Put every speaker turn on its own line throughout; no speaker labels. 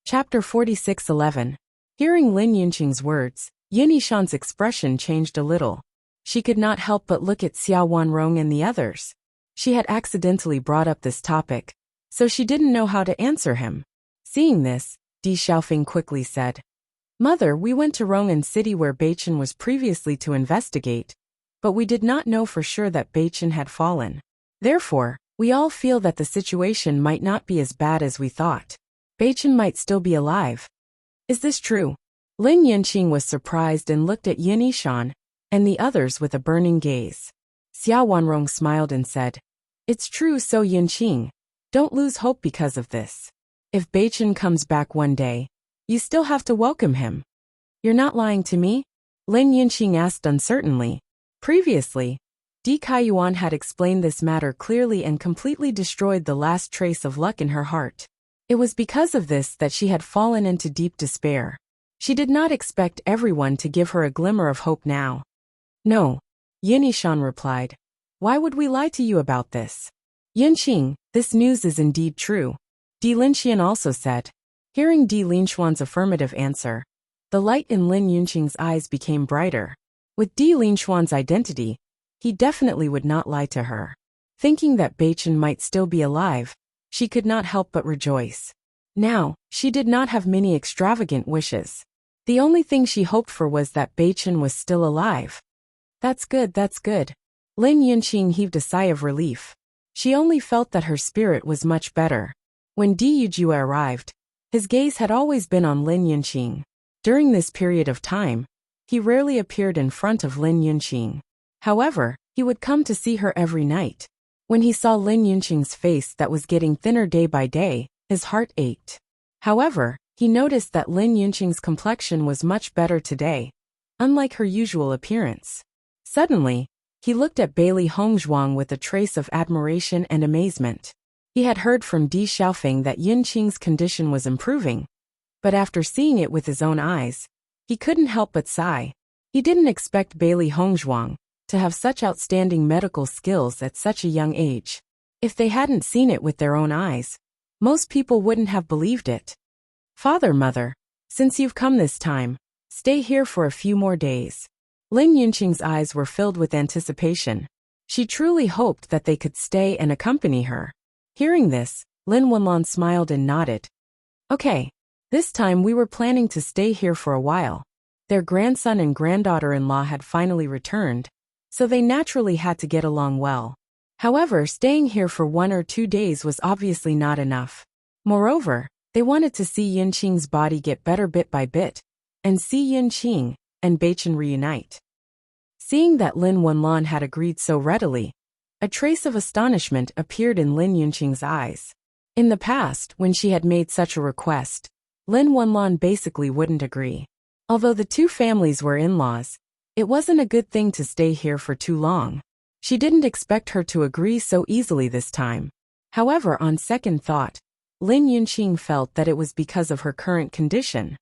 Chapter 46:11. Hearing Lin Yunqing's words, Yin Yishan's expression changed a little. She could not help but look at Xiao Wanrong and the others. She had accidentally brought up this topic, so she didn't know how to answer him. Seeing this, Di Xiaofeng quickly said, "Mother, we went to Rong'an City where Beichen was previously to investigate, but we did not know for sure that Beichen had fallen. Therefore, we all feel that the situation might not be as bad as we thought. Beichen might still be alive. Is this true?" Lin Yunqing was surprised and looked at Yin Yishan and the others with a burning gaze. Xiao Wanrong smiled and said, "It's true, so Yunqing, don't lose hope because of this. If Beichen comes back one day, you still have to welcome him." "You're not lying to me?" Lin Yunqing asked uncertainly. Previously, Di Kaiyuan had explained this matter clearly and completely destroyed the last trace of luck in her heart. It was because of this that she had fallen into deep despair. She did not expect everyone to give her a glimmer of hope now. "No," Yin Yishan replied. "Why would we lie to you about this?" "Yunqing, this news is indeed true," Di Linxian also said. Hearing Di Linxuan's affirmative answer, the light in Lin Yunqing's eyes became brighter. With Di Linxuan's identity, he definitely would not lie to her. Thinking that Beichen might still be alive, she could not help but rejoice. Now, she did not have many extravagant wishes. The only thing she hoped for was that Beichen was still alive. That's good, that's good." Lin Yunqing heaved a sigh of relief. She only felt that her spirit was much better. When Di Yujue arrived, his gaze had always been on Lin Yunqing. During this period of time, he rarely appeared in front of Lin Yunqing. However, he would come to see her every night. When he saw Lin Yunqing's face that was getting thinner day by day, his heart ached. However, he noticed that Lin Yunqing's complexion was much better today, unlike her usual appearance. Suddenly, he looked at Bailey Hongzhuang with a trace of admiration and amazement. He had heard from Di Xiaofeng that Yunqing's condition was improving, but after seeing it with his own eyes, he couldn't help but sigh. He didn't expect Bailey Hongzhuang to have such outstanding medical skills at such a young age. If they hadn't seen it with their own eyes, most people wouldn't have believed it. "Father, mother, since you've come this time, stay here for a few more days." Lin Yunqing's eyes were filled with anticipation. She truly hoped that they could stay and accompany her. Hearing this, Lin Wenlan smiled and nodded. "Okay, this time we were planning to stay here for a while." Their grandson and granddaughter-in-law had finally returned, so they naturally had to get along well. However, staying here for 1 or 2 days was obviously not enough. Moreover, they wanted to see Yunqing's body get better bit by bit, and see Yunqing and Beichen reunite. Seeing that Lin Wenlan had agreed so readily, a trace of astonishment appeared in Lin Yunqing's eyes. In the past, when she had made such a request, Lin Wenlan basically wouldn't agree. Although the two families were in-laws, it wasn't a good thing to stay here for too long. She didn't expect her to agree so easily this time. However, on second thought, Lin Yunqing felt that it was because of her current condition.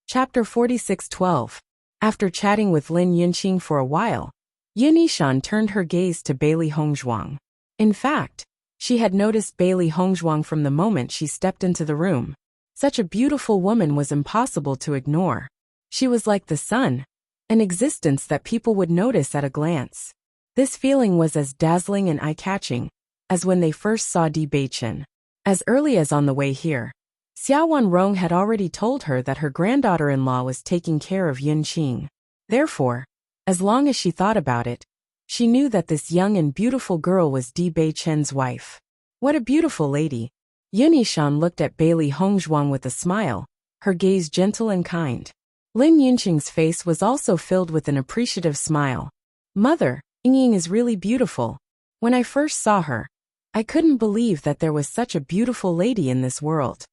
Chapter 46:12. After chatting with Lin Yunqing for a while, Yin Yishan turned her gaze to Bailey Hongzhuang. In fact, she had noticed Bailey Hongzhuang from the moment she stepped into the room. Such a beautiful woman was impossible to ignore. She was like the sun, an existence that people would notice at a glance. This feeling was as dazzling and eye-catching as when they first saw Di Beichen. As early as on the way here, Xiao Wanrong had already told her that her granddaughter-in-law was taking care of Yunqing. Therefore, as long as she thought about it, she knew that this young and beautiful girl was Di Beichen's wife. What a beautiful lady! Yin Yishan looked at Bailey Hongzhuang with a smile, her gaze gentle and kind. Lin Yunqing's face was also filled with an appreciative smile. "Mother, Yingying is really beautiful. When I first saw her, I couldn't believe that there was such a beautiful lady in this world."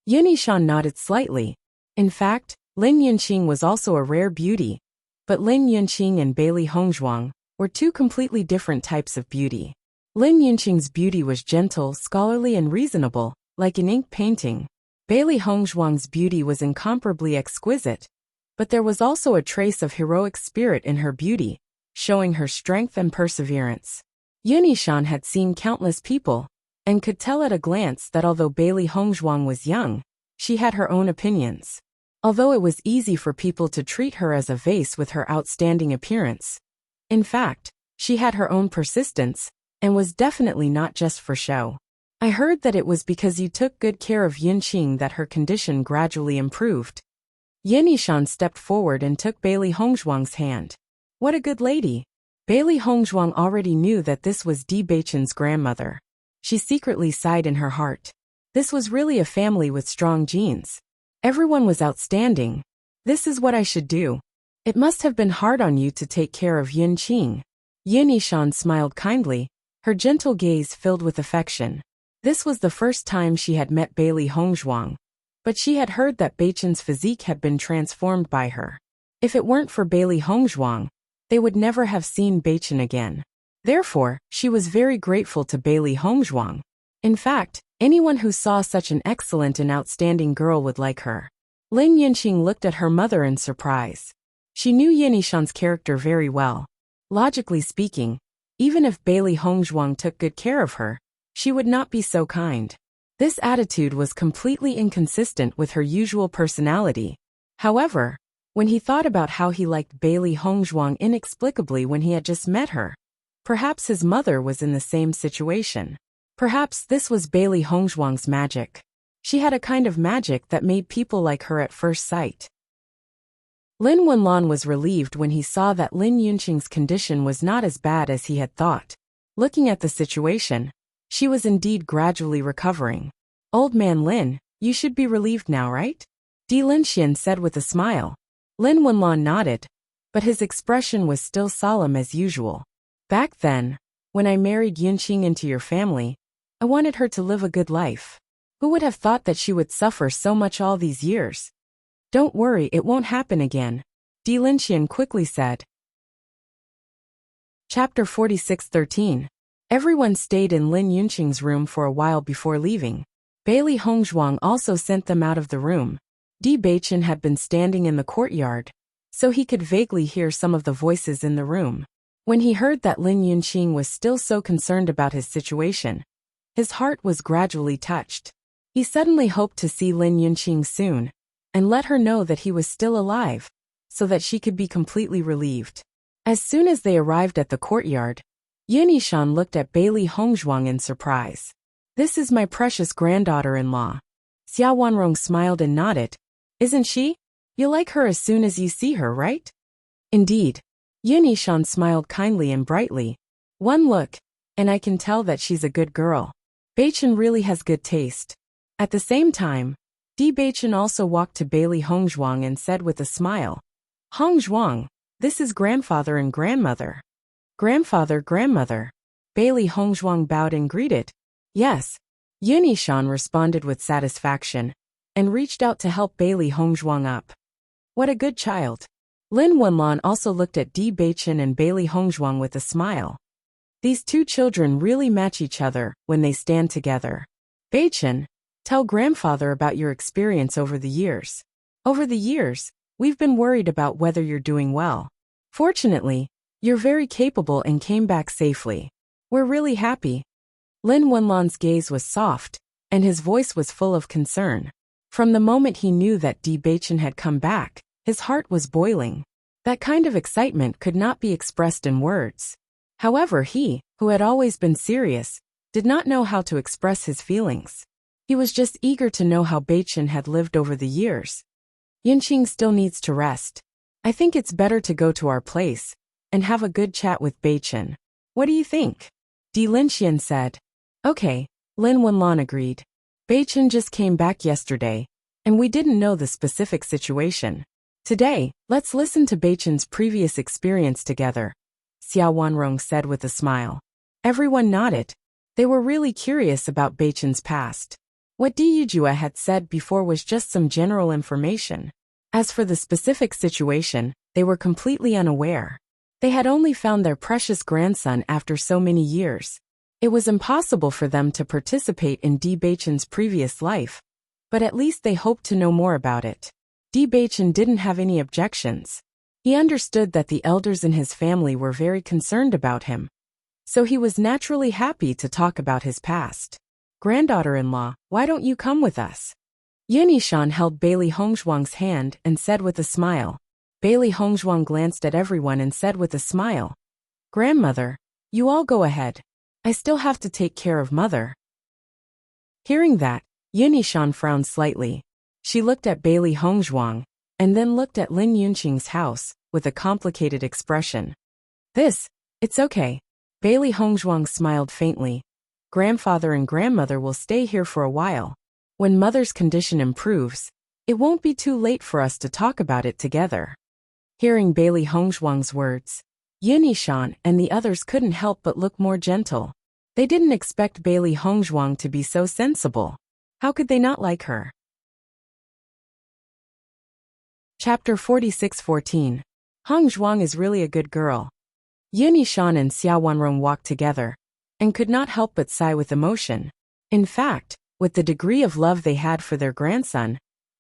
Yin Yishan nodded slightly. In fact, Lin Yunqing was also a rare beauty, but Lin Yunqing and Bailey Hongzhuang were two completely different types of beauty. Lin Yunqing's beauty was gentle, scholarly and reasonable, like an ink painting. Bailey Hongzhuang's beauty was incomparably exquisite, but there was also a trace of heroic spirit in her beauty, showing her strength and perseverance. Yin Yishan had seen countless people, and could tell at a glance that although Bailey Hongzhuang was young, she had her own opinions. Although it was easy for people to treat her as a vase with her outstanding appearance, in fact, she had her own persistence, and was definitely not just for show. I heard that it was because you took good care of Yunqing that her condition gradually improved. Yin Yishan stepped forward and took Bailey Hongzhuang's hand. What a good lady. Bailey Hongzhuang already knew that this was Di Beichen's grandmother. She secretly sighed in her heart. This was really a family with strong genes. Everyone was outstanding. This is what I should do. It must have been hard on you to take care of Yunqing. Yin Yishan smiled kindly, her gentle gaze filled with affection. This was the first time she had met Bailey Hongzhuang, but she had heard that Beichen's physique had been transformed by her. If it weren't for Bailey Hongzhuang, they would never have seen Beichen again. Therefore, she was very grateful to Bailey Hongzhuang. In fact, anyone who saw such an excellent and outstanding girl would like her. Lin Yunqing looked at her mother in surprise. She knew Yin Yishan's character very well. Logically speaking, even if Bailey Hongzhuang took good care of her, she would not be so kind. This attitude was completely inconsistent with her usual personality. However, when he thought about how he liked Bailey Hongzhuang inexplicably when he had just met her, perhaps his mother was in the same situation. Perhaps this was Bailey Hongzhuang's magic. She had a kind of magic that made people like her at first sight. Lin Wenlan was relieved when he saw that Lin Yunqing's condition was not as bad as he had thought. Looking at the situation, she was indeed gradually recovering. Old man Lin, you should be relieved now, right? Di Linxian said with a smile. Lin Wenlan nodded, but his expression was still solemn as usual. Back then, when I married Yunqing into your family, I wanted her to live a good life. Who would have thought that she would suffer so much all these years? Don't worry, it won't happen again, Di Linxian quickly said. Chapter 46:13. Everyone stayed in Lin Yunqing's room for a while before leaving. Bailey Hongzhuang also sent them out of the room. Di Beichen had been standing in the courtyard, so he could vaguely hear some of the voices in the room. When he heard that Lin Yunqing was still so concerned about his situation, his heart was gradually touched. He suddenly hoped to see Lin Yunqing soon, and let her know that he was still alive, so that she could be completely relieved. As soon as they arrived at the courtyard, Yin Yishan looked at Bailey Hongzhuang in surprise. This is my precious granddaughter-in-law. Xia Wanrong smiled and nodded. Isn't she? You'll like her as soon as you see her, right? Indeed. Yin Yishan smiled kindly and brightly. One look, and I can tell that she's a good girl. Beichen really has good taste. At the same time, Di Beichen also walked to Bailey Hongzhuang and said with a smile, Hongzhuang, this is grandfather and grandmother. Grandfather, grandmother. Bailey Hongzhuang bowed and greeted. Yes. Yin Yishan responded with satisfaction, and reached out to help Bailey Hongzhuang up. What a good child. Lin Wenlan also looked at Di Beichen and Bailey Hongzhuang with a smile. These two children really match each other when they stand together. Beichen, tell grandfather about your experience over the years. Over the years, we've been worried about whether you're doing well. Fortunately, you're very capable and came back safely. We're really happy. Lin Wenlan's gaze was soft, and his voice was full of concern. From the moment he knew that Di Beichen had come back, his heart was boiling. That kind of excitement could not be expressed in words. However, he, who had always been serious, did not know how to express his feelings. He was just eager to know how Beichen had lived over the years. Yunqing still needs to rest. I think it's better to go to our place and have a good chat with Beichen. What do you think? Di Linxian said. Okay, Lin Wenlan agreed. Beichen just came back yesterday, and we didn't know the specific situation. Today, let's listen to Beichen's previous experience together, Xia Wanrong said with a smile. Everyone nodded. They were really curious about Beichen's past. What Di Yujua had said before was just some general information. As for the specific situation, they were completely unaware. They had only found their precious grandson after so many years. It was impossible for them to participate in Di Beichen's previous life, but at least they hoped to know more about it. Di Beichen didn't have any objections. He understood that the elders in his family were very concerned about him, so he was naturally happy to talk about his past. "Granddaughter-in-law, why don't you come with us?" Yunishan held Bailey Hongzhuang's hand and said with a smile. Bailey Hongzhuang glanced at everyone and said with a smile, "Grandmother, you all go ahead. I still have to take care of mother." Hearing that, Yunishan frowned slightly. She looked at Bailey Hongzhuang, and then looked at Lin Yunqing's house, with a complicated expression. It's okay. Bailey Hongzhuang smiled faintly. Grandfather and grandmother will stay here for a while. When mother's condition improves, it won't be too late for us to talk about it together. Hearing Bailey Hongzhuang's words, Yunishan and the others couldn't help but look more gentle. They didn't expect Bailey Hongzhuang to be so sensible. How could they not like her? Chapter 46:14. Hongzhuang is really a good girl. Yunishan and Xiao Wanrong walked together, and could not help but sigh with emotion. In fact, with the degree of love they had for their grandson,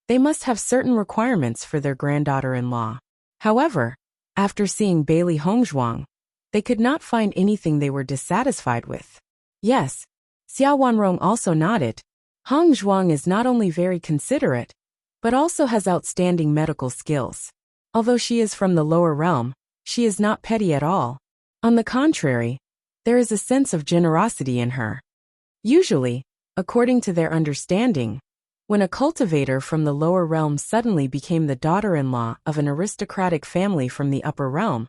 they must have certain requirements for their granddaughter-in-law. However, after seeing Bailey Hongzhuang, they could not find anything they were dissatisfied with. Yes, Xiao Wanrong also nodded. Hongzhuang is not only very considerate, but also has outstanding medical skills. Although she is from the lower realm, she is not petty at all. On the contrary, there is a sense of generosity in her. Usually, according to their understanding, when a cultivator from the lower realm suddenly became the daughter-in-law of an aristocratic family from the upper realm,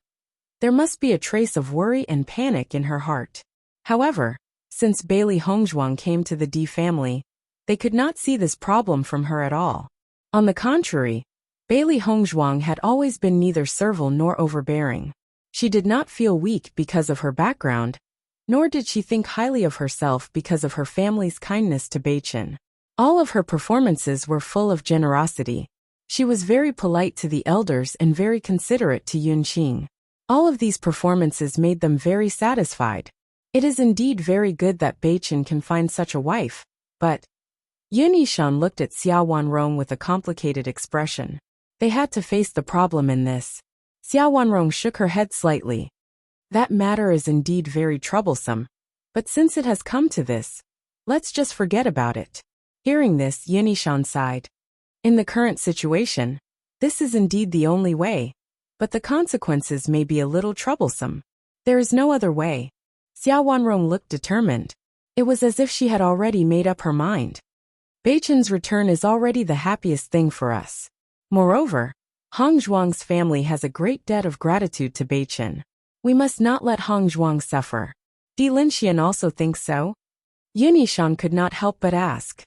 there must be a trace of worry and panic in her heart. However, since Bailey Hongzhuang came to the D family, they could not see this problem from her at all. On the contrary, Bailey Hongzhuang had always been neither servile nor overbearing. She did not feel weak because of her background, nor did she think highly of herself because of her family's kindness to Bewitching. All of her performances were full of generosity. She was very polite to the elders and very considerate to Yunqing. All of these performances made them very satisfied. It is indeed very good that Bewitching can find such a wife, but Yunishan looked at Xiao Wanrong with a complicated expression. They had to face the problem in this. Xiao Wanrong shook her head slightly. That matter is indeed very troublesome, but since it has come to this, let's just forget about it. Hearing this, Yunishan sighed. In the current situation, this is indeed the only way, but the consequences may be a little troublesome. There is no other way. Xiao Wanrong looked determined. It was as if she had already made up her mind. Bewitching's return is already the happiest thing for us. Moreover, Hongzhuang's family has a great debt of gratitude to Bewitching. We must not let Hongzhuang suffer. Di Linxian also thinks so? Yunishan could not help but ask.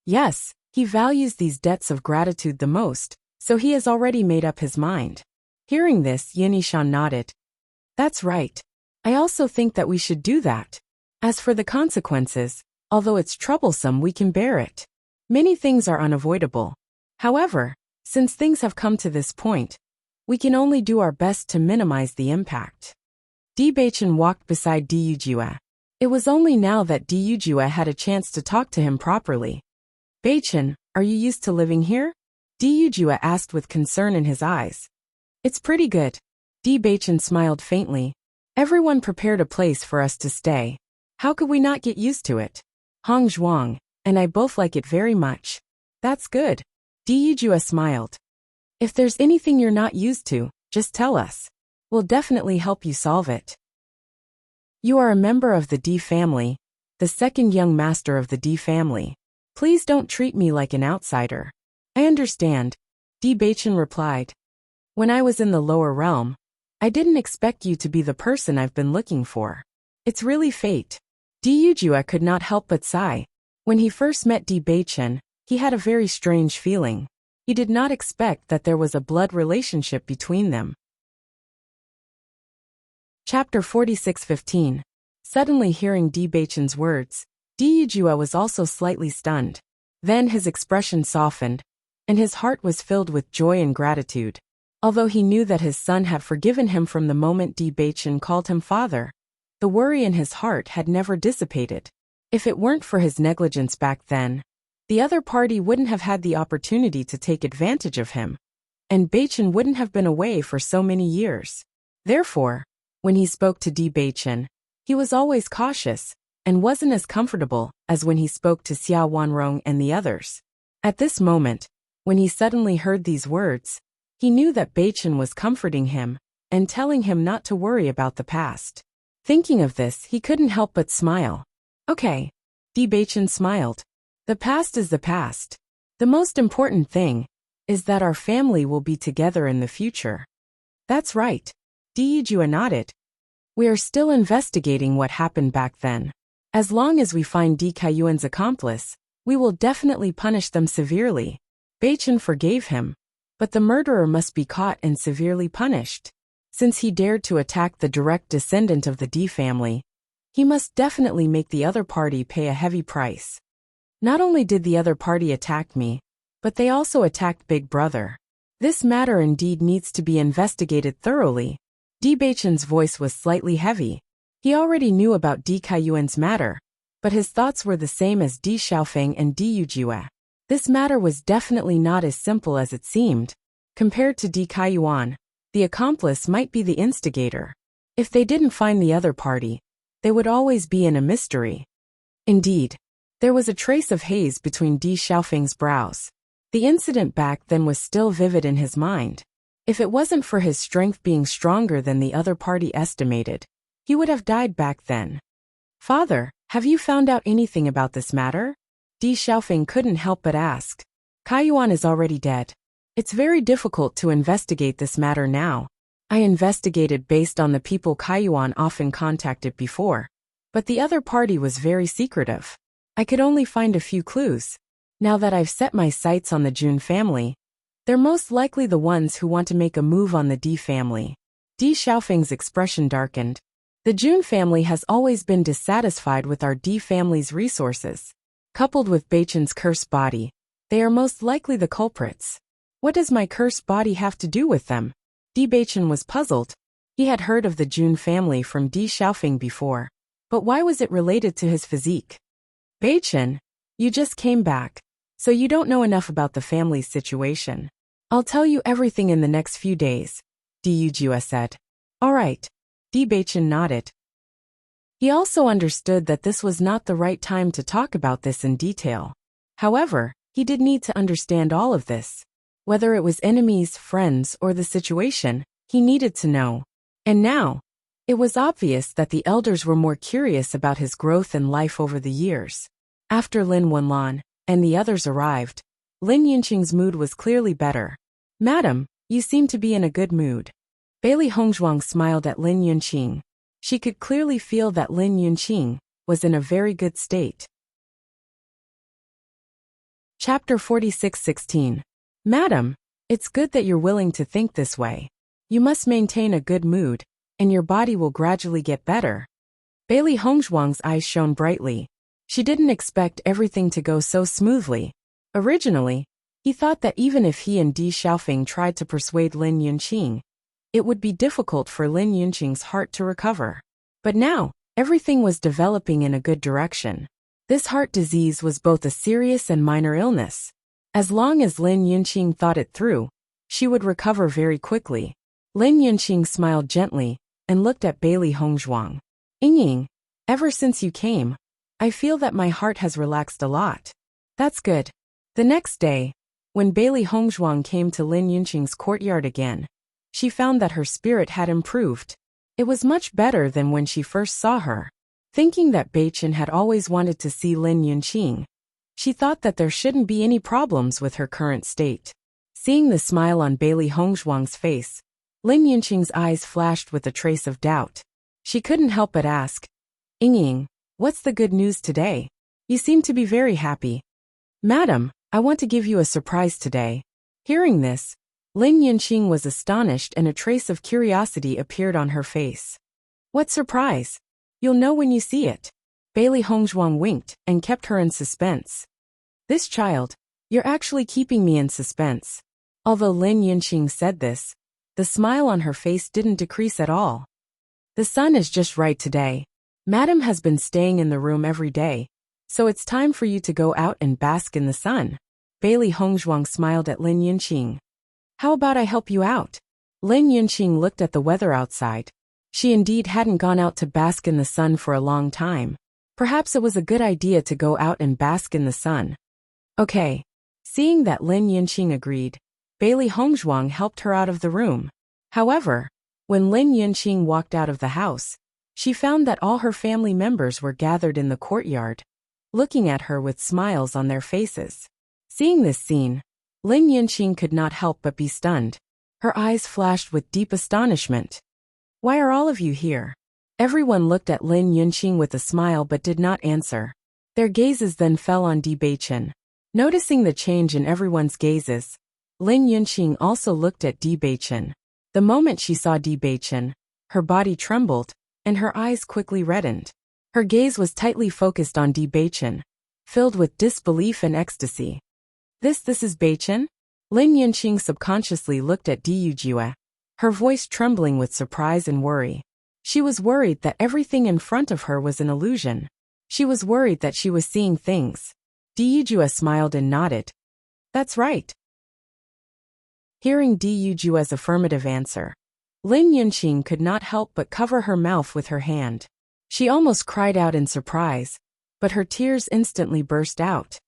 Yes, he values these debts of gratitude the most, so he has already made up his mind. Hearing this, Yunishan nodded. That's right. I also think that we should do that. As for the consequences, although it's troublesome, we can bear it. Many things are unavoidable. However, since things have come to this point, we can only do our best to minimize the impact. Di Bewitching walked beside Di Yujue. It was only now that Di Yujue had a chance to talk to him properly. Bewitching, are you used to living here? Di Yujue asked with concern in his eyes. It's pretty good. Di Bewitching smiled faintly. Everyone prepared a place for us to stay. How could we not get used to it? Hongzhuang and I both like it very much. That's good. Di Yujue smiled. If there's anything you're not used to, just tell us. We'll definitely help you solve it. You are a member of the D family, the second young master of the D family. Please don't treat me like an outsider. I understand, Di Bewitching replied. When I was in the lower realm, I didn't expect you to be the person I've been looking for. It's really fate. Di Yujue could not help but sigh. When he first met Di Bewitching, he had a very strange feeling. He did not expect that there was a blood relationship between them. Chapter 46:15. Suddenly hearing Di Bewitching's words, Di Yujue was also slightly stunned. Then his expression softened, and his heart was filled with joy and gratitude. Although he knew that his son had forgiven him from the moment Di Bewitching called him father, the worry in his heart had never dissipated. If it weren't for his negligence back then, the other party wouldn't have had the opportunity to take advantage of him, and Bewitching wouldn't have been away for so many years. Therefore, when he spoke to Di Bewitching, he was always cautious, and wasn't as comfortable as when he spoke to Xiao Wanrong and the others. At this moment, when he suddenly heard these words, he knew that Beichen was comforting him and telling him not to worry about the past. Thinking of this, he couldn't help but smile. Okay. Beichen smiled. The past is the past. The most important thing is that our family will be together in the future. That's right. Yijue nodded. We are still investigating what happened back then. As long as we find Kaiyuan's accomplice, we will definitely punish them severely. Beichen forgave him, but the murderer must be caught and severely punished. Since he dared to attack the direct descendant of the D family, he must definitely make the other party pay a heavy price. Not only did the other party attack me, but they also attacked Big Brother. This matter indeed needs to be investigated thoroughly. Beichen's voice was slightly heavy. He already knew about Kaiyuan's matter, but his thoughts were the same as Xiaofeng and Yujue. This matter was definitely not as simple as it seemed. Compared to Kaiyuan, the accomplice might be the instigator. If they didn't find the other party, they would always be in a mystery. Indeed, there was a trace of haze between Xiaofeng's brows. The incident back then was still vivid in his mind. If it wasn't for his strength being stronger than the other party estimated, he would have died back then. Father, have you found out anything about this matter? Xiaofeng couldn't help but ask. Kaiyuan is already dead. It's very difficult to investigate this matter now. I investigated based on the people Kaiyuan often contacted before, but the other party was very secretive. I could only find a few clues. Now that I've set my sights on the Jun family, they're most likely the ones who want to make a move on the D family. Xiaofeng's expression darkened. The Jun family has always been dissatisfied with our D family's resources. Coupled with Beichen's cursed body, they are most likely the culprits. What does my cursed body have to do with them? Beichen was puzzled. He had heard of the Jun family from Xiaofeng before, but why was it related to his physique? Beichen, you just came back, so you don't know enough about the family's situation. I'll tell you everything in the next few days, Yujue said. All right. Beichen nodded. He also understood that this was not the right time to talk about this in detail. However, he did need to understand all of this. Whether it was enemies, friends, or the situation, he needed to know. And now, it was obvious that the elders were more curious about his growth and life over the years. After Lin Wenlan and the others arrived, Lin Yunqing's mood was clearly better. Madam, you seem to be in a good mood. Bailey Hongzhuang smiled at Lin Yunqing. She could clearly feel that Lin Yunqing was in a very good state. Chapter 46:16. Madam, it's good that you're willing to think this way. You must maintain a good mood, and your body will gradually get better. Bailey Hongzhuang's eyes shone brightly. She didn't expect everything to go so smoothly. Originally, he thought that even if he and Xiaofeng tried to persuade Lin Yunqing, it would be difficult for Lin Yunqing's heart to recover. But now, everything was developing in a good direction. This heart disease was both a serious and minor illness. As long as Lin Yunqing thought it through, she would recover very quickly. Lin Yunqing smiled gently and looked at Bailey Hongzhuang. Ying, ever since you came, I feel that my heart has relaxed a lot. That's good. The next day, when Bailey Hongzhuang came to Lin Yunqing's courtyard again, she found that her spirit had improved. It was much better than when she first saw her. Thinking that Beichen had always wanted to see Lin Yunqing, she thought that there shouldn't be any problems with her current state. Seeing the smile on Bailey Hongzhuang's face, Lin Yunqing's eyes flashed with a trace of doubt. She couldn't help but ask, Ying, what's the good news today? You seem to be very happy. Madam, I want to give you a surprise today. Hearing this, Lin Yunqing was astonished and a trace of curiosity appeared on her face. What surprise? You'll know when you see it. Bailey Hongzhuang winked and kept her in suspense. This child, you're actually keeping me in suspense. Although Lin Yunqing said this, the smile on her face didn't decrease at all. The sun is just right today. Madam has been staying in the room every day, so it's time for you to go out and bask in the sun. Bailey Hongzhuang smiled at Lin Yunqing. How about I help you out? Lin Yunqing looked at the weather outside. She indeed hadn't gone out to bask in the sun for a long time. Perhaps it was a good idea to go out and bask in the sun. Okay. Seeing that Lin Yunqing agreed, Bailey Hongzhuang helped her out of the room. However, when Lin Yunqing walked out of the house, she found that all her family members were gathered in the courtyard, looking at her with smiles on their faces. Seeing this scene, Lin Yunqing could not help but be stunned. Her eyes flashed with deep astonishment. Why are all of you here? Everyone looked at Lin Yunqing with a smile but did not answer. Their gazes then fell on Bewitching. Noticing the change in everyone's gazes, Lin Yunqing also looked at Bewitching. The moment she saw Bewitching, her body trembled, and her eyes quickly reddened. Her gaze was tightly focused on Bewitching, filled with disbelief and ecstasy. This is Beichen? Lin Yunqing subconsciously looked at Diyujue, her voice trembling with surprise and worry. She was worried that everything in front of her was an illusion. She was worried that she was seeing things. Diyujue smiled and nodded. That's right. Hearing Dijue's affirmative answer, Lin Yunqing could not help but cover her mouth with her hand. She almost cried out in surprise, but her tears instantly burst out.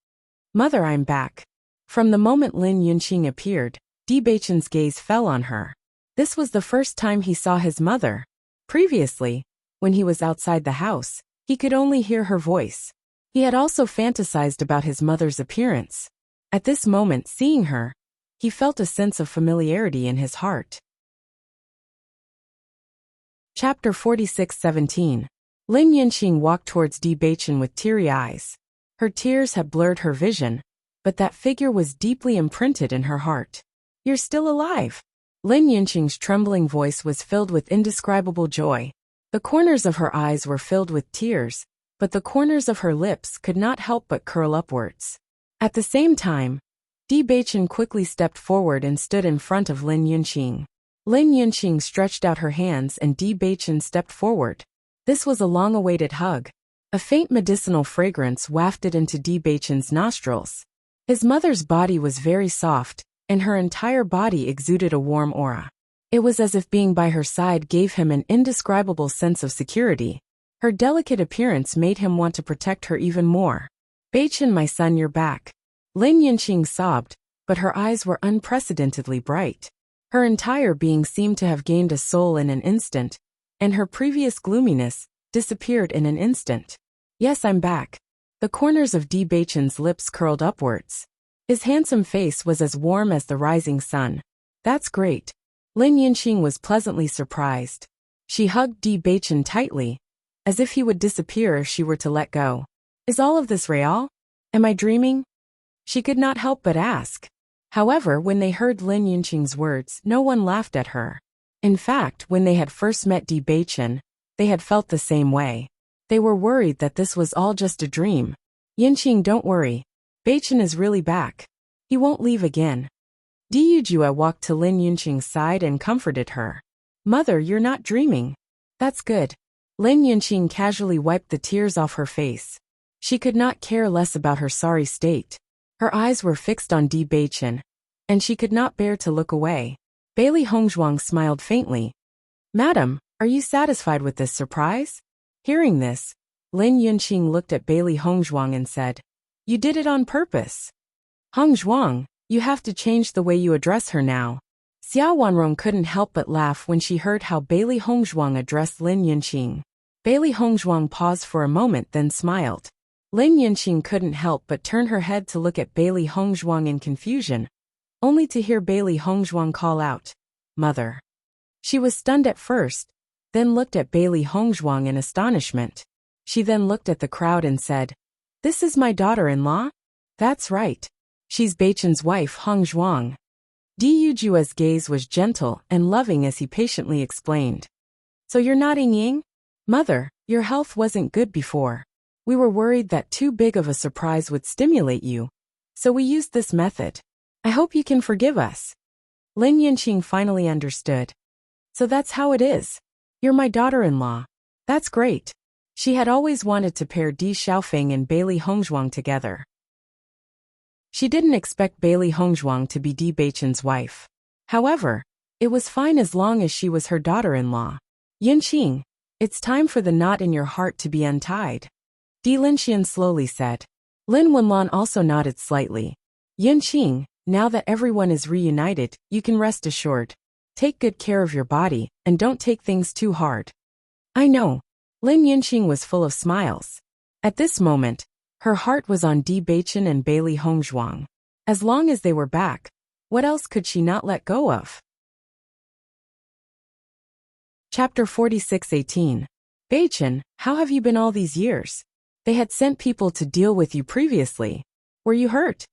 Mother, I'm back. From the moment Lin Yunqing appeared, Bewitching's gaze fell on her. This was the first time he saw his mother. Previously, when he was outside the house, he could only hear her voice. He had also fantasized about his mother's appearance. At this moment, seeing her, he felt a sense of familiarity in his heart. Chapter 46:17. Lin Yunqing walked towards Bewitching with teary eyes. Her tears had blurred her vision, but that figure was deeply imprinted in her heart. You're still alive. Lin Yunqing's trembling voice was filled with indescribable joy. The corners of her eyes were filled with tears, but the corners of her lips could not help but curl upwards. At the same time, Bewitching quickly stepped forward and stood in front of Lin Yunqing. Lin Yunqing stretched out her hands and Bewitching stepped forward. This was a long-awaited hug. A faint medicinal fragrance wafted into Bewitching's nostrils. His mother's body was very soft, and her entire body exuded a warm aura. It was as if being by her side gave him an indescribable sense of security. Her delicate appearance made him want to protect her even more. Beichen, my son, you're back. Lin Yunqing sobbed, but her eyes were unprecedentedly bright. Her entire being seemed to have gained a soul in an instant, and her previous gloominess disappeared in an instant. Yes, I'm back. The corners of Bewitching's lips curled upwards. His handsome face was as warm as the rising sun. That's great. Lin Yunqing was pleasantly surprised. She hugged Bewitching tightly, as if he would disappear if she were to let go. Is all of this real? Am I dreaming? She could not help but ask. However, when they heard Lin Yunqing's words, no one laughed at her. In fact, when they had first met Bewitching, they had felt the same way. They were worried that this was all just a dream. Yunqing, don't worry. Beichen is really back. He won't leave again. Diyujue walked to Lin Yunqing's side and comforted her. Mother, you're not dreaming. That's good. Lin Yunqing casually wiped the tears off her face. She could not care less about her sorry state. Her eyes were fixed on Bewitching, and she could not bear to look away. Bailey Hongzhuang smiled faintly. Madam, are you satisfied with this surprise? Hearing this, Lin Yunqing looked at Bailey Hongzhuang and said, You did it on purpose. Hongzhuang, you have to change the way you address her now. Xia Wanrong couldn't help but laugh when she heard how Bailey Hongzhuang addressed Lin Yunqing. Bailey Hongzhuang paused for a moment then smiled. Lin Yunqing couldn't help but turn her head to look at Bailey Hongzhuang in confusion, only to hear Bailey Hongzhuang call out, Mother. She was stunned at first, then looked at Bailey Hongzhuang in astonishment. She then looked at the crowd and said, This is my daughter-in-law? That's right. She's Beichen's wife, Hongzhuang. Dijue's gaze was gentle and loving as he patiently explained. So you're not Ying? Mother, your health wasn't good before. We were worried that too big of a surprise would stimulate you, so we used this method. I hope you can forgive us. Lin Yunqing finally understood. So that's how it is. You're my daughter-in-law. That's great. She had always wanted to pair Di Xiaofeng and Bailey Hongzhuang together. She didn't expect Bailey Hongzhuang to be Di Beichen's wife. However, it was fine as long as she was her daughter-in-law. Yunqing, it's time for the knot in your heart to be untied. Di Linxian slowly said. Lin Wenlan also nodded slightly. Yunqing, now that everyone is reunited, you can rest assured. Take good care of your body, and don't take things too hard. I know. Lin Yunqing was full of smiles. At this moment, her heart was on Di Beichen and Bailey Hongzhuang. As long as they were back, what else could she not let go of? Chapter 46:18. Beichen, how have you been all these years? They had sent people to deal with you previously. Were you hurt?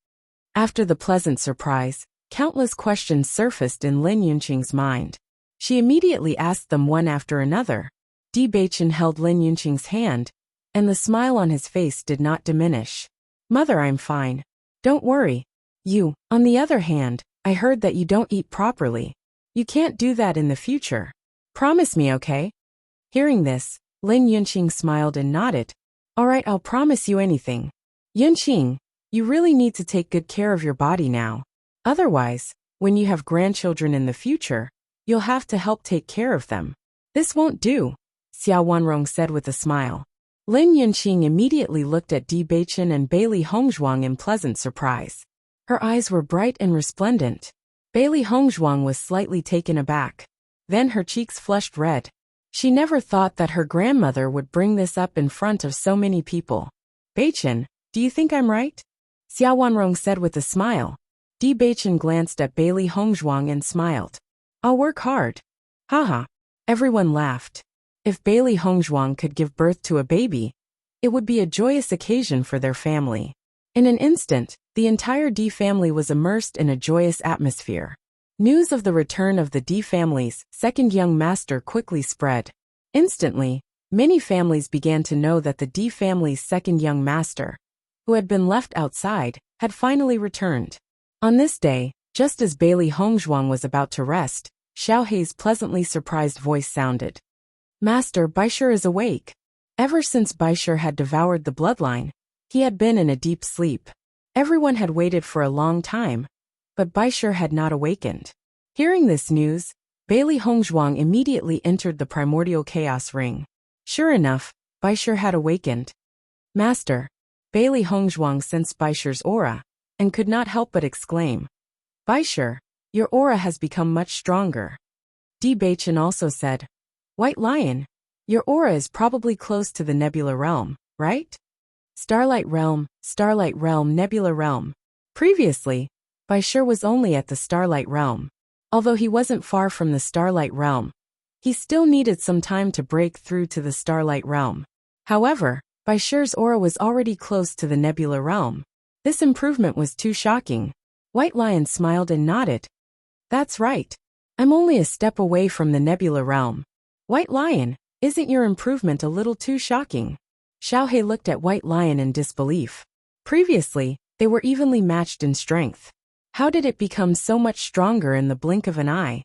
After the pleasant surprise, countless questions surfaced in Lin Yunqing's mind. She immediately asked them one after another. Di Beichen held Lin Yunqing's hand, and the smile on his face did not diminish. Mother, I'm fine. Don't worry. You, on the other hand, I heard that you don't eat properly. You can't do that in the future. Promise me, okay? Hearing this, Lin Yunqing smiled and nodded. All right, I'll promise you anything. Yunqing, you really need to take good care of your body now. Otherwise, when you have grandchildren in the future, you'll have to help take care of them. This won't do, Xiao Wanrong said with a smile. Lin Yunqing immediately looked at Di Beichen and Bailey Hongzhuang in pleasant surprise. Her eyes were bright and resplendent. Bailey Hongzhuang was slightly taken aback. Then her cheeks flushed red. She never thought that her grandmother would bring this up in front of so many people. Beichen, do you think I'm right? Xiao Wanrong said with a smile. Di Beichen glanced at Bailey Hongzhuang and smiled. I'll work hard. Haha. Everyone laughed. If Bailey Hongzhuang could give birth to a baby, it would be a joyous occasion for their family. In an instant, the entire Di family was immersed in a joyous atmosphere. News of the return of the Di family's second young master quickly spread. Instantly, many families began to know that the Di family's second young master, who had been left outside, had finally returned. On this day, just as Bailey Hongzhuang was about to rest, Xiao Hei's pleasantly surprised voice sounded. Master Baishir is awake. Ever since Baishir had devoured the bloodline, he had been in a deep sleep. Everyone had waited for a long time, but Baishir had not awakened. Hearing this news, Bailey Hongzhuang immediately entered the primordial chaos ring. Sure enough, Baishir had awakened. Master, Bailey Hongzhuang sensed Baishir's aura, and could not help but exclaim. Baishir, your aura has become much stronger. Di Beichen also said. White Lion, your aura is probably close to the Nebula Realm, right? Starlight Realm, Nebula Realm. Previously, Baishir was only at the Starlight Realm. Although he wasn't far from the Starlight Realm, he still needed some time to break through to the Starlight Realm. However, Baishir's aura was already close to the Nebula Realm. This improvement was too shocking. White Lion smiled and nodded. That's right. I'm only a step away from the Nebula Realm. White Lion, isn't your improvement a little too shocking? Xiao Hei looked at White Lion in disbelief. Previously, they were evenly matched in strength. How did it become so much stronger in the blink of an eye?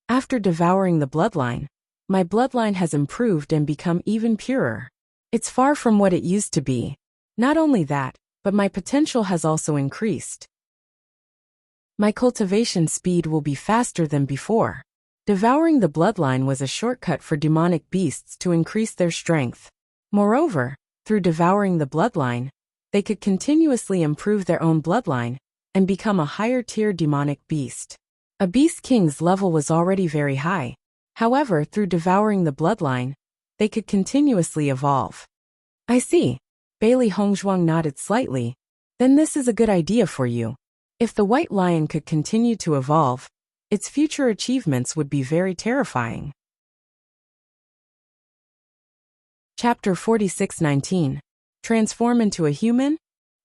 After devouring the bloodline, my bloodline has improved and become even purer. It's far from what it used to be. Not only that, but my potential has also increased. My cultivation speed will be faster than before. Devouring the bloodline was a shortcut for demonic beasts to increase their strength. Moreover, through devouring the bloodline, they could continuously improve their own bloodline and become a higher-tier demonic beast. A beast king's level was already very high. However, through devouring the bloodline, they could continuously evolve. I see. Bailey Hongzhuang nodded slightly. Then this is a good idea for you. If the White Lion could continue to evolve, its future achievements would be very terrifying. Chapter 46:19. Transform into a human?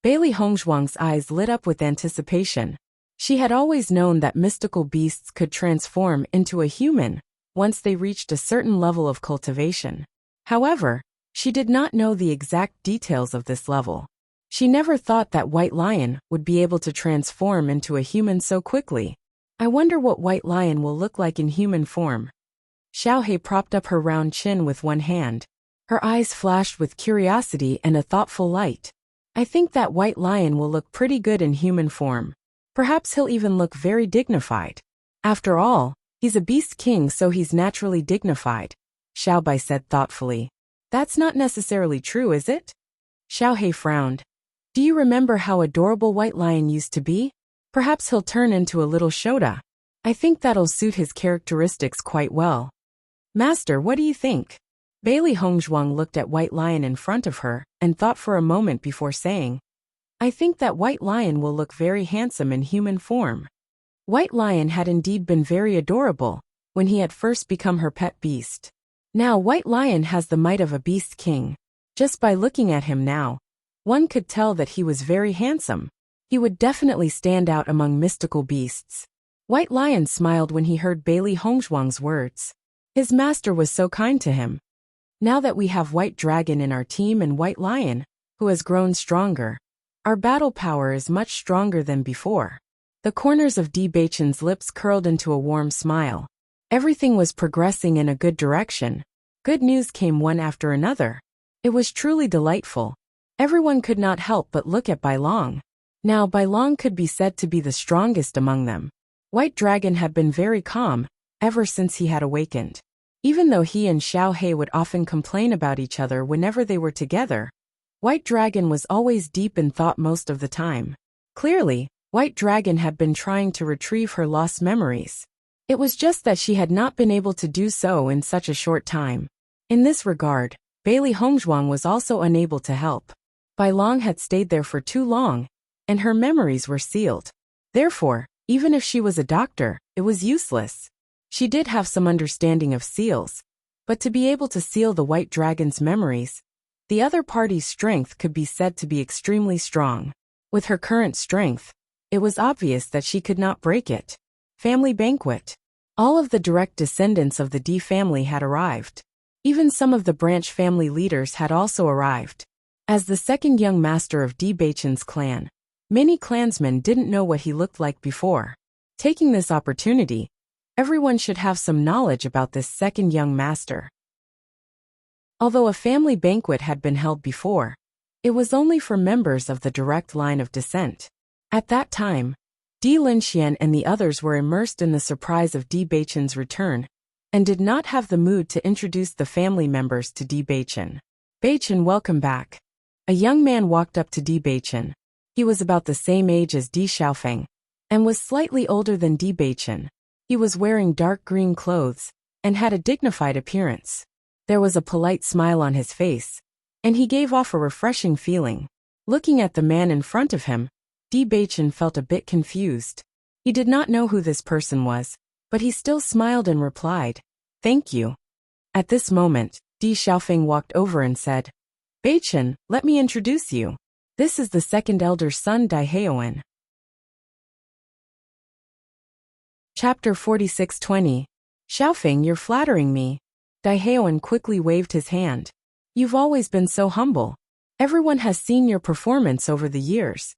Bailey Hongzhuang's eyes lit up with anticipation. She had always known that mystical beasts could transform into a human once they reached a certain level of cultivation. However, she did not know the exact details of this level. She never thought that White Lion would be able to transform into a human so quickly. I wonder what White Lion will look like in human form. Xiao Hei propped up her round chin with one hand. Her eyes flashed with curiosity and a thoughtful light. I think that White Lion will look pretty good in human form. Perhaps he'll even look very dignified. After all, he's a beast king, so he's naturally dignified, Xiao Bai said thoughtfully. That's not necessarily true, is it? Xiao He frowned. Do you remember how adorable White Lion used to be? Perhaps he'll turn into a little Shota. I think that'll suit his characteristics quite well. Master, what do you think? Bailey Hongzhuang looked at White Lion in front of her and thought for a moment before saying, I think that White Lion will look very handsome in human form. White Lion had indeed been very adorable when he had first become her pet beast. Now White Lion has the might of a beast king. Just by looking at him now, one could tell that he was very handsome. He would definitely stand out among mystical beasts. White Lion smiled when he heard Bailey Hongzhuang's words. His master was so kind to him. Now that we have White Dragon in our team and White Lion, who has grown stronger, our battle power is much stronger than before. The corners of Bewitching's lips curled into a warm smile. Everything was progressing in a good direction. Good news came one after another. It was truly delightful. Everyone could not help but look at Bai Long. Now Bai Long could be said to be the strongest among them. White Dragon had been very calm ever since he had awakened. Even though he and Xiao He would often complain about each other whenever they were together, White Dragon was always deep in thought most of the time. Clearly, White Dragon had been trying to retrieve her lost memories. It was just that she had not been able to do so in such a short time. In this regard, Bailey Hongzhuang was also unable to help. Bai Long had stayed there for too long, and her memories were sealed. Therefore, even if she was a doctor, it was useless. She did have some understanding of seals, but to be able to seal the White Dragon's memories, the other party's strength could be said to be extremely strong. With her current strength, it was obvious that she could not break it. Family banquet. All of the direct descendants of the D family had arrived. Even some of the branch family leaders had also arrived. As the second young master of Bewitching's clan, many clansmen didn't know what he looked like before. Taking this opportunity, everyone should have some knowledge about this second young master. Although a family banquet had been held before, it was only for members of the direct line of descent. At that time, Di Linxian and the others were immersed in the surprise of Di Beicheng's return, and did not have the mood to introduce the family members to Di Beicheng. Beicheng, welcome back. A young man walked up to Di Beicheng. He was about the same age as Di Xiaofeng, and was slightly older than Di Beicheng. He was wearing dark green clothes, and had a dignified appearance. There was a polite smile on his face, and he gave off a refreshing feeling. Looking at the man in front of him, Di Beicheng felt a bit confused. He did not know who this person was, but he still smiled and replied, "Thank you." At this moment, Di Xiaofeng walked over and said, "Beicheng, let me introduce you. This is the second elder son Dai Heowen." Chapter 46:20. Xiaofeng, you're flattering me. Dai Heowen quickly waved his hand. You've always been so humble. Everyone has seen your performance over the years.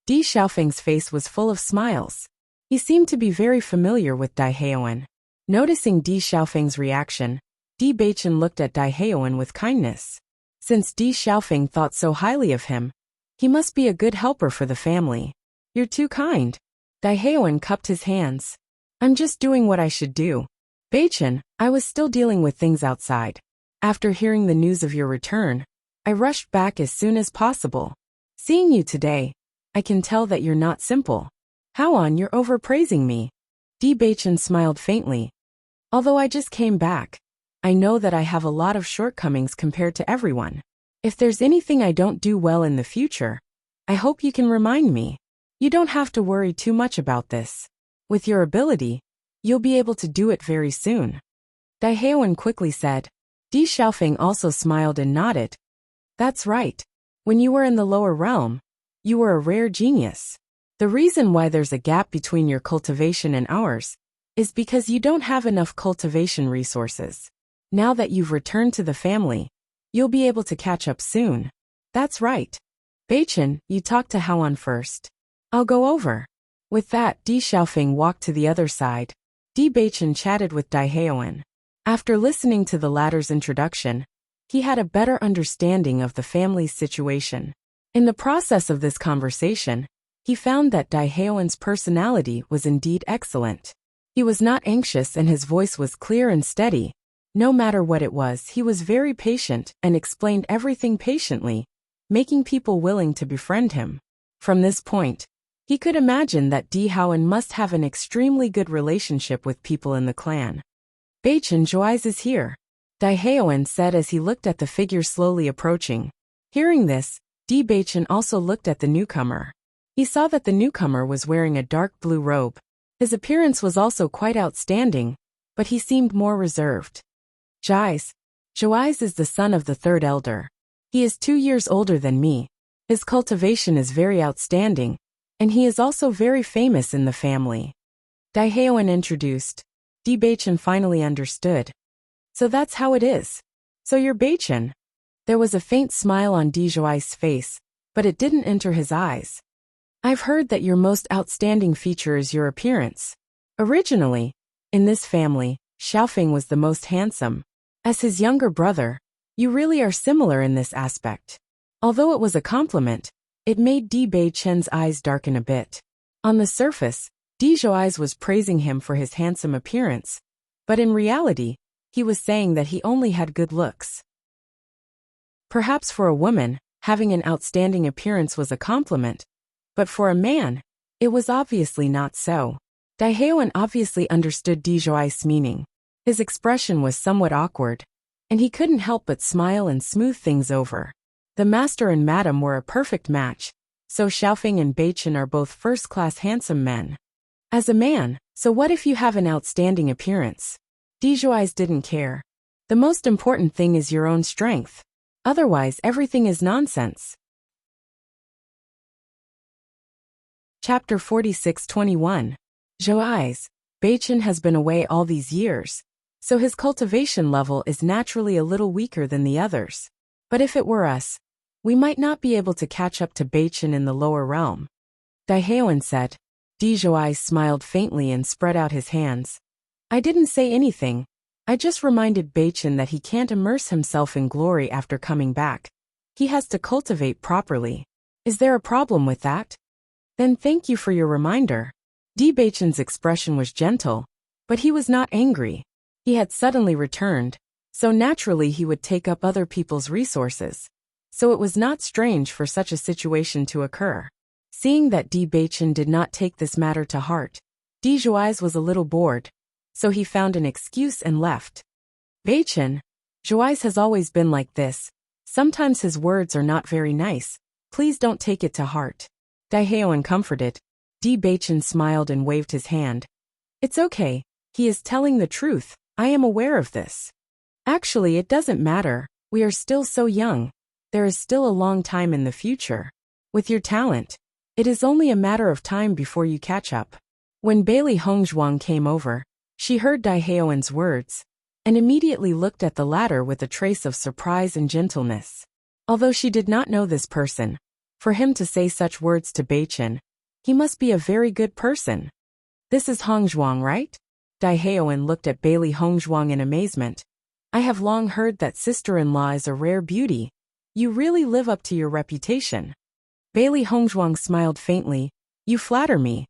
Di Xiaofeng's face was full of smiles. He seemed to be very familiar with Dai Heowen. Noticing Di Xiaofeng's reaction, Di Beicheng looked at Dai Heowen with kindness. Since Di Xiaofeng thought so highly of him, he must be a good helper for the family. You're too kind. Dai Heowen cupped his hands. I'm just doing what I should do. Beicheng, I was still dealing with things outside. After hearing the news of your return, I rushed back as soon as possible. Seeing you today, I can tell that you're not simple. How on, you're overpraising me. Di Beicheng smiled faintly. Although I just came back, I know that I have a lot of shortcomings compared to everyone. If there's anything I don't do well in the future, I hope you can remind me. You don't have to worry too much about this. With your ability, you'll be able to do it very soon. Dai Heowen quickly said. Di Xiaofeng also smiled and nodded. That's right. When you were in the lower realm, you were a rare genius. The reason why there's a gap between your cultivation and ours is because you don't have enough cultivation resources. Now that you've returned to the family, you'll be able to catch up soon. That's right. Beicheng, you talk to Haoan first. I'll go over. With that, Di Xiaofeng walked to the other side. Di Beicheng chatted with Dai Heowen. After listening to the latter's introduction, he had a better understanding of the family's situation. In the process of this conversation, he found that Dai Heowen's personality was indeed excellent. He was not anxious and his voice was clear and steady. No matter what it was, he was very patient and explained everything patiently, making people willing to befriend him. From this point, he could imagine that Di Haoan must have an extremely good relationship with people in the clan. Beichen Zhuai's is here, Di Haoan said as he looked at the figure slowly approaching. Hearing this, Di Beichen also looked at the newcomer. He saw that the newcomer was wearing a dark blue robe. His appearance was also quite outstanding, but he seemed more reserved. Zhuai's is the son of the third elder. He is 2 years older than me. His cultivation is very outstanding, and he is also very famous in the family. Di Haoan introduced. Di Beichen finally understood. So that's how it is. So you're Beichen. There was a faint smile on Di Zhuai's face, but it didn't enter his eyes. I've heard that your most outstanding feature is your appearance. Originally, in this family, Xiaofeng was the most handsome. As his younger brother, you really are similar in this aspect. Although it was a compliment, it made Di Beichen's eyes darken a bit. On the surface, Di Zhuai was praising him for his handsome appearance, but in reality, he was saying that he only had good looks. Perhaps for a woman, having an outstanding appearance was a compliment, but for a man, it was obviously not so. Di Haoan obviously understood Di Zhuai's meaning. His expression was somewhat awkward, and he couldn't help but smile and smooth things over. The master and madam were a perfect match, so Xiaofeng and Beichen are both first-class handsome men. As a man, so what if you have an outstanding appearance? Di Zhuai didn't care. The most important thing is your own strength. Otherwise, everything is nonsense. Chapter 46:21. Zhuai's. Beichen has been away all these years, so his cultivation level is naturally a little weaker than the others. But if it were us, we might not be able to catch up to Beichen in the lower realm. Di Haoan said. Di Zhuai smiled faintly and spread out his hands. I didn't say anything. I just reminded Beichen that he can't immerse himself in glory after coming back. He has to cultivate properly. Is there a problem with that? Then thank you for your reminder. Di Beichen's expression was gentle, but he was not angry. He had suddenly returned, so naturally he would take up other people's resources. So it was not strange for such a situation to occur. Seeing that Di Beichen did not take this matter to heart, Di Zhuai was a little bored, so he found an excuse and left. Beichen, Zhuai has always been like this. Sometimes his words are not very nice. Please don't take it to heart. Di Haoan comforted. Di Beichen smiled and waved his hand. It's okay. He is telling the truth. I am aware of this. Actually, it doesn't matter. We are still so young. There is still a long time in the future. With your talent, it is only a matter of time before you catch up. When Bailey Hongzhuang came over, she heard Di Haoan's words, and immediately looked at the latter with a trace of surprise and gentleness. Although she did not know this person, for him to say such words to Beichen, he must be a very good person. This is Hongzhuang, right? Di Haoan looked at Bailey Hongzhuang in amazement. I have long heard that sister-in-law is a rare beauty. You really live up to your reputation. Bailey Hongzhuang smiled faintly. You flatter me.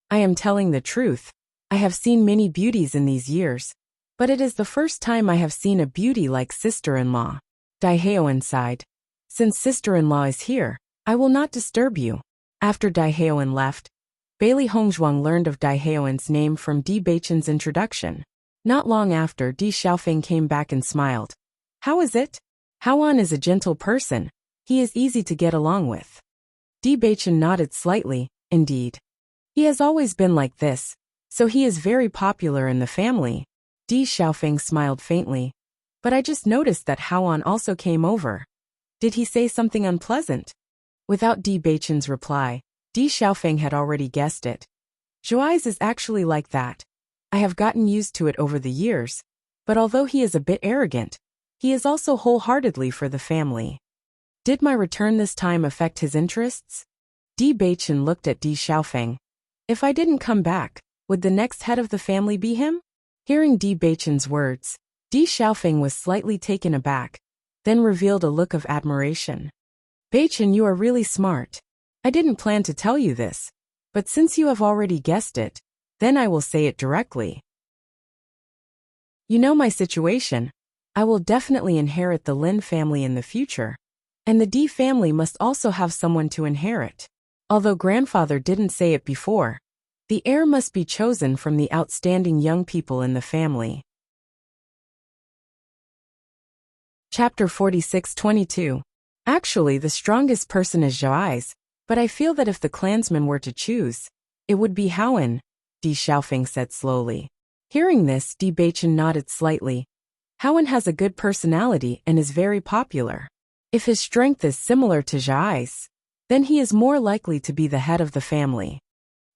I am telling the truth. I have seen many beauties in these years, but it is the first time I have seen a beauty like sister-in-law. Di Haoan sighed. Since sister-in-law is here, I will not disturb you. After Di Haoan left, Bailey Hongzhuang learned of Di Haoan's name from Di Beichen's introduction. Not long after, Di Xiaofeng came back and smiled. How is it? Haoan is a gentle person. He is easy to get along with. Di Beichen nodded slightly. Indeed. He has always been like this, so he is very popular in the family. Di Xiaofeng smiled faintly. But I just noticed that Haoan also came over. Did he say something unpleasant? Without Di Beichen's reply, Di Xiaofeng had already guessed it. Zhuai is actually like that. I have gotten used to it over the years, but although he is a bit arrogant, he is also wholeheartedly for the family. Did my return this time affect his interests? Di Beichen looked at Di Xiaofeng. If I didn't come back, would the next head of the family be him? Hearing Di Beichen's words, Di Xiaofeng was slightly taken aback, then revealed a look of admiration. Beichen, you are really smart. I didn't plan to tell you this, but since you have already guessed it, then I will say it directly. You know my situation. I will definitely inherit the Lin family in the future, And the D family must also have someone to inherit. Although grandfather didn't say it before, the heir must be chosen from the outstanding young people in the family. Chapter 46:22. Actually, the strongest person is Zhai's, but I feel that if the clansmen were to choose, it would be Howen, Di Xiaofeng said slowly. Hearing this, Di Beichen nodded slightly. Howen has a good personality and is very popular. If his strength is similar to Zhai's, then he is more likely to be the head of the family.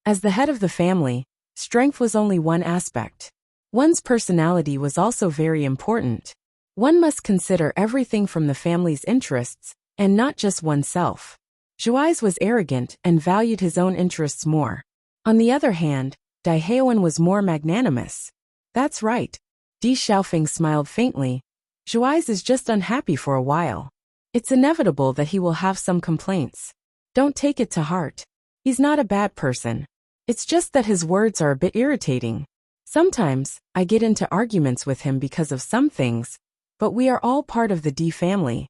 As the head of the family, strength was only one aspect. One's personality was also very important. One must consider everything from the family's interests, and not just oneself. Zhuai's was arrogant and valued his own interests more. On the other hand, Dai Haowen was more magnanimous. That's right. Di Xiaofeng smiled faintly. Zhuai's is just unhappy for a while. It's inevitable that he will have some complaints. Don't take it to heart. He's not a bad person. It's just that his words are a bit irritating. Sometimes, I get into arguments with him because of some things, but we are all part of the D family.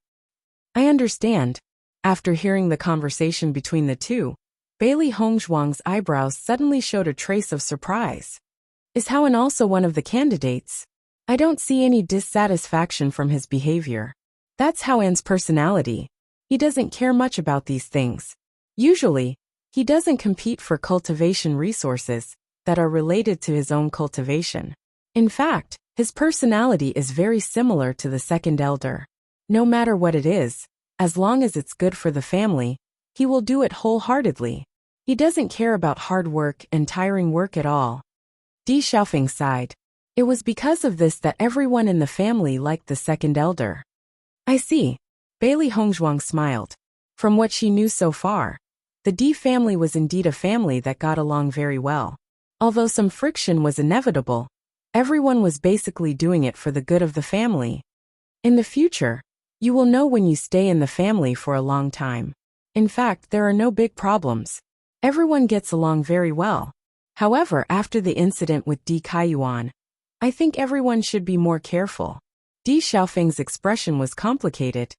I understand. After hearing the conversation between the two, Bailey Hongzhuang's eyebrows suddenly showed a trace of surprise. Is Howen also one of the candidates? I don't see any dissatisfaction from his behavior. That's Howen's personality. He doesn't care much about these things. Usually, he doesn't compete for cultivation resources that are related to his own cultivation. In fact, his personality is very similar to the second elder. No matter what it is, as long as it's good for the family, he will do it wholeheartedly. He doesn't care about hard work and tiring work at all. Di Xiaofeng sighed. It was because of this that everyone in the family liked the second elder. I see. Bailey Hongzhuang smiled. From what she knew so far, the D family was indeed a family that got along very well. Although some friction was inevitable, everyone was basically doing it for the good of the family. In the future, you will know when you stay in the family for a long time. In fact, there are no big problems. Everyone gets along very well. However, after the incident with Di Kaiyuan, I think everyone should be more careful. Di Xiaofeng's expression was complicated.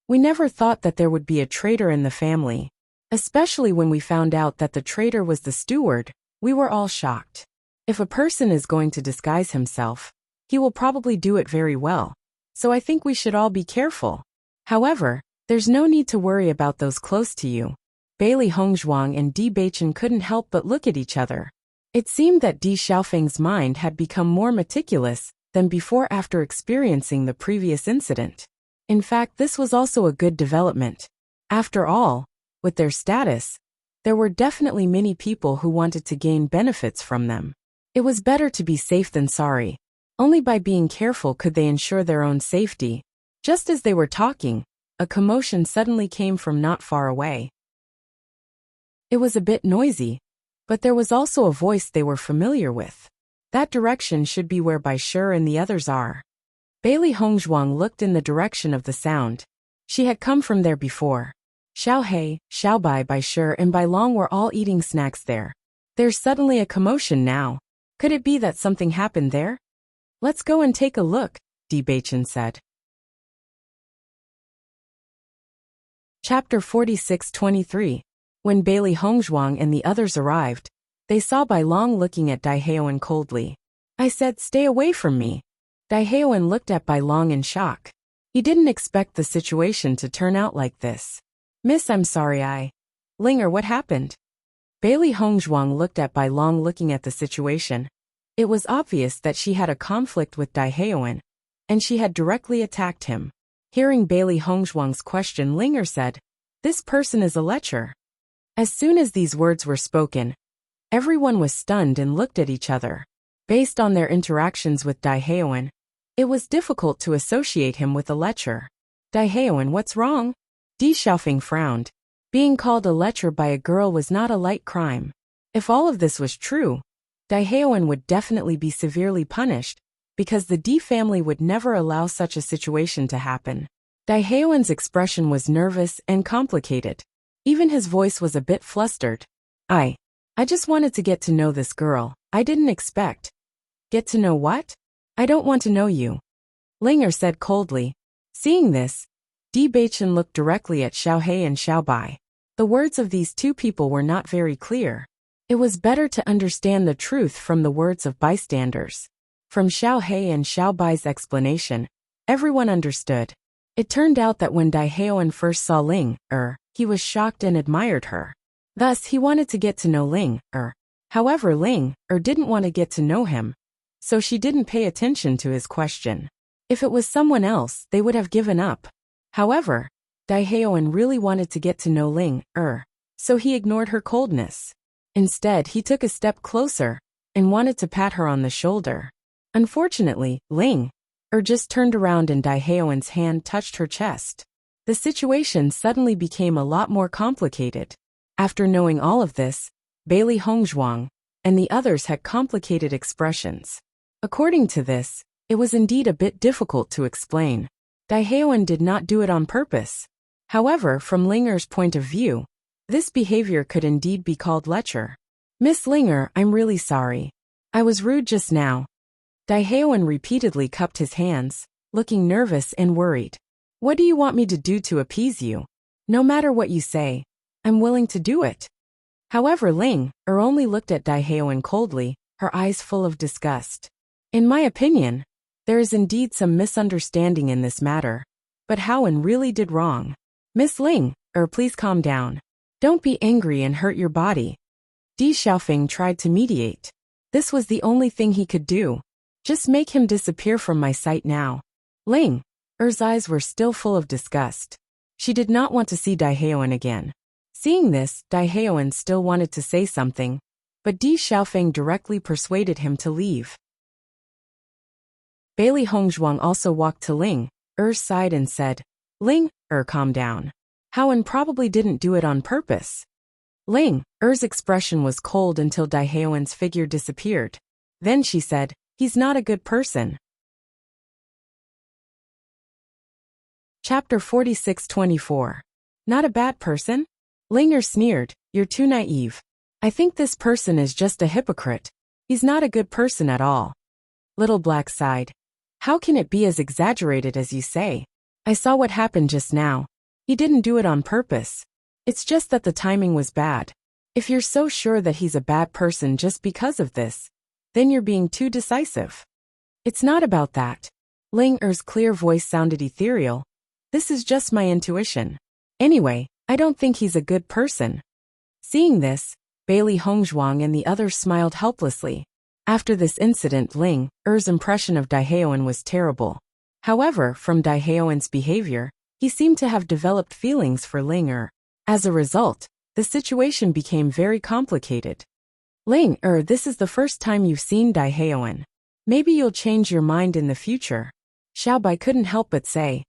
We never thought that there would be a traitor in the family. Especially when we found out that the traitor was the steward, we were all shocked. If a person is going to disguise himself, he will probably do it very well. So I think we should all be careful. However, there's no need to worry about those close to you. Bailey Hongzhuang and Di Beichen couldn't help but look at each other. It seemed that Di Xiaofeng's mind had become more meticulous than before after experiencing the previous incident. In fact, this was also a good development. After all, with their status, there were definitely many people who wanted to gain benefits from them. It was better to be safe than sorry. Only by being careful could they ensure their own safety. Just as they were talking, a commotion suddenly came from not far away. It was a bit noisy, but there was also a voice they were familiar with. That direction should be where Bai Shi and the others are. Bailey Hongzhuang looked in the direction of the sound. She had come from there before. Xiao He, Xiao Bai, Bai Shi, and Bai Long were all eating snacks there. There's suddenly a commotion now. Could it be that something happened there? Let's go and take a look, Di Beichen said. Chapter 46:23. When Bailey Hongzhuang and the others arrived, they saw Bai Long looking at Dai Haowen coldly. I said, stay away from me. Dai Haowen looked at Bai Long in shock. He didn't expect the situation to turn out like this. Miss, I'm sorry, Linger, what happened? Bailey Hongzhuang looked at Bai Long looking at the situation. It was obvious that she had a conflict with Dai Haowen, and she had directly attacked him. Hearing Bailey Hongzhuang's question, Linger said, this person is a lecher. As soon as these words were spoken, everyone was stunned and looked at each other. Based on their interactions with Dai Haowen, it was difficult to associate him with a lecher. Dai Haowen, what's wrong? Di Xiaofeng frowned. Being called a lecher by a girl was not a light crime. If all of this was true, Dai Haowen would definitely be severely punished, because the Di family would never allow such a situation to happen. Dai Haowen's expression was nervous and complicated. Even his voice was a bit flustered. I just wanted to get to know this girl. I didn't expect. Get to know what? I don't want to know you. Linger said coldly. Seeing this, Di Baichen looked directly at Xiao He and Xiao Bai. The words of these two people were not very clear. It was better to understand the truth from the words of bystanders. From Xiao He and Xiao Bai's explanation, everyone understood. It turned out that when Dai Haoan first saw Ling, he was shocked and admired her. Thus, he wanted to get to know Ling, However, Ling, didn't want to get to know him, so she didn't pay attention to his question. If it was someone else, they would have given up. However, Dai Haoan really wanted to get to know Ling, so he ignored her coldness. Instead, he took a step closer and wanted to pat her on the shoulder. Unfortunately, Ling, just turned around and Dai Haoan's hand touched her chest. The situation suddenly became a lot more complicated. After knowing all of this, Bailey Hongzhuang and the others had complicated expressions. According to this, it was indeed a bit difficult to explain. Dai Haoan did not do it on purpose. However, from Linger's point of view, this behavior could indeed be called lecher. Miss Linger, I'm really sorry. I was rude just now. Dai Haoan repeatedly cupped his hands, looking nervous and worried. What do you want me to do to appease you? No matter what you say, I'm willing to do it. However, Ling, only looked at Dai Haoan coldly, her eyes full of disgust. In my opinion, there is indeed some misunderstanding in this matter, but Haoan really did wrong. Miss Ling, please calm down. Don't be angry and hurt your body. Di Xiaofeng tried to mediate. This was the only thing he could do. Just make him disappear from my sight now. Ling, eyes were still full of disgust. She did not want to see Dai Haoan again. Seeing this, Dai Haoan still wanted to say something, but Di Xiaofeng directly persuaded him to leave. Bailey Hongzhuang also walked to Ling, side and said, Ling, calm down. Haoan probably didn't do it on purpose. Ling, expression was cold until Dai Haoan's figure disappeared. Then she said, he's not a good person. Chapter 46-24. Not a bad person? Linger sneered, you're too naive. I think this person is just a hypocrite. He's not a good person at all. Little Black sighed. How can it be as exaggerated as you say? I saw what happened just now. He didn't do it on purpose. It's just that the timing was bad. If you're so sure that he's a bad person just because of this, then you're being too decisive. It's not about that. Linger's clear voice sounded ethereal. This is just my intuition. Anyway, I don't think he's a good person. Seeing this, Bailey Hongzhuang and the others smiled helplessly. After this incident, Linger's impression of Dai Haoan was terrible. However, from Dai Haoan's behavior, he seemed to have developed feelings for Linger. As a result, the situation became very complicated. This is the first time you've seen Dai Haoan. Maybe you'll change your mind in the future. Xiao Bai couldn't help but say.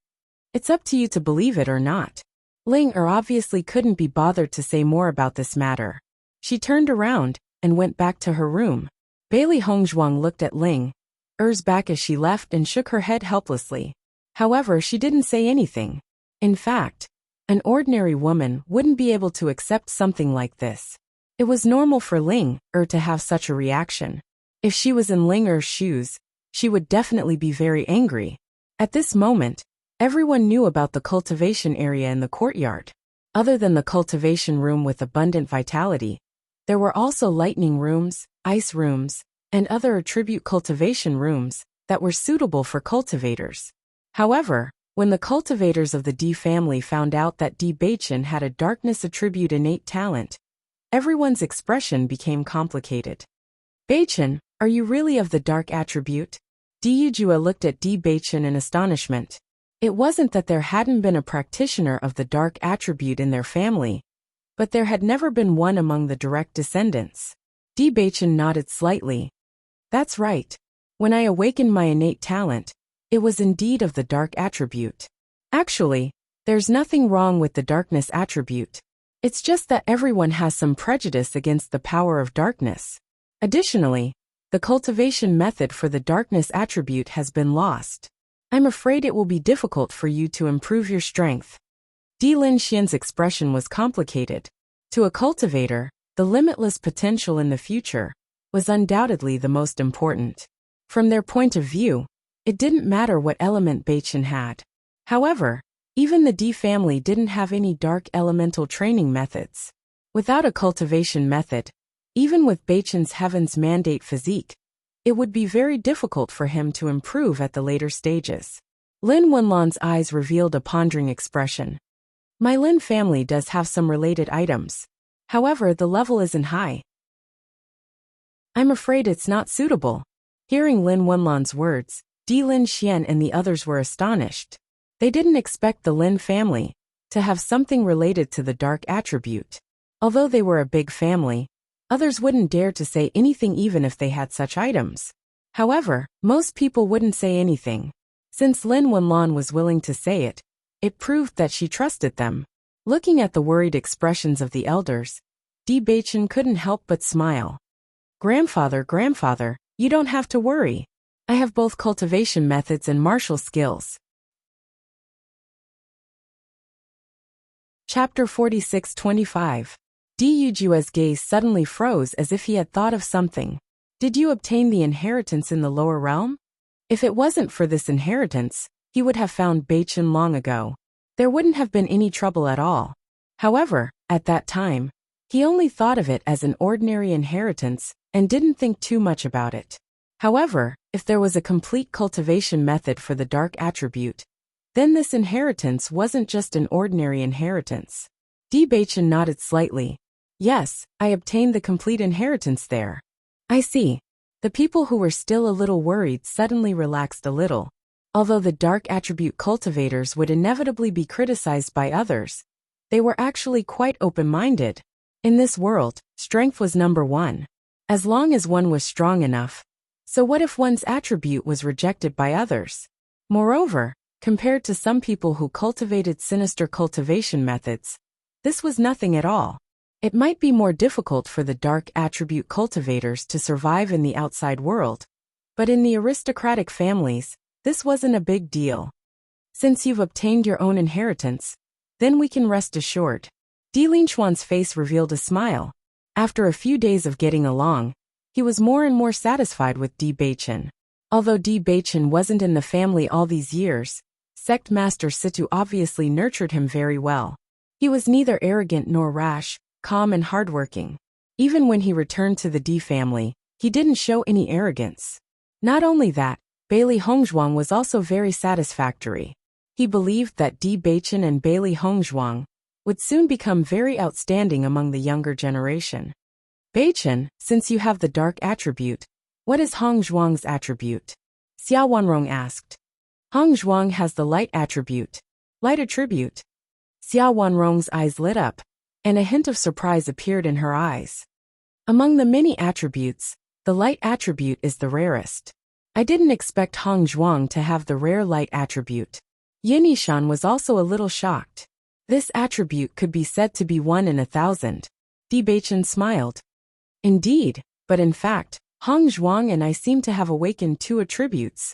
It's up to you to believe it or not. Linger obviously couldn't be bothered to say more about this matter. She turned around and went back to her room. Bailey Hongzhuang looked at Linger's back as she left and shook her head helplessly. However, she didn't say anything. In fact, an ordinary woman wouldn't be able to accept something like this. It was normal for Linger to have such a reaction. If she was in Linger's shoes, she would definitely be very angry. At this moment, everyone knew about the cultivation area in the courtyard. Other than the cultivation room with abundant vitality, there were also lightning rooms, ice rooms, and other attribute cultivation rooms that were suitable for cultivators. However, when the cultivators of the Di family found out that Di Baichen had a darkness attribute innate talent, everyone's expression became complicated. Baichen, are you really of the dark attribute? Di Yujua looked at Di Baichen in astonishment. It wasn't that there hadn't been a practitioner of the dark attribute in their family, but there had never been one among the direct descendants. Di Baichen nodded slightly. That's right. When I awakened my innate talent, it was indeed of the dark attribute. Actually, there's nothing wrong with the darkness attribute. It's just that everyone has some prejudice against the power of darkness. Additionally, the cultivation method for the darkness attribute has been lost. I'm afraid it will be difficult for you to improve your strength. Di Linxian's expression was complicated. To a cultivator, the limitless potential in the future was undoubtedly the most important. From their point of view, it didn't matter what element Baichen had. However, Even the D family didn't have any dark elemental training methods. Without a cultivation method, even with Beichen's Heaven's Mandate physique, it would be very difficult for him to improve at the later stages. Lin Wenlan's eyes revealed a pondering expression. My Lin family does have some related items. However, the level isn't high. I'm afraid it's not suitable. Hearing Lin Wenlan's words, Di Lin Xian and the others were astonished. They didn't expect the Lin family to have something related to the dark attribute. Although they were a big family, others wouldn't dare to say anything even if they had such items. However, most people wouldn't say anything. Since Lin Wenlan was willing to say it, it proved that she trusted them. Looking at the worried expressions of the elders, Di Beichen couldn't help but smile. Grandfather, you don't have to worry. I have both cultivation methods and martial skills. Chapter 46-25. Di Yujua's gaze suddenly froze as if he had thought of something. Did you obtain the inheritance in the lower realm? If it wasn't for this inheritance, he would have found Beichen long ago. There wouldn't have been any trouble at all. However, at that time, he only thought of it as an ordinary inheritance and didn't think too much about it. However, if there was a complete cultivation method for the dark attribute, then this inheritance wasn't just an ordinary inheritance. Di Beichen nodded slightly. Yes, I obtained the complete inheritance there. I see. The people who were still a little worried suddenly relaxed a little. Although the dark attribute cultivators would inevitably be criticized by others, they were actually quite open-minded. In this world, strength was number one. As long as one was strong enough. So what if one's attribute was rejected by others? Moreover, compared to some people who cultivated sinister cultivation methods, this was nothing at all. It might be more difficult for the dark attribute cultivators to survive in the outside world, but in the aristocratic families, this wasn't a big deal. Since you've obtained your own inheritance, then we can rest assured. Di Linchuan's face revealed a smile. After a few days of getting along, he was more and more satisfied with Di Beichen. Although Di Beichen wasn't in the family all these years, Sect Master Situ obviously nurtured him very well. He was neither arrogant nor rash, calm and hardworking. Even when he returned to the Di family, he didn't show any arrogance. Not only that, Bailey Hongzhuang was also very satisfactory. He believed that Di Beichen and Bailey Hongzhuang would soon become very outstanding among the younger generation. Beichen, since you have the dark attribute, what is Hongzhuang's attribute? Xia Wanrong asked. Hongzhuang has the light attribute. Light attribute? Xia Wanrong's eyes lit up, and a hint of surprise appeared in her eyes. Among the many attributes, the light attribute is the rarest. I didn't expect Hongzhuang to have the rare light attribute. Yin Yishan was also a little shocked. This attribute could be said to be 1 in 1,000. Di Beichen smiled. Indeed, but in fact, Hongzhuang and I seem to have awakened 2 attributes.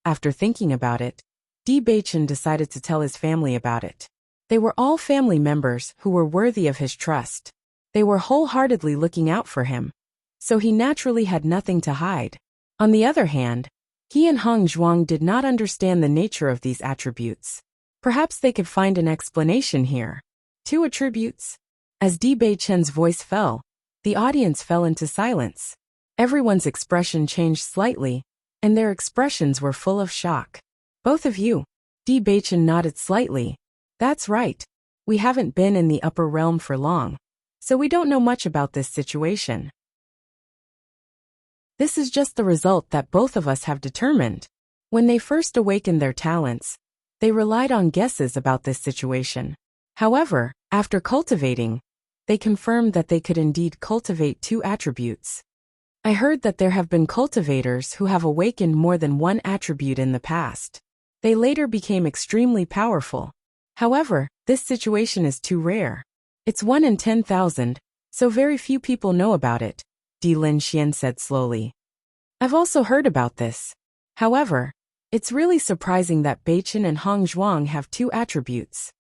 After thinking about it, Di Beichen decided to tell his family about it. They were all family members who were worthy of his trust. They were wholeheartedly looking out for him, so he naturally had nothing to hide. On the other hand, he and Hongzhuang did not understand the nature of these attributes. Perhaps they could find an explanation here. 2 attributes? As Di Beichen's voice fell, the audience fell into silence. Everyone's expression changed slightly, and their expressions were full of shock. Both of you? Di Beichen nodded slightly. That's right. We haven't been in the upper realm for long, so we don't know much about this situation. This is just the result that both of us have determined. When they first awakened their talents, they relied on guesses about this situation. However, after cultivating, they confirmed that they could indeed cultivate 2 attributes. I heard that there have been cultivators who have awakened more than 1 attribute in the past. They later became extremely powerful. However, this situation is too rare. It's 1 in 10,000, so very few people know about it, Di Lin Xian said slowly. I've also heard about this. However, it's really surprising that Beichen and Hongzhuang have 2 attributes.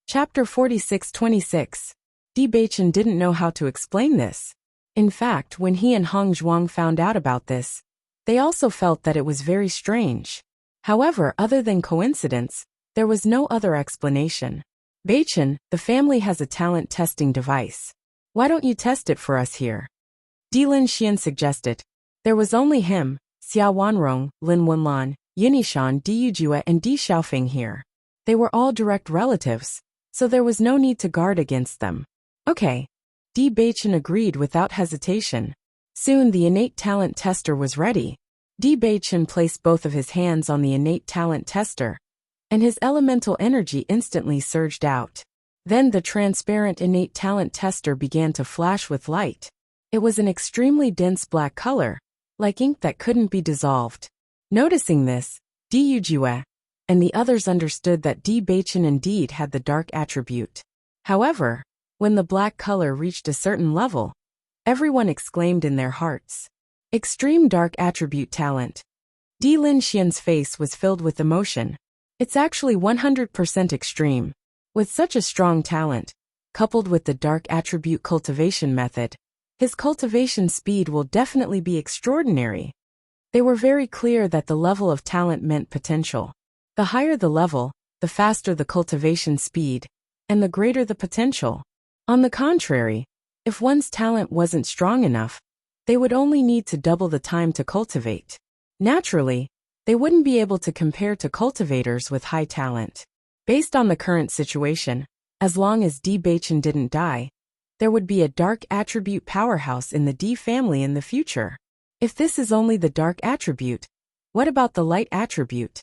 Chapter 46-26. Di Beichen didn't know how to explain this. In fact, when he and Hongzhuang found out about this, they also felt that it was very strange. However, other than coincidence, there was no other explanation. Beichen, the family has a talent testing device. Why don't you test it for us here? Di Linxian suggested. There was only him, Xia Wanrong, Lin Wenlan, Yinishan Di Yujue and Di Xiaofeng here. They were all direct relatives, so there was no need to guard against them. Okay. Di Beichen agreed without hesitation. Soon the innate talent tester was ready. Di Beichen placed both of his hands on the innate talent tester, and his elemental energy instantly surged out. Then the transparent innate talent tester began to flash with light. It was an extremely dense black color, like ink that couldn't be dissolved. Noticing this, Di Yujue and the others understood that Di Beichen indeed had the dark attribute. However, when the black color reached a certain level, everyone exclaimed in their hearts, "Extreme dark attribute talent." Di Linxian's face was filled with emotion. It's actually 100% extreme. With such a strong talent, coupled with the dark attribute cultivation method, his cultivation speed will definitely be extraordinary. They were very clear that the level of talent meant potential. The higher the level, the faster the cultivation speed, and the greater the potential. On the contrary, if one's talent wasn't strong enough, they would only need to double the time to cultivate. Naturally, they wouldn't be able to compare to cultivators with high talent. Based on the current situation, as long as Di Beichen didn't die, there would be a dark attribute powerhouse in the Di family in the future. If this is only the dark attribute, what about the light attribute?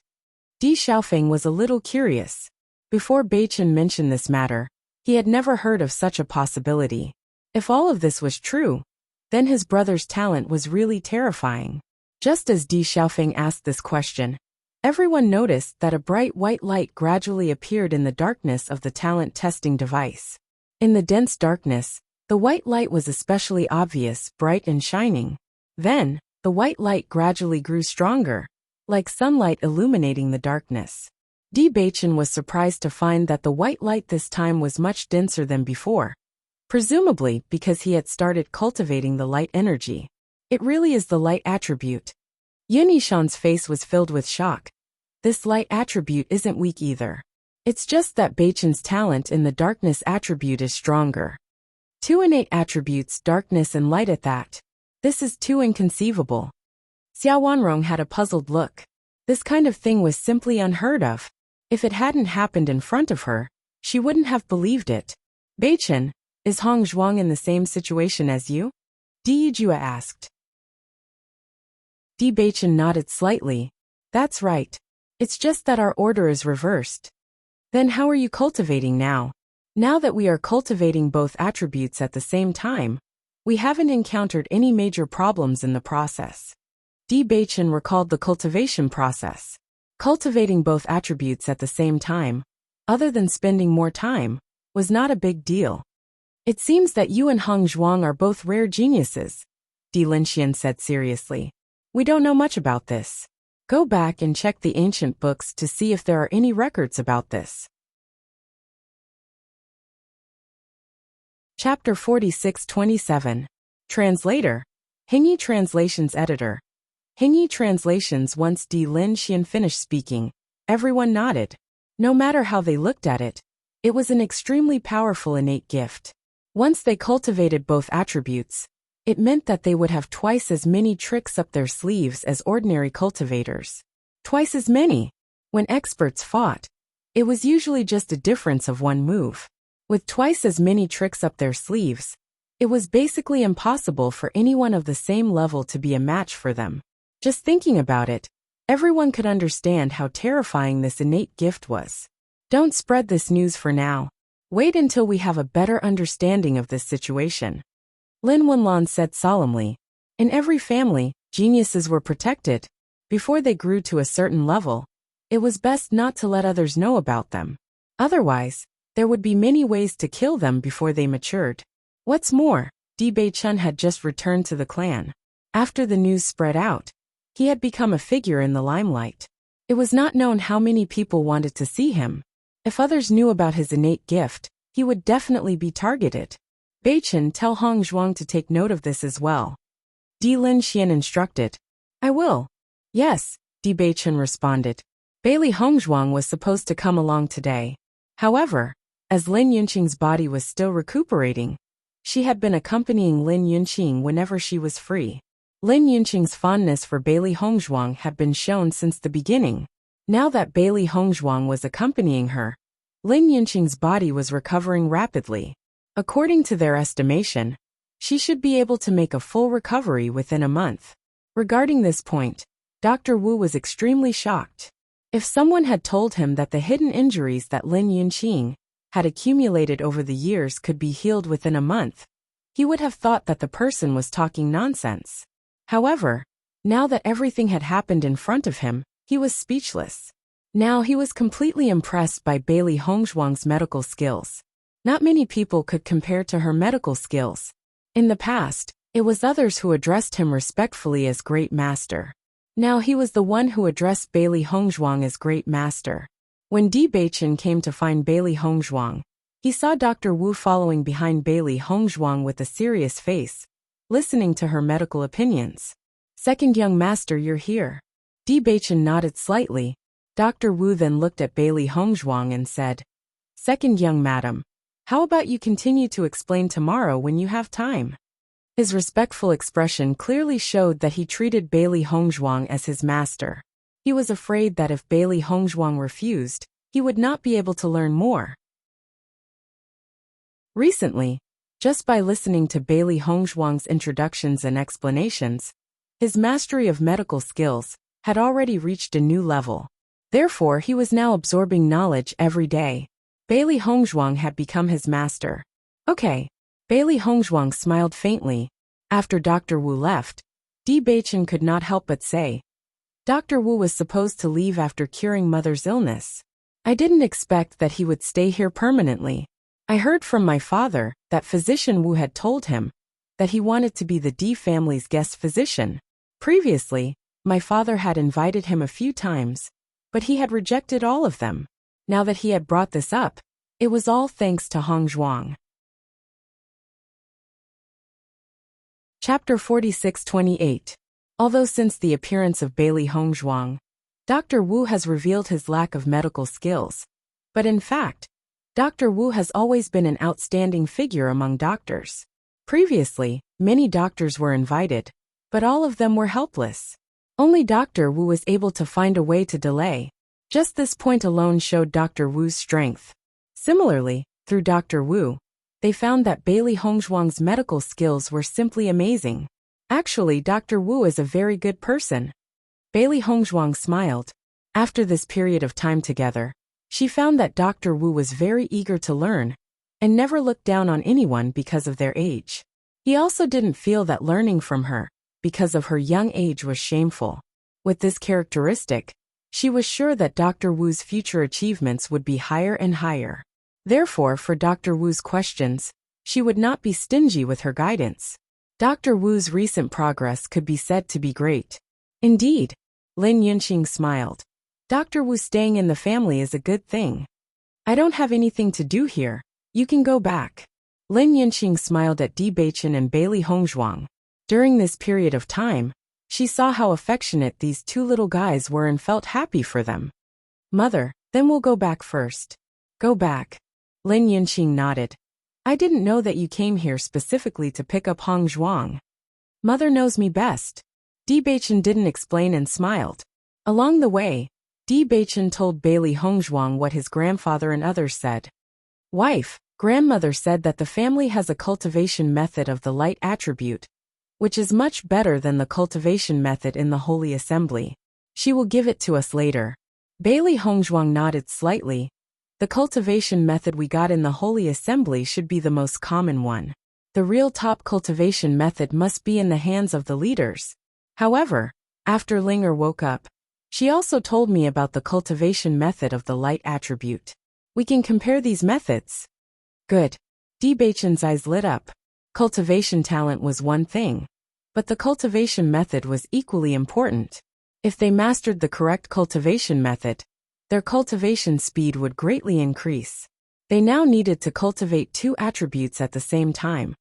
Di Xiaofeng was a little curious. Before Beichen mentioned this matter, he had never heard of such a possibility. If all of this was true, then his brother's talent was really terrifying. Just as Di Xiaofeng asked this question, everyone noticed that a bright white light gradually appeared in the darkness of the talent testing device. In the dense darkness, the white light was especially obvious, bright and shining. Then, the white light gradually grew stronger, like sunlight illuminating the darkness. Di Beichen was surprised to find that the white light this time was much denser than before, presumably because he had started cultivating the light energy. It really is the light attribute. Yunishan's face was filled with shock. This light attribute isn't weak either. It's just that Beichen's talent in the darkness attribute is stronger. Two innate attributes, darkness and light at that. This is too inconceivable. Xia Wanrong had a puzzled look. This kind of thing was simply unheard of. If it hadn't happened in front of her, she wouldn't have believed it. Beichen, is Hong Zhuang in the same situation as you? Di Yujue asked. Di Beichen nodded slightly. That's right. It's just that our order is reversed. Then how are you cultivating now? Now that we are cultivating both attributes at the same time, we haven't encountered any major problems in the process. Di Beichen recalled the cultivation process. Cultivating both attributes at the same time, other than spending more time, was not a big deal. It seems that you and Hong Zhuang are both rare geniuses, Di Linxian said seriously. We don't know much about this. Go back and check the ancient books to see if there are any records about this. Chapter 46-27. Translator. Hingyi Translations Editor. Hingyi Translations. Once Di Linxian finished speaking, everyone nodded. No matter how they looked at it, it was an extremely powerful innate gift. Once they cultivated both attributes, it meant that they would have twice as many tricks up their sleeves as ordinary cultivators. Twice as many. When experts fought, it was usually just a difference of one move. With twice as many tricks up their sleeves, it was basically impossible for anyone of the same level to be a match for them. Just thinking about it, everyone could understand how terrifying this innate gift was. Don't spread this news for now. Wait until we have a better understanding of this situation. Lin Wenlan said solemnly. In every family, geniuses were protected. Before they grew to a certain level, it was best not to let others know about them. Otherwise, there would be many ways to kill them before they matured. What's more, Di Beichen had just returned to the clan. After the news spread out, he had become a figure in the limelight. It was not known how many people wanted to see him. If others knew about his innate gift, he would definitely be targeted. Beichen, tell Hong Zhuang to take note of this as well. Di Linxian instructed. I will. Yes, Di Beichen responded. Bailey Hongzhuang was supposed to come along today. However, as Lin Yunqing's body was still recuperating, she had been accompanying Lin Yunqing whenever she was free. Lin Yunqing's fondness for Bailey Hongzhuang had been shown since the beginning. Now that Bailey Hongzhuang was accompanying her, Lin Yunqing's body was recovering rapidly. According to their estimation, she should be able to make a full recovery within a month. Regarding this point, Dr. Wu was extremely shocked. If someone had told him that the hidden injuries that Lin Yunqing had accumulated over the years could be healed within a month, he would have thought that the person was talking nonsense. However, now that everything had happened in front of him, he was speechless. Now he was completely impressed by Bailey Hongzhuang's medical skills. Not many people could compare to her medical skills. In the past, it was others who addressed him respectfully as Great Master. Now he was the one who addressed Bailey Hongzhuang as Great Master. When Bewitching came to find Bailey Hongzhuang, he saw Dr. Wu following behind Bailey Hongzhuang with a serious face, listening to her medical opinions. "Second young master, you're here." Bewitching nodded slightly. Dr. Wu then looked at Bailey Hongzhuang and said, "Second young madam, how about you continue to explain tomorrow when you have time?" His respectful expression clearly showed that he treated Bailey Hongzhuang as his master. He was afraid that if Bailey Hongzhuang refused, he would not be able to learn more. Recently, just by listening to Bailey Hongzhuang's introductions and explanations, his mastery of medical skills had already reached a new level. Therefore, he was now absorbing knowledge every day. Bailey Hongzhuang had become his master. Okay. Bailey Hongzhuang smiled faintly. After Dr. Wu left, Bewitching could not help but say, "Dr. Wu was supposed to leave after curing mother's illness. I didn't expect that he would stay here permanently. I heard from my father that physician Wu had told him that he wanted to be the D family's guest physician. Previously, my father had invited him a few times, but he had rejected all of them. Now that he had brought this up, it was all thanks to Hongzhuang." Chapter 46-28. Although since the appearance of Bailey Hongzhuang, Dr. Wu has revealed his lack of medical skills. But in fact, Dr. Wu has always been an outstanding figure among doctors. Previously, many doctors were invited, but all of them were helpless. Only Dr. Wu was able to find a way to delay. Just this point alone showed Dr. Wu's strength. Similarly, through Dr. Wu, they found that Bailey Hongzhuang's medical skills were simply amazing. Actually, Dr. Wu is a very good person. Bailey Hongzhuang smiled. After this period of time together, she found that Dr. Wu was very eager to learn and never looked down on anyone because of their age. He also didn't feel that learning from her because of her young age was shameful. With this characteristic, she was sure that Dr. Wu's future achievements would be higher and higher. Therefore, for Dr. Wu's questions, she would not be stingy with her guidance. Dr. Wu's recent progress could be said to be great. Indeed, Lin Yunqing smiled. Dr. Wu staying in the family is a good thing. I don't have anything to do here. You can go back. Lin Yunqing smiled at Bewitching and Bailey Hongzhuang. During this period of time, she saw how affectionate these two little guys were and felt happy for them. "Mother, then we'll go back first." "Go back." Lin Yunqing nodded. "I didn't know that you came here specifically to pick up Hongzhuang." "Mother knows me best." Bewitching didn't explain and smiled. Along the way, Bewitching told Bailey Hongzhuang what his grandfather and others said. "Wife, grandmother said that the family has a cultivation method of the light attribute, which is much better than the cultivation method in the Holy Assembly. She will give it to us later." Bailey Hongzhuang nodded slightly. The cultivation method we got in the Holy Assembly should be the most common one. The real top cultivation method must be in the hands of the leaders. However, after Linger woke up, she also told me about the cultivation method of the light attribute. We can compare these methods. Good. Bewitching's eyes lit up. Cultivation talent was one thing, but the cultivation method was equally important. If they mastered the correct cultivation method, their cultivation speed would greatly increase. They now needed to cultivate two attributes at the same time,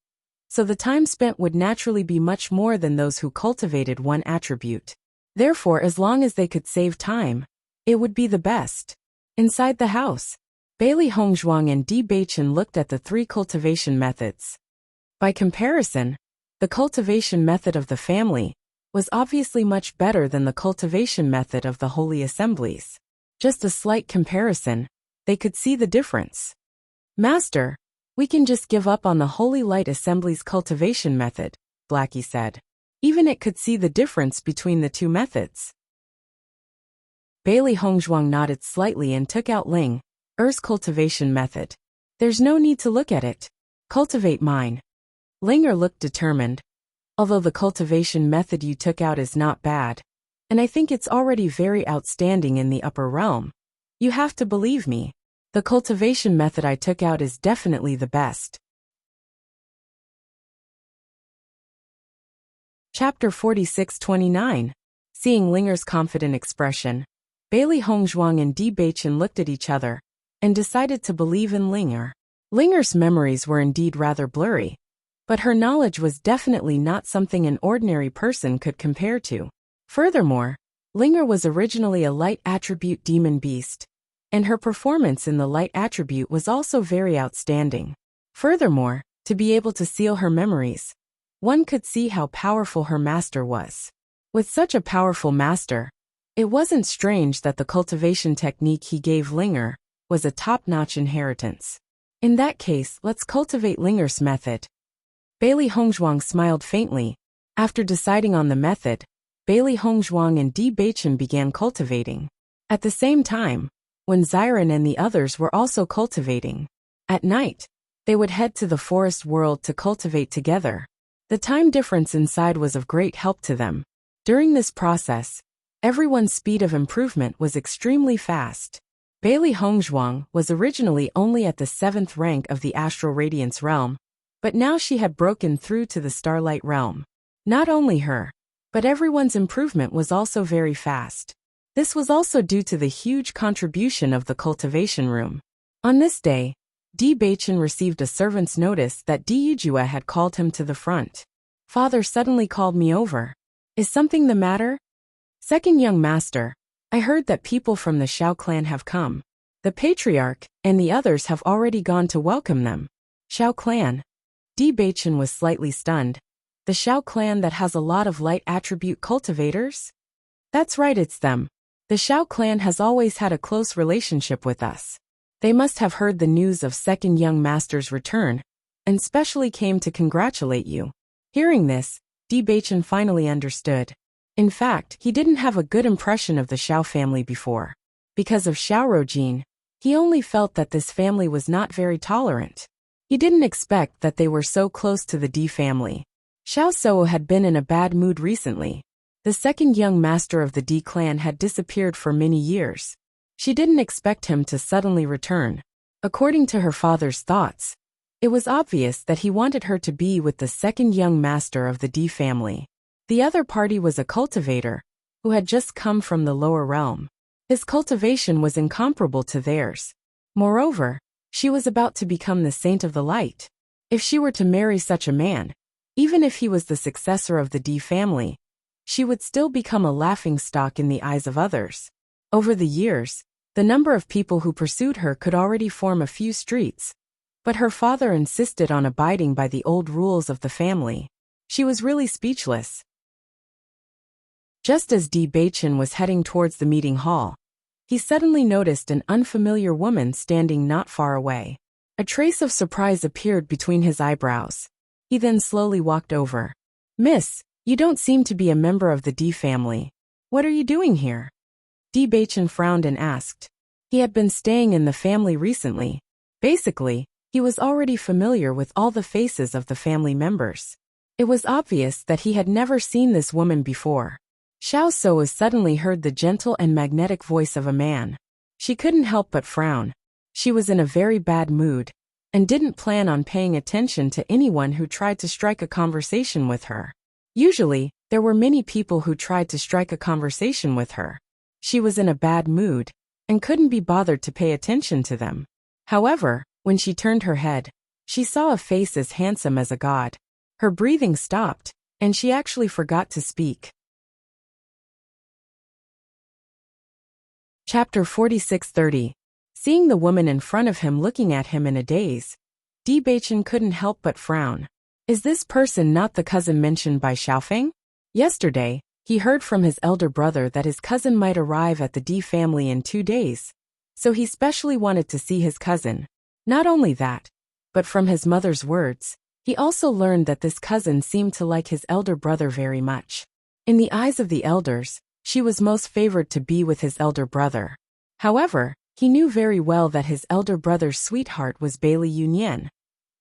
so the time spent would naturally be much more than those who cultivated one attribute. Therefore, as long as they could save time, It would be the best. Inside the house, Bailey Hongzhuang and Di Beichen looked at the three cultivation methods. By comparison, the cultivation method of the family was obviously much better than the cultivation method of the holy assemblies. Just a slight comparison, they could see the difference. Master, we can just give up on the Holy Light Assembly's cultivation method, Blackie said. Even it could see the difference between the two methods. Bailey Hongzhuang nodded slightly and took out Ling Er's cultivation method. There's no need to look at it. Cultivate mine. Ling Er looked determined. Although the cultivation method you took out is not bad, and I think it's already very outstanding in the upper realm, you have to believe me. The cultivation method I took out is definitely the best. Chapter 46-29. Seeing Linger's confident expression, Bailey Hongzhuang and Di Beichen looked at each other and decided to believe in Linger. Linger's memories were indeed rather blurry, but her knowledge was definitely not something an ordinary person could compare to. Furthermore, Linger was originally a light attribute demon beast, and her performance in the light attribute was also very outstanding. Furthermore, to be able to seal her memories, one could see how powerful her master was. With such a powerful master, it wasn't strange that the cultivation technique he gave Linger was a top-notch inheritance. In that case, let's cultivate Linger's method. Bailey Hongzhuang smiled faintly. After deciding on the method, Bailey Hongzhuang and Di Beichen began cultivating. At the same time, when Xiren and the others were also cultivating. At night, they would head to the forest world to cultivate together. The time difference inside was of great help to them. During this process, everyone's speed of improvement was extremely fast. Bailey Hongzhuang was originally only at the 7th rank of the Astral Radiance realm, but now she had broken through to the Starlight realm. Not only her, but everyone's improvement was also very fast. This was also due to the huge contribution of the cultivation room. On this day, Di Beichen received a servant's notice that Di Yujua had called him to the front. Father suddenly called me over. Is something the matter? Second young master, I heard that people from the Shao clan have come. The patriarch and the others have already gone to welcome them. Shao clan? Di Beichen was slightly stunned. The Shao clan that has a lot of light attribute cultivators? That's right, it's them. The Shao clan has always had a close relationship with us. They must have heard the news of second young master's return, and specially came to congratulate you. Hearing this, Di Beichen finally understood. In fact, he didn't have a good impression of the Shao family before. Because of Shao Rojin, he only felt that this family was not very tolerant. He didn't expect that they were so close to the Di family. Xiao Sou had been in a bad mood recently. The second young master of the Di clan had disappeared for many years. She didn't expect him to suddenly return. According to her father's thoughts, it was obvious that he wanted her to be with the second young master of the Di family. The other party was a cultivator, who had just come from the lower realm. His cultivation was incomparable to theirs. Moreover, she was about to become the saint of the light. If she were to marry such a man, even if he was the successor of the Di family, she would still become a laughingstock in the eyes of others. Over the years, the number of people who pursued her could already form a few streets, but her father insisted on abiding by the old rules of the family. She was really speechless. Just as Di Beichen was heading towards the meeting hall, he suddenly noticed an unfamiliar woman standing not far away. A trace of surprise appeared between his eyebrows. He then slowly walked over. Miss, you don't seem to be a member of the Di family. What are you doing here? Di Beichen frowned and asked. He had been staying in the family recently. Basically, he was already familiar with all the faces of the family members. It was obvious that he had never seen this woman before. Xiao Sou suddenly heard the gentle and magnetic voice of a man. She couldn't help but frown. She was in a very bad mood, and didn't plan on paying attention to anyone who tried to strike a conversation with her. Usually, there were many people who tried to strike a conversation with her. She was in a bad mood, and couldn't be bothered to pay attention to them. However, when she turned her head, she saw a face as handsome as a god. Her breathing stopped, and she actually forgot to speak. Chapter 46:30. Seeing the woman in front of him looking at him in a daze, Bewitching couldn't help but frown. Is this person not the cousin mentioned by Xiaofeng? Yesterday, he heard from his elder brother that his cousin might arrive at the D family in 2 days, so he specially wanted to see his cousin. Not only that, but from his mother's words, he also learned that this cousin seemed to like his elder brother very much. In the eyes of the elders, she was most favored to be with his elder brother. However, he knew very well that his elder brother's sweetheart was Bailey Yunyan,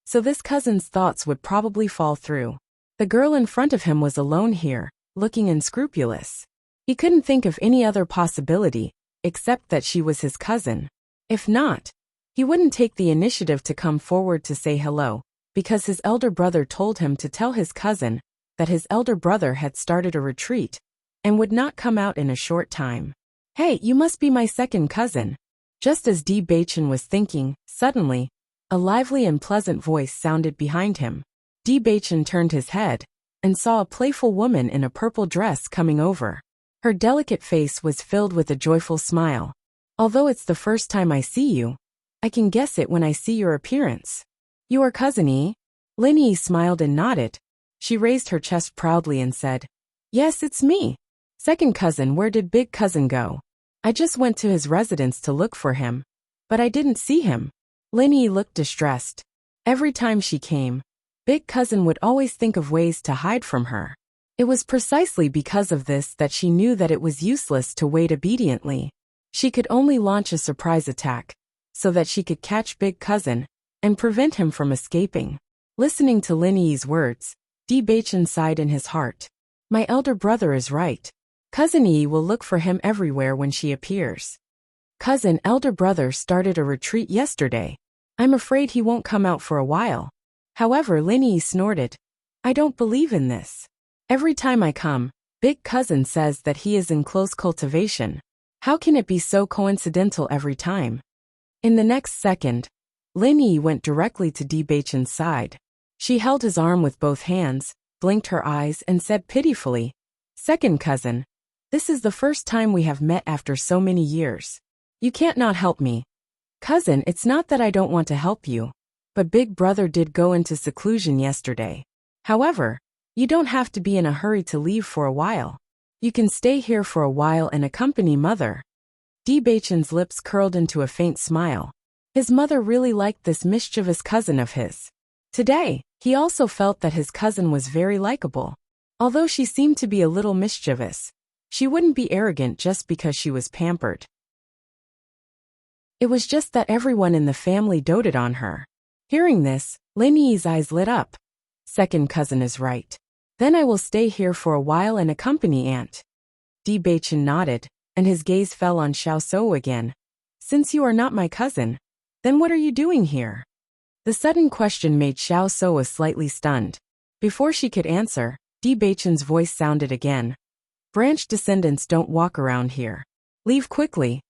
so this cousin's thoughts would probably fall through. The girl in front of him was alone here, looking unscrupulous. He couldn't think of any other possibility, except that she was his cousin. If not, he wouldn't take the initiative to come forward to say hello, because his elder brother told him to tell his cousin that his elder brother had started a retreat and would not come out in a short time. Hey, you must be my second cousin. Just as Bewitching was thinking, suddenly, a lively and pleasant voice sounded behind him. Bewitching turned his head and saw a playful woman in a purple dress coming over. Her delicate face was filled with a joyful smile. Although it's the first time I see you, I can guess it when I see your appearance. You are Cousin Yi? Lin Yi smiled and nodded. She raised her chest proudly and said, Yes, it's me. Second cousin, where did big cousin go? I just went to his residence to look for him, but I didn't see him. Lin Yi looked distressed. Every time she came, big cousin would always think of ways to hide from her. It was precisely because of this that she knew that it was useless to wait obediently. She could only launch a surprise attack, so that she could catch big cousin and prevent him from escaping. Listening to Lin Yi's words, Bewitching sighed in his heart. My elder brother is right. Cousin Yi will look for him everywhere when she appears. Cousin elder brother started a retreat yesterday. I'm afraid he won't come out for a while. However, Lin Yi snorted. I don't believe in this. Every time I come, big cousin says that he is in close cultivation. How can it be so coincidental every time? In the next second, Lin Yi went directly to Bewitching's side. She held his arm with both hands, blinked her eyes and said pitifully, Second cousin, this is the first time we have met after so many years. You can't not help me. Cousin, it's not that I don't want to help you, but big brother did go into seclusion yesterday. However, you don't have to be in a hurry to leave for a while. You can stay here for a while and accompany mother. Bewitching's lips curled into a faint smile. His mother really liked this mischievous cousin of his. Today, he also felt that his cousin was very likable. Although she seemed to be a little mischievous, she wouldn't be arrogant just because she was pampered. It was just that everyone in the family doted on her. Hearing this, Lin Yi's eyes lit up. Second cousin is right. Then I will stay here for a while and accompany aunt. Bewitching nodded, and his gaze fell on Xiao Sou again. Since you are not my cousin, then what are you doing here? The sudden question made Xiao Sou slightly stunned. Before she could answer, Bewitching's voice sounded again. Branch descendants don't walk around here. Leave quickly.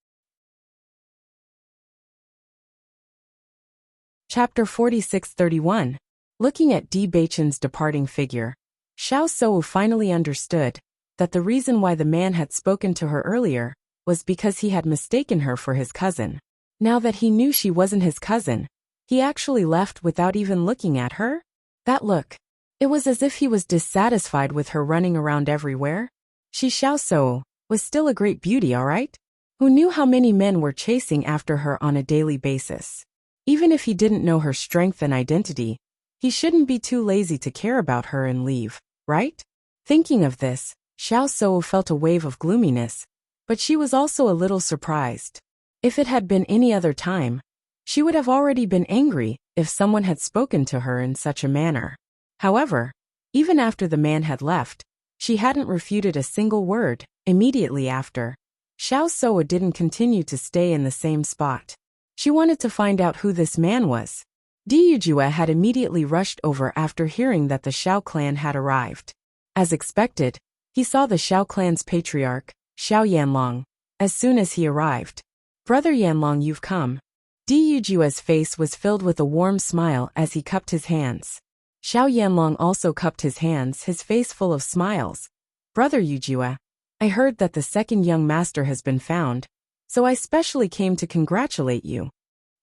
Chapter 46:31. Looking at Bewitching's departing figure, Xiao Sou finally understood that the reason why the man had spoken to her earlier was because he had mistaken her for his cousin. Now that he knew she wasn't his cousin, he actually left without even looking at her? That look. It was as if he was dissatisfied with her running around everywhere. She Xiao Sou was still a great beauty, alright? Who knew how many men were chasing after her on a daily basis? Even if he didn't know her strength and identity, he shouldn't be too lazy to care about her and leave, right? Thinking of this, Xiao Sou felt a wave of gloominess, but she was also a little surprised. If it had been any other time, she would have already been angry if someone had spoken to her in such a manner. However, even after the man had left, she hadn't refuted a single word. Immediately after, Xiao Sou didn't continue to stay in the same spot. She wanted to find out who this man was. Diyujue had immediately rushed over after hearing that the Xiao clan had arrived. As expected, he saw the Xiao clan's patriarch, Xiao Yanlong, as soon as he arrived. Brother Yanlong, you've come. Dijujue's face was filled with a warm smile as he cupped his hands. Xiao Yanlong also cupped his hands, his face full of smiles. Brother Yujue, I heard that the second young master has been found, so I specially came to congratulate you.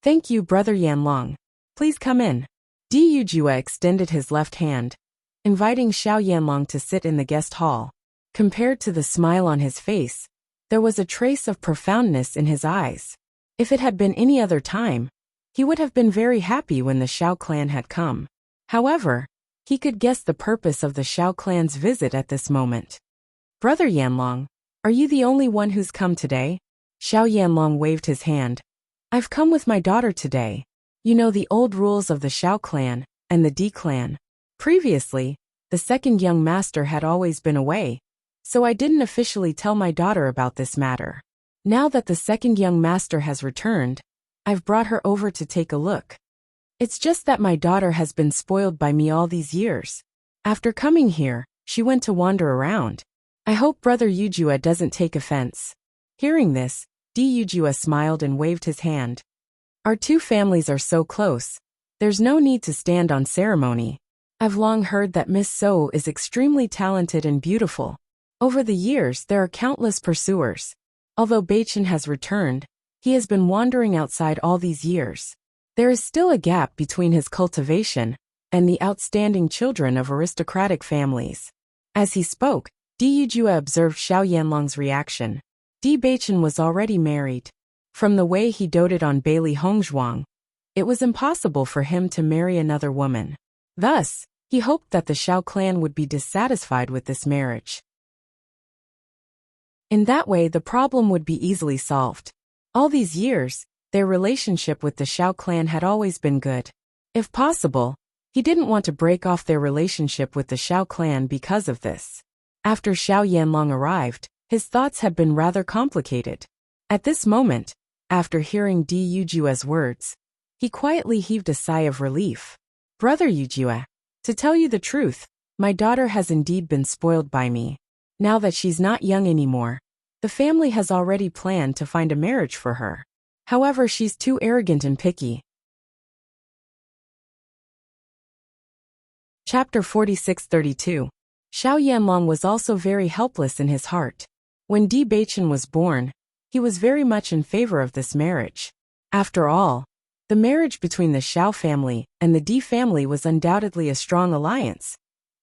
Thank you, Brother Yanlong. Please come in. Di Yujue extended his left hand, inviting Xiao Yanlong to sit in the guest hall. Compared to the smile on his face, there was a trace of profoundness in his eyes. If it had been any other time, he would have been very happy when the Xiao clan had come. However, he could guess the purpose of the Xiao clan's visit at this moment. Brother Yanlong, are you the only one who's come today? Xiao Yanlong waved his hand. I've come with my daughter today. You know the old rules of the Xiao clan and the Di clan. Previously, the second young master had always been away, so I didn't officially tell my daughter about this matter. Now that the second young master has returned, I've brought her over to take a look. It's just that my daughter has been spoiled by me all these years. After coming here, she went to wander around. I hope Brother Yujue doesn't take offense. Hearing this, Di Yujue smiled and waved his hand. Our two families are so close. There's no need to stand on ceremony. I've long heard that Miss So is extremely talented and beautiful. Over the years there are countless pursuers. Although Bewitching has returned, he has been wandering outside all these years. There is still a gap between his cultivation and the outstanding children of aristocratic families. As he spoke, Di Yujue observed Xiao Yanlong's reaction. Di Bewitching was already married. From the way he doted on Bailey Hongzhuang, it was impossible for him to marry another woman. Thus, he hoped that the Xiao clan would be dissatisfied with this marriage. In that way the problem would be easily solved. All these years, their relationship with the Xiao clan had always been good. If possible, he didn't want to break off their relationship with the Xiao clan because of this. After Xiao Yanlong arrived, his thoughts had been rather complicated. At this moment, after hearing Di Yujue's words, he quietly heaved a sigh of relief. Brother Yujue, to tell you the truth, my daughter has indeed been spoiled by me. Now that she's not young anymore, the family has already planned to find a marriage for her. However, she's too arrogant and picky. Chapter 46-32. Xiao Yanlong was also very helpless in his heart. When Di Bewitching was born, he was very much in favor of this marriage. After all, the marriage between the Xiao family and the Di family was undoubtedly a strong alliance.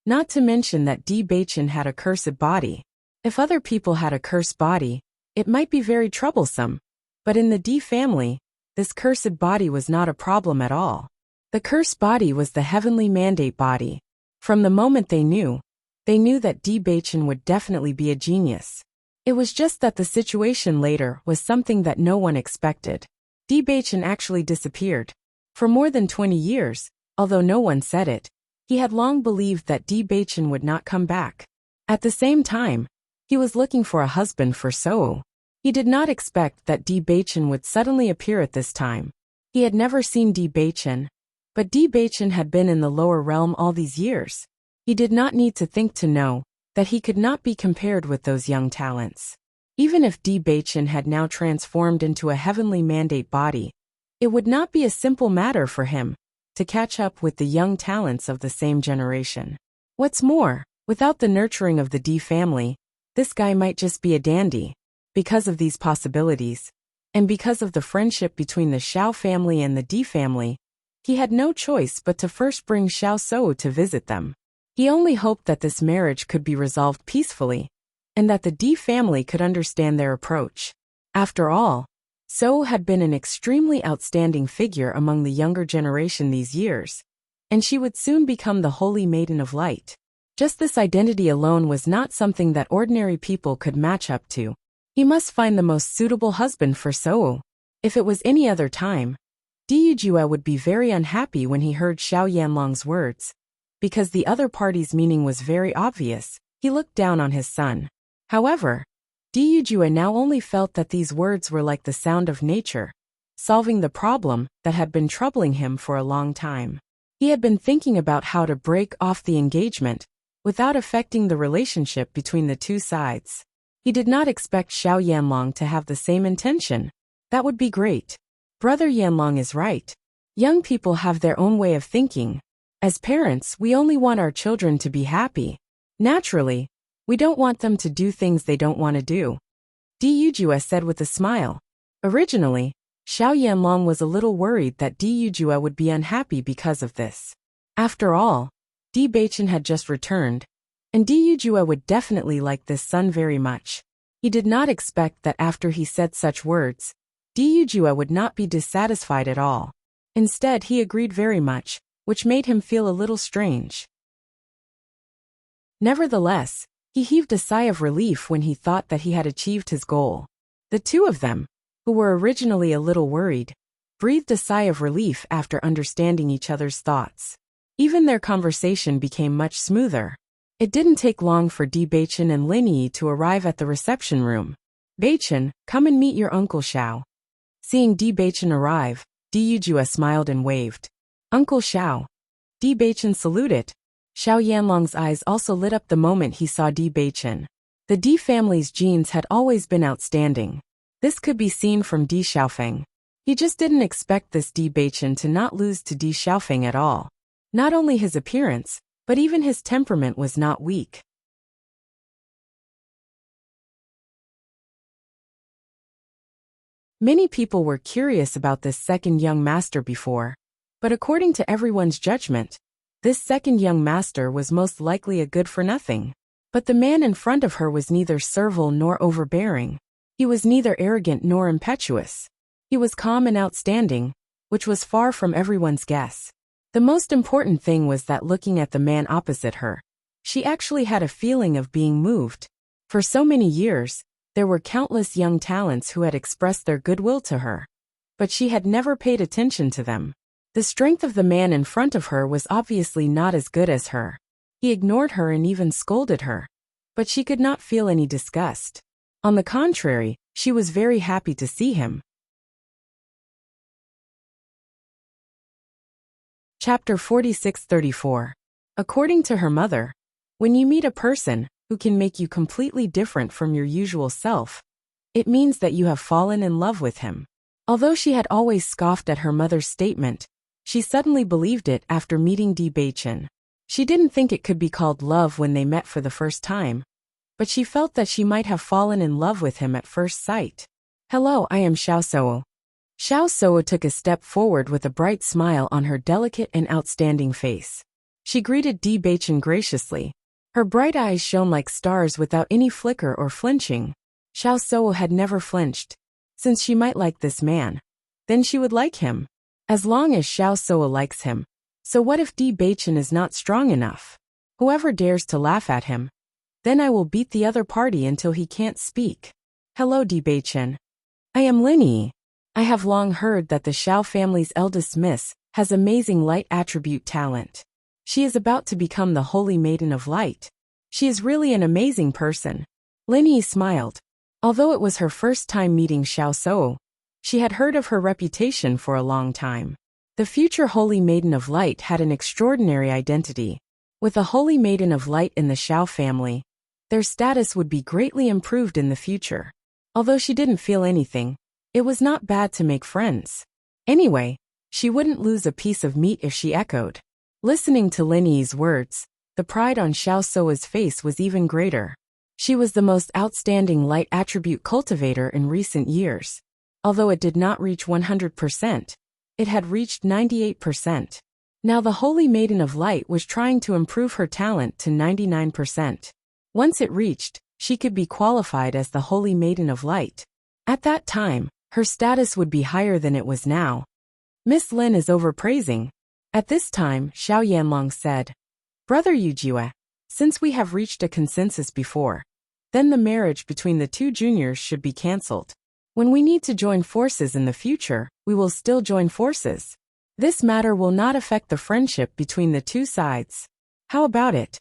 Not to mention that Di Bewitching had a cursed body. If other people had a cursed body, it might be very troublesome. But in the Di family, this cursed body was not a problem at all. The cursed body was the heavenly mandate body. From the moment they knew that Di Bewitching would definitely be a genius. It was just that the situation later was something that no one expected. Di Bewitching actually disappeared. For more than 20 years, although no one said it, he had long believed that Di Bewitching would not come back. At the same time, he was looking for a husband for So. He did not expect that Di Bewitching would suddenly appear at this time. He had never seen Di Bewitching, but Di Bewitching had been in the lower realm all these years. He did not need to think to know that he could not be compared with those young talents. Even if Di Bewitching had now transformed into a heavenly mandate body, it would not be a simple matter for him to catch up with the young talents of the same generation. What's more, without the nurturing of the Di family, this guy might just be a dandy. Because of these possibilities, and because of the friendship between the Xiao family and the Di family, he had no choice but to first bring Xiao So to visit them. He only hoped that this marriage could be resolved peacefully, and that the Di family could understand their approach. After all, So had been an extremely outstanding figure among the younger generation these years, and she would soon become the Holy Maiden of Light. Just this identity alone was not something that ordinary people could match up to. He must find the most suitable husband for So. If it was any other time, Di Yujue would be very unhappy when he heard Xiao Yanlong's words. Because the other party's meaning was very obvious, he looked down on his son. However, Di Yujue now only felt that these words were like the sound of nature, solving the problem that had been troubling him for a long time. He had been thinking about how to break off the engagement without affecting the relationship between the two sides. He did not expect Xiao Yanlong to have the same intention. That would be great. Brother Yanlong is right. Young people have their own way of thinking. As parents, we only want our children to be happy. Naturally, we don't want them to do things they don't want to do. Di Yujue said with a smile. Originally, Xiao Yanlong was a little worried that Di Yujue would be unhappy because of this. After all, Di Beichen had just returned, and Di Yujue would definitely like this son very much. He did not expect that after he said such words, Di Yujue would not be dissatisfied at all. Instead, he agreed very much, which made him feel a little strange. Nevertheless, he heaved a sigh of relief when he thought that he had achieved his goal. The two of them, who were originally a little worried, breathed a sigh of relief after understanding each other's thoughts. Even their conversation became much smoother. It didn't take long for Di Beichen and Lin Yi to arrive at the reception room. "Beichen, come and meet your Uncle Xiao." Seeing Di Beichen arrive, Di Yujue smiled and waved. "Uncle Xiao." Di Beichen saluted. Xiao Yanlong's eyes also lit up the moment he saw Di Beichen. The Di family's genes had always been outstanding. This could be seen from Di Xiaofeng. He just didn't expect this Di Beichen to not lose to Di Xiaofeng at all. Not only his appearance, but even his temperament was not weak. Many people were curious about this second young master before, but according to everyone's judgment, this second young master was most likely a good-for-nothing. But the man in front of her was neither servile nor overbearing. He was neither arrogant nor impetuous. He was calm and outstanding, which was far from everyone's guess. The most important thing was that looking at the man opposite her, she actually had a feeling of being moved. For so many years, there were countless young talents who had expressed their goodwill to her, but she had never paid attention to them. The strength of the man in front of her was obviously not as good as her. He ignored her and even scolded her, but she could not feel any disgust. On the contrary, she was very happy to see him. Chapter 46-34. According to her mother, when you meet a person who can make you completely different from your usual self, it means that you have fallen in love with him. Although she had always scoffed at her mother's statement, she suddenly believed it after meeting Di Beichen. She didn't think it could be called love when they met for the first time, but she felt that she might have fallen in love with him at first sight. "Hello, I am Xiao Sou." Xiao Sou took a step forward with a bright smile on her delicate and outstanding face. She greeted Di Beichen graciously. Her bright eyes shone like stars without any flicker or flinching. Xiao Sou had never flinched. Since she might like this man, then she would like him. As long as Xiao Sou likes him. So what if Di Beichen is not strong enough? Whoever dares to laugh at him, then I will beat the other party until he can't speak. "Hello, Di Beichen. I am Lin Yi. I have long heard that the Xiao family's eldest miss has amazing light attribute talent. She is about to become the Holy Maiden of Light. She is really an amazing person." Lin Yi smiled. Although it was her first time meeting Xiao Sou, she had heard of her reputation for a long time. The future Holy Maiden of Light had an extraordinary identity. With a Holy Maiden of Light in the Xiao family, their status would be greatly improved in the future. Although she didn't feel anything, it was not bad to make friends. Anyway, she wouldn't lose a piece of meat if she echoed. Listening to Lin Yi's words, the pride on Xiao Sou's face was even greater. She was the most outstanding light attribute cultivator in recent years. Although it did not reach 100%, it had reached 98%. Now the Holy Maiden of Light was trying to improve her talent to 99%. Once it reached, she could be qualified as the Holy Maiden of Light. At that time, her status would be higher than it was now. "Miss Lin is overpraising." At this time, Xiao Yanlong said, "Brother Yujue, since we have reached a consensus before, then the marriage between the two juniors should be cancelled. When we need to join forces in the future, we will still join forces. This matter will not affect the friendship between the two sides. How about it?"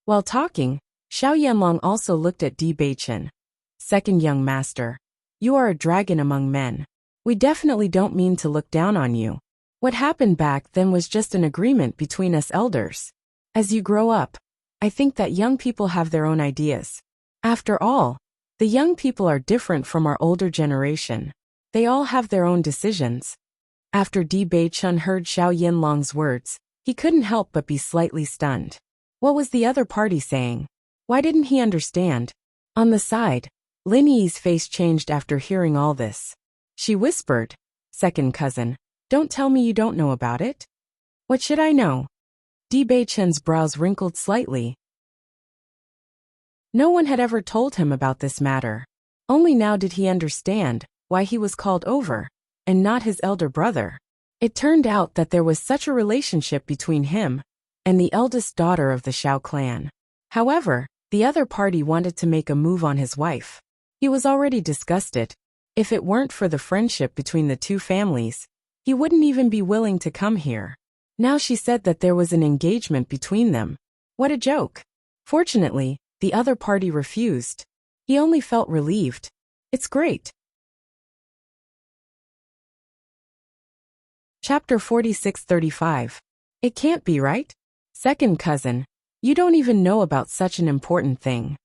While talking, Xiao Yanlong also looked at Di Beichen. "Second young master, you are a dragon among men. We definitely don't mean to look down on you. What happened back then was just an agreement between us elders. As you grow up, I think that young people have their own ideas. After all, the young people are different from our older generation. They all have their own decisions." After Di Beichen heard Xiao Yanlong's words, he couldn't help but be slightly stunned. What was the other party saying? Why didn't he understand? On the side, Lin Yi's face changed after hearing all this. She whispered. Second cousin, don't tell me you don't know about it. What should I know? Bewitching's brows wrinkled slightly. No one had ever told him about this matter. Only now did he understand why he was called over, and not his elder brother. It turned out that there was such a relationship between him and the eldest daughter of the Xiao clan. However, the other party wanted to make a move on his wife. He was already disgusted. If it weren't for the friendship between the two families, he wouldn't even be willing to come here. Now she said that there was an engagement between them. What a joke. Fortunately, the other party refused. He only felt relieved. It's great. Chapter 46-35. It can't be right? Second cousin, you don't even know about such an important thing.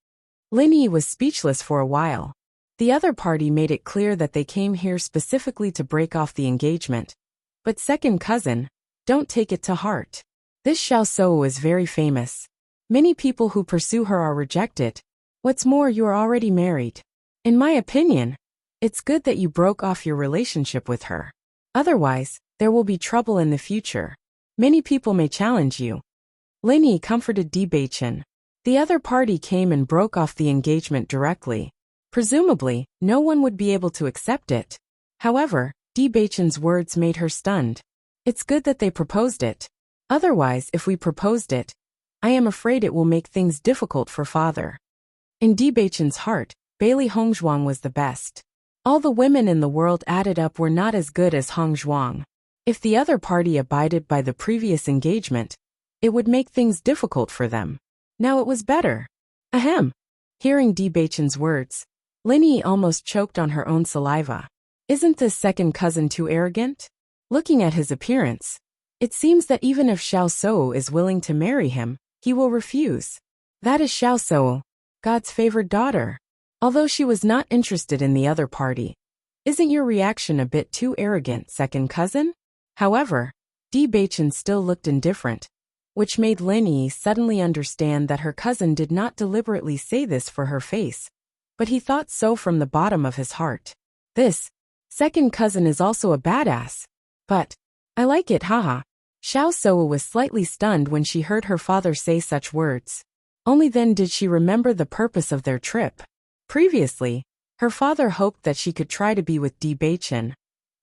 Lin Yi was speechless for a while. The other party made it clear that they came here specifically to break off the engagement. But second cousin, don't take it to heart. This Xiao Suo is very famous. Many people who pursue her are rejected. What's more, you are already married. In my opinion, it's good that you broke off your relationship with her. Otherwise, there will be trouble in the future. Many people may challenge you. Lin Yi comforted Bewitching. The other party came and broke off the engagement directly. Presumably, no one would be able to accept it. However, Bewitching's words made her stunned. It's good that they proposed it. Otherwise, if we proposed it, I am afraid it will make things difficult for father. In Bewitching's heart, Bailey Hongzhuang was the best. All the women in the world added up were not as good as Hongzhuang. If the other party abided by the previous engagement, it would make things difficult for them. Now it was better. Ahem. Hearing Bewitching's words, Lin Yi almost choked on her own saliva. Isn't this second cousin too arrogant? Looking at his appearance, it seems that even if Xiao Suo is willing to marry him, he will refuse. That is Xiao Suo, God's favored daughter. Although she was not interested in the other party. Isn't your reaction a bit too arrogant, second cousin? However, Bewitching still looked indifferent, which made Lin Yi suddenly understand that her cousin did not deliberately say this for her face, but he thought so from the bottom of his heart. This second cousin is also a badass. But I like it, haha. Xiao Suo was slightly stunned when she heard her father say such words. Only then did she remember the purpose of their trip. Previously, her father hoped that she could try to be with Bewitching,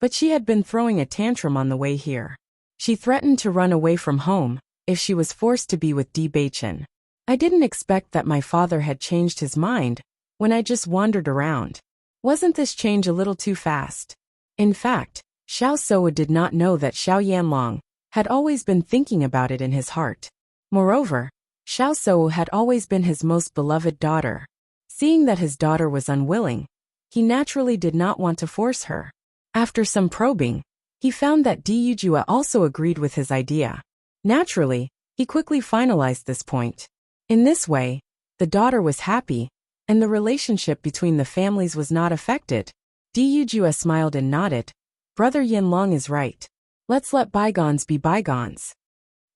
but she had been throwing a tantrum on the way here. She threatened to run away from home if she was forced to be with Bewitching. I didn't expect that my father had changed his mind when I just wandered around. Wasn't this change a little too fast? In fact, Xiao Suo did not know that Xiao Yanlong had always been thinking about it in his heart. Moreover, Xiao Suo had always been his most beloved daughter. Seeing that his daughter was unwilling, he naturally did not want to force her. After some probing, he found that Diyujua also agreed with his idea. Naturally, he quickly finalized this point. In this way, the daughter was happy, and the relationship between the families was not affected. Diyujua smiled and nodded. Brother Yanlong is right. Let's let bygones be bygones.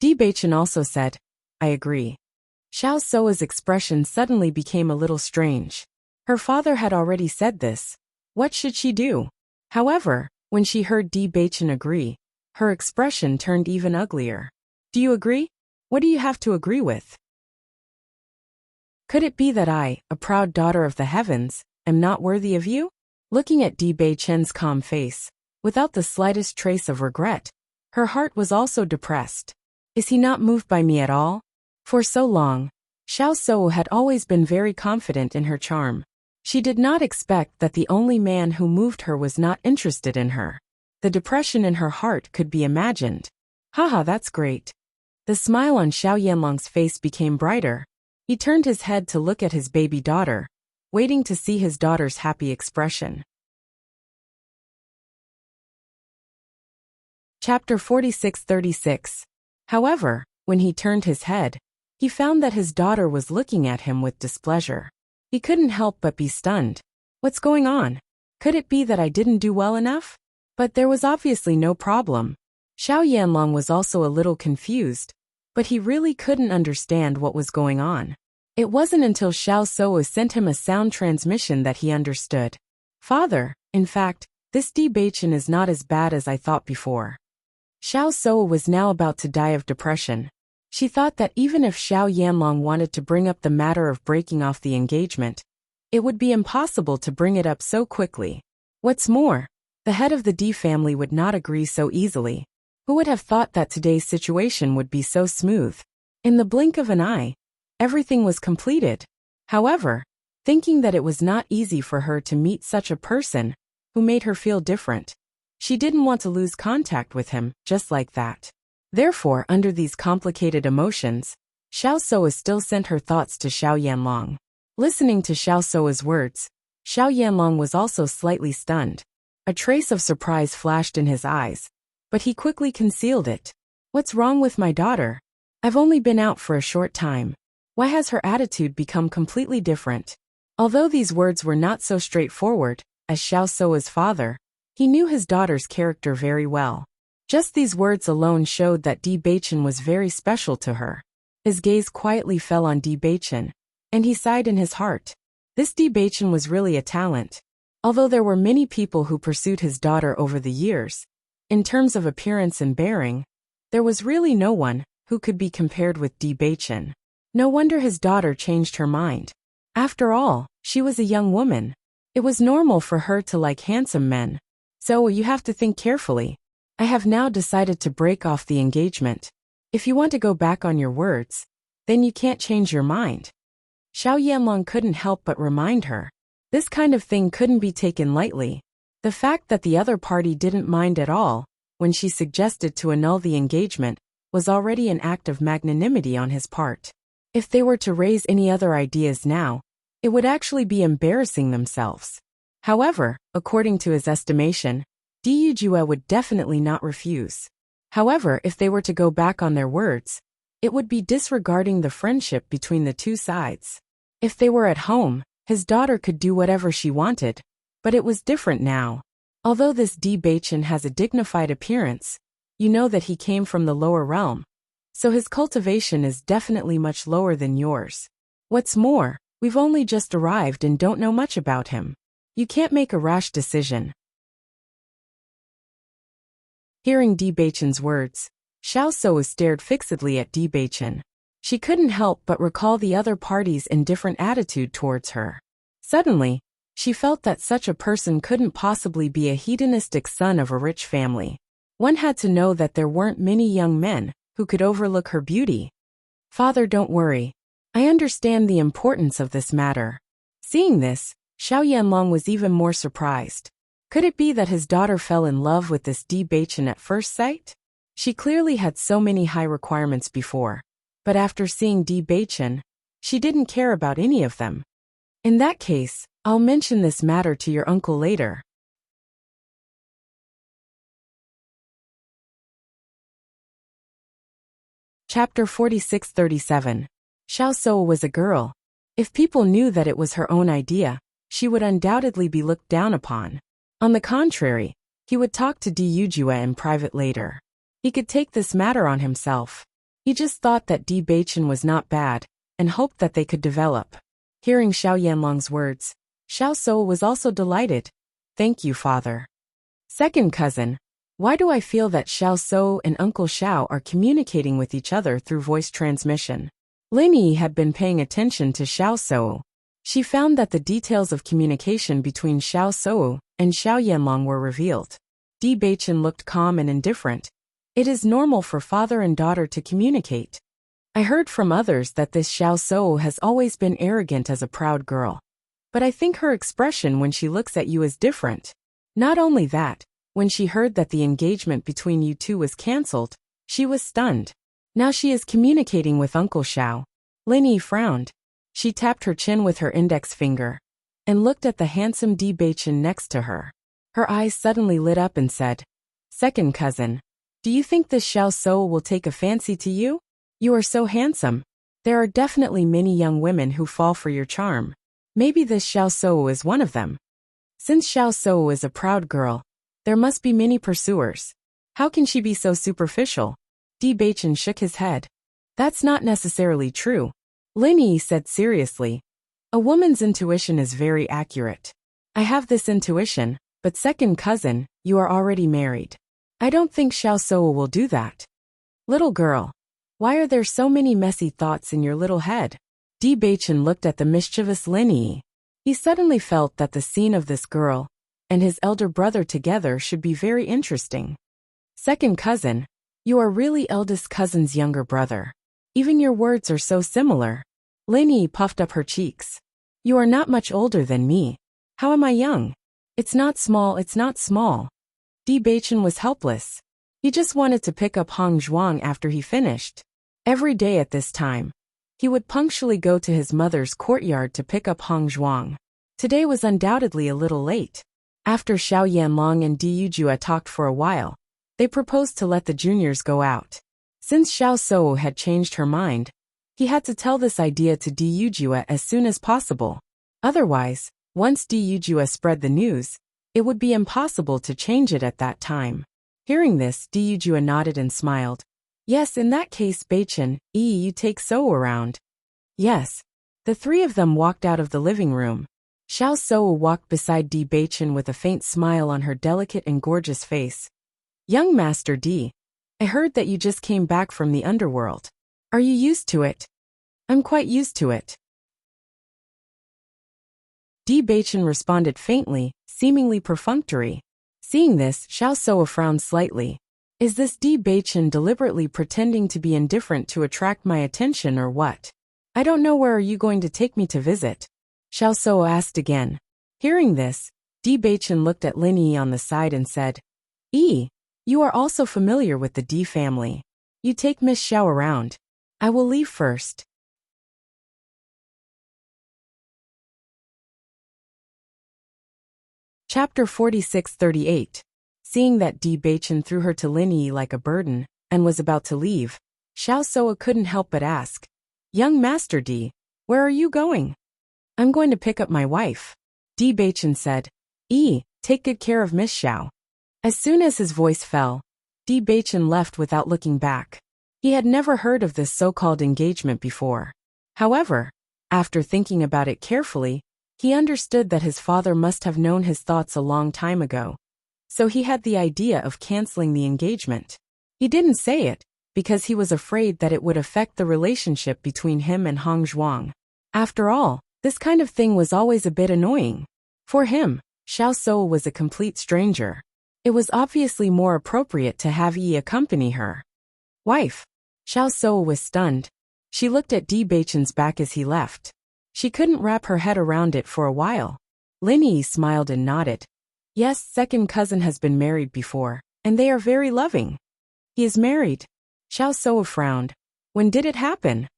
Bewitching also said, I agree. Xiao Suo's expression suddenly became a little strange. Her father had already said this. What should she do? However, when she heard Bewitching agree, her expression turned even uglier. Do you agree? What do you have to agree with? Could it be that I, a proud daughter of the heavens, am not worthy of you? Looking at Bewitching's calm face, without the slightest trace of regret, her heart was also depressed. Is he not moved by me at all? For so long, Xiao Suo had always been very confident in her charm. She did not expect that the only man who moved her was not interested in her. The depression in her heart could be imagined. Haha, that's great. The smile on Xiao Yanlong's face became brighter. He turned his head to look at his baby daughter, waiting to see his daughter's happy expression. Chapter 46-36. However, when he turned his head, he found that his daughter was looking at him with displeasure. He couldn't help but be stunned. What's going on? Could it be that I didn't do well enough? But there was obviously no problem. Xiao Yanlong was also a little confused, but he really couldn't understand what was going on. It wasn't until Xiao Suo sent him a sound transmission that he understood. Father, in fact, This Bewitching is not as bad as I thought before. Xiao So was now about to die of depression. She thought that even if Xiao Yanlong wanted to bring up the matter of breaking off the engagement, it would be impossible to bring it up so quickly. What's more, the head of the D family would not agree so easily. Who would have thought that today's situation would be so smooth? In the blink of an eye, everything was completed. However, thinking that it was not easy for her to meet such a person who made her feel different, she didn't want to lose contact with him just like that. Therefore, under these complicated emotions, Xiao So still sent her thoughts to Xiao Yanlong. Listening to Xiao So's words, Xiao Yanlong was also slightly stunned. A trace of surprise flashed in his eyes, but he quickly concealed it. What's wrong with my daughter? I've only been out for a short time. Why has her attitude become completely different? Although these words were not so straightforward, as Xiao So's father, he knew his daughter's character very well. Just these words alone showed that Bewitching was very special to her. His gaze quietly fell on Bewitching, and he sighed in his heart. This Bewitching was really a talent. Although there were many people who pursued his daughter over the years, in terms of appearance and bearing, there was really no one who could be compared with Bewitching. No wonder his daughter changed her mind. After all, she was a young woman. It was normal for her to like handsome men. So you have to think carefully. I have now decided to break off the engagement. If you want to go back on your words, then you can't change your mind. Xiao Yanlong couldn't help but remind her. This kind of thing couldn't be taken lightly. The fact that the other party didn't mind at all when she suggested to annul the engagement was already an act of magnanimity on his part. If they were to raise any other ideas now, it would actually be embarrassing themselves. However, according to his estimation, Diyujue would definitely not refuse. However, if they were to go back on their words, it would be disregarding the friendship between the two sides. If they were at home, his daughter could do whatever she wanted, but it was different now. Although this Bewitching has a dignified appearance, you know that he came from the lower realm, so his cultivation is definitely much lower than yours. What's more, we've only just arrived and don't know much about him. You can't make a rash decision. Hearing Bewitching's words, Xiao So stared fixedly at Bewitching. She couldn't help but recall the other party's indifferent attitude towards her. Suddenly, she felt that such a person couldn't possibly be a hedonistic son of a rich family. One had to know that there weren't many young men who could overlook her beauty. Father, don't worry. I understand the importance of this matter. Seeing this, Xiao Yanlong was even more surprised. Could it be that his daughter fell in love with this Bewitching at first sight? She clearly had so many high requirements before, but after seeing Bewitching, she didn't care about any of them. In that case, I'll mention this matter to your uncle later. Chapter 46-37. Xiao So was a girl. If people knew that it was her own idea, she would undoubtedly be looked down upon. On the contrary, he would talk to Diyujue in private later. He could take this matter on himself. He just thought that Bewitching was not bad, and hoped that they could develop. Hearing Xiao Yanlong's words, Xiao So was also delighted. Thank you, father. Second cousin, why do I feel that Xiao So and Uncle Xiao are communicating with each other through voice transmission? Lin Yi had been paying attention to Xiao So. She found that the details of communication between Xiao So and Xiao Yanlong were revealed. Bewitching looked calm and indifferent. It is normal for father and daughter to communicate. I heard from others that this Xiao So has always been arrogant as a proud girl. But I think her expression when she looks at you is different. Not only that, when she heard that the engagement between you two was cancelled, she was stunned. Now she is communicating with Uncle Xiao. Lin Yi frowned. She tapped her chin with her index finger and looked at the handsome Bewitching next to her. Her eyes suddenly lit up and said, Second cousin, do you think this Xiao So will take a fancy to you? You are so handsome. There are definitely many young women who fall for your charm. Maybe this Xiao So is one of them. Since Xiao So is a proud girl, there must be many pursuers. How can she be so superficial? Bewitching shook his head. That's not necessarily true. Lin Yi said seriously. A woman's intuition is very accurate. I have this intuition, But second cousin, you are already married. I don't think Xiao Soa will do that. Little girl, why are there so many messy thoughts in your little head? Di Beichen looked at the mischievous Lin Yi. He suddenly felt that the scene of this girl and his elder brother together should be very interesting. Second cousin, you are really eldest cousin's younger brother. Even your words are so similar. Lin Yi puffed up her cheeks. You are not much older than me. How am I young? It's not small, it's not small. Di Beichen was helpless. He just wanted to pick up Hong Zhuang after he finished. Every day at this time, he would punctually go to his mother's courtyard to pick up Hong Zhuang. Today was undoubtedly a little late. After Xiao Yanlong and Di Yujue talked for a while, they proposed to let the juniors go out. Since Xiao Sou had changed her mind, he had to tell this idea to Di Yujue as soon as possible. Otherwise, once Di Yujue spread the news, it would be impossible to change it at that time. Hearing this, Di Yujue nodded and smiled. Yes, in that case, Beichen, you take Sou around. Yes. The three of them walked out of the living room. Xiao Sou walked beside Di Beichen with a faint smile on her delicate and gorgeous face. Young Master Di, I heard that you just came back from the underworld. Are you used to it? I'm quite used to it. Di Beichen responded faintly, seemingly perfunctory. Seeing this, Xiao Sou frowned slightly. Is this Di Beichen deliberately pretending to be indifferent to attract my attention or what? I don't know, where are you going to take me to visit? Xiao Sou asked again. Hearing this, Di Beichen looked at Lin Yi on the side and said, You are also familiar with the Di family. You take Miss Xiao around. I will leave first. Chapter 46-38. Seeing that Di Beichen threw her to Lin Yi like a burden, and was about to leave, Xiao Sou couldn't help but ask, Young Master Di, where are you going? I'm going to pick up my wife. Di Beichen said, Take good care of Miss Xiao. As soon as his voice fell, Di Beichen left without looking back. He had never heard of this so-called engagement before. However, after thinking about it carefully, he understood that his father must have known his thoughts a long time ago. So he had the idea of canceling the engagement. He didn't say it, because he was afraid that it would affect the relationship between him and Hong Zhuang. After all, this kind of thing was always a bit annoying. For him, Xiao Sou was a complete stranger. It was obviously more appropriate to have Yi accompany her. Wife. Xiao Sou was stunned. She looked at Di Beichen's back as he left. She couldn't wrap her head around it for a while. Lin Yi smiled and nodded. Yes, second cousin has been married before, and they are very loving. He is married. Xiao Sou frowned. When did it happen?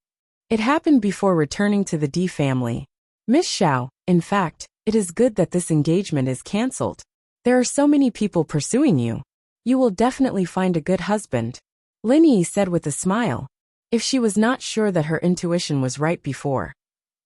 It happened before returning to the Di family. Miss Xiao, in fact, it is good that this engagement is cancelled. There are so many people pursuing you. You will definitely find a good husband. Lin Yi said with a smile. If she was not sure that her intuition was right before,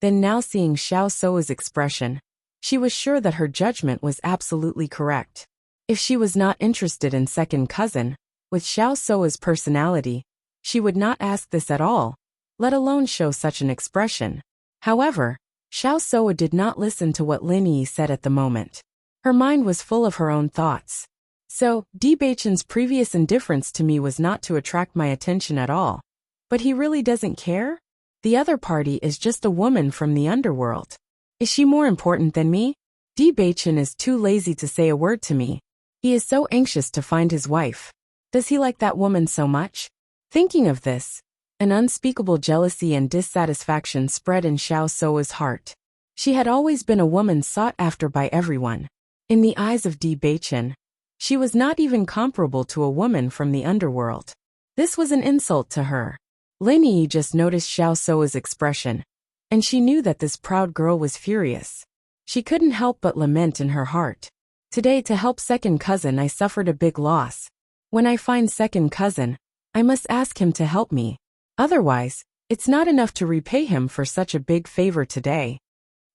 then now seeing Xiao Sou's expression, she was sure that her judgment was absolutely correct. If she was not interested in second cousin, with Xiao Sou's personality, she would not ask this at all, let alone show such an expression. However, Xiao Sou did not listen to what Lin Yi said at the moment. Her mind was full of her own thoughts. So, Di Beichen's previous indifference to me was not to attract my attention at all. But he really doesn't care? The other party is just a woman from the underworld. Is she more important than me? Di Beichen is too lazy to say a word to me. He is so anxious to find his wife. Does he like that woman so much? Thinking of this, an unspeakable jealousy and dissatisfaction spread in Xiao Sou's heart. She had always been a woman sought after by everyone. In the eyes of Di Beichen, she was not even comparable to a woman from the underworld. This was an insult to her. Lin Yi just noticed Xiao Sou's expression, and she knew that this proud girl was furious. She couldn't help but lament in her heart. Today, to help second cousin, I suffered a big loss. When I find second cousin, I must ask him to help me. Otherwise, it's not enough to repay him for such a big favor today.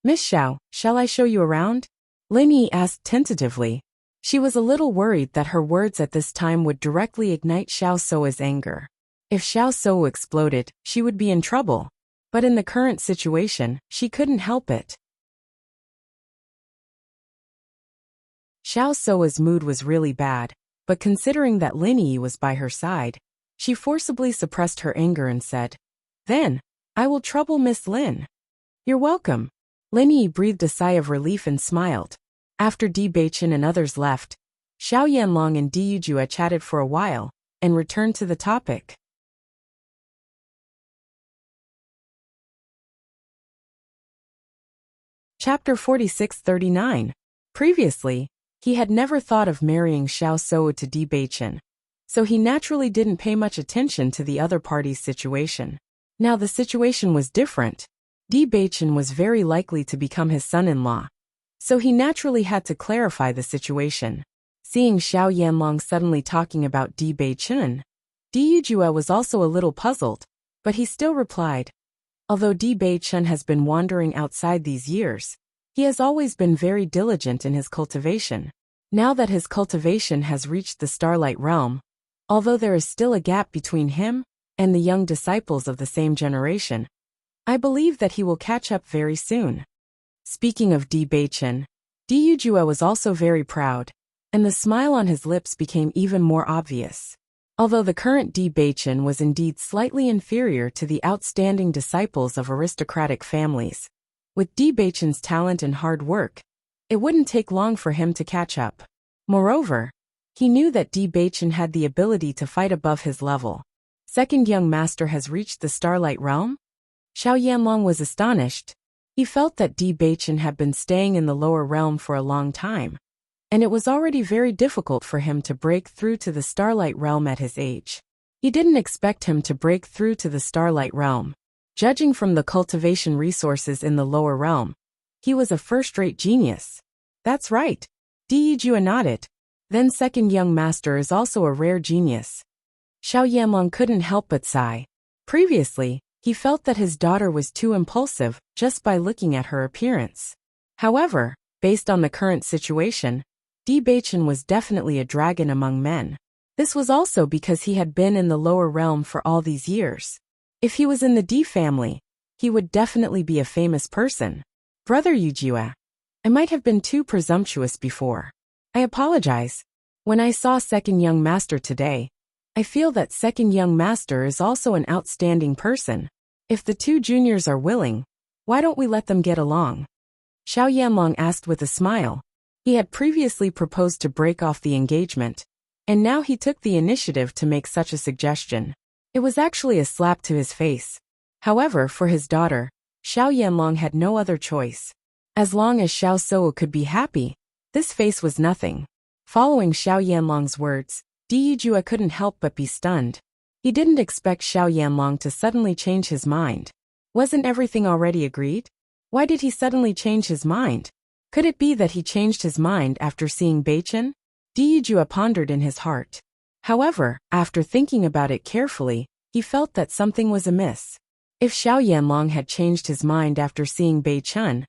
Miss Xiao, shall I show you around? Lin Yi asked tentatively. She was a little worried that her words at this time would directly ignite Xiao Sou's anger. If Xiao Sou exploded, she would be in trouble. But in the current situation, she couldn't help it. Xiao Soa's mood was really bad, but considering that Lin Yi was by her side, she forcibly suppressed her anger and said, "Then, I will trouble Miss Lin." "You're welcome." Lin Yi breathed a sigh of relief and smiled. After Di Beichen and others left, Xiao Yanlong and Di Yujue chatted for a while, and returned to the topic. Chapter 46-39. Previously, he had never thought of marrying Xiao Soa to Di Beichen, so he naturally didn't pay much attention to the other party's situation. Now the situation was different. Di Beichen was very likely to become his son-in-law, so he naturally had to clarify the situation. Seeing Xiao Yanlong suddenly talking about Di Beichen, Di Yujue was also a little puzzled, but he still replied, "Although Di Beichen has been wandering outside these years, he has always been very diligent in his cultivation. Now that his cultivation has reached the Starlight Realm, although there is still a gap between him and the young disciples of the same generation, I believe that he will catch up very soon." Speaking of Di Beichen, Di Yujue was also very proud, and the smile on his lips became even more obvious. Although the current Di Beichen was indeed slightly inferior to the outstanding disciples of aristocratic families, with Di Beichen's talent and hard work, it wouldn't take long for him to catch up. Moreover, he knew that Di Beichen had the ability to fight above his level. Second young master has reached the Starlight Realm? Xiao Yanlong was astonished. He felt that Di Beichen had been staying in the lower realm for a long time, and it was already very difficult for him to break through to the Starlight Realm at his age. He didn't expect him to break through to the Starlight Realm. Judging from the cultivation resources in the lower realm, he was a first-rate genius. That's right. Di Yujue nodded. Then second young master is also a rare genius. Xiao Yanlong couldn't help but sigh. Previously, he felt that his daughter was too impulsive just by looking at her appearance. However, based on the current situation, Di Beichen was definitely a dragon among men. This was also because he had been in the lower realm for all these years. If he was in the Di family, he would definitely be a famous person. Brother Yujue, I might have been too presumptuous before. I apologize. When I saw second young master today, I feel that second young master is also an outstanding person. If the two juniors are willing, why don't we let them get along? Xiao Yanlong asked with a smile. He had previously proposed to break off the engagement, and now he took the initiative to make such a suggestion. It was actually a slap to his face. However, for his daughter, Xiao Yanlong had no other choice. As long as Xiao Soa could be happy, this face was nothing. Following Xiao Yanlong's words, Di Yujue couldn't help but be stunned. He didn't expect Xiao Yanlong to suddenly change his mind. Wasn't everything already agreed? Why did he suddenly change his mind? Could it be that he changed his mind after seeing Beichen? Di Yujue pondered in his heart. However, after thinking about it carefully, he felt that something was amiss. If Xiao Yanlong had changed his mind after seeing Beichen,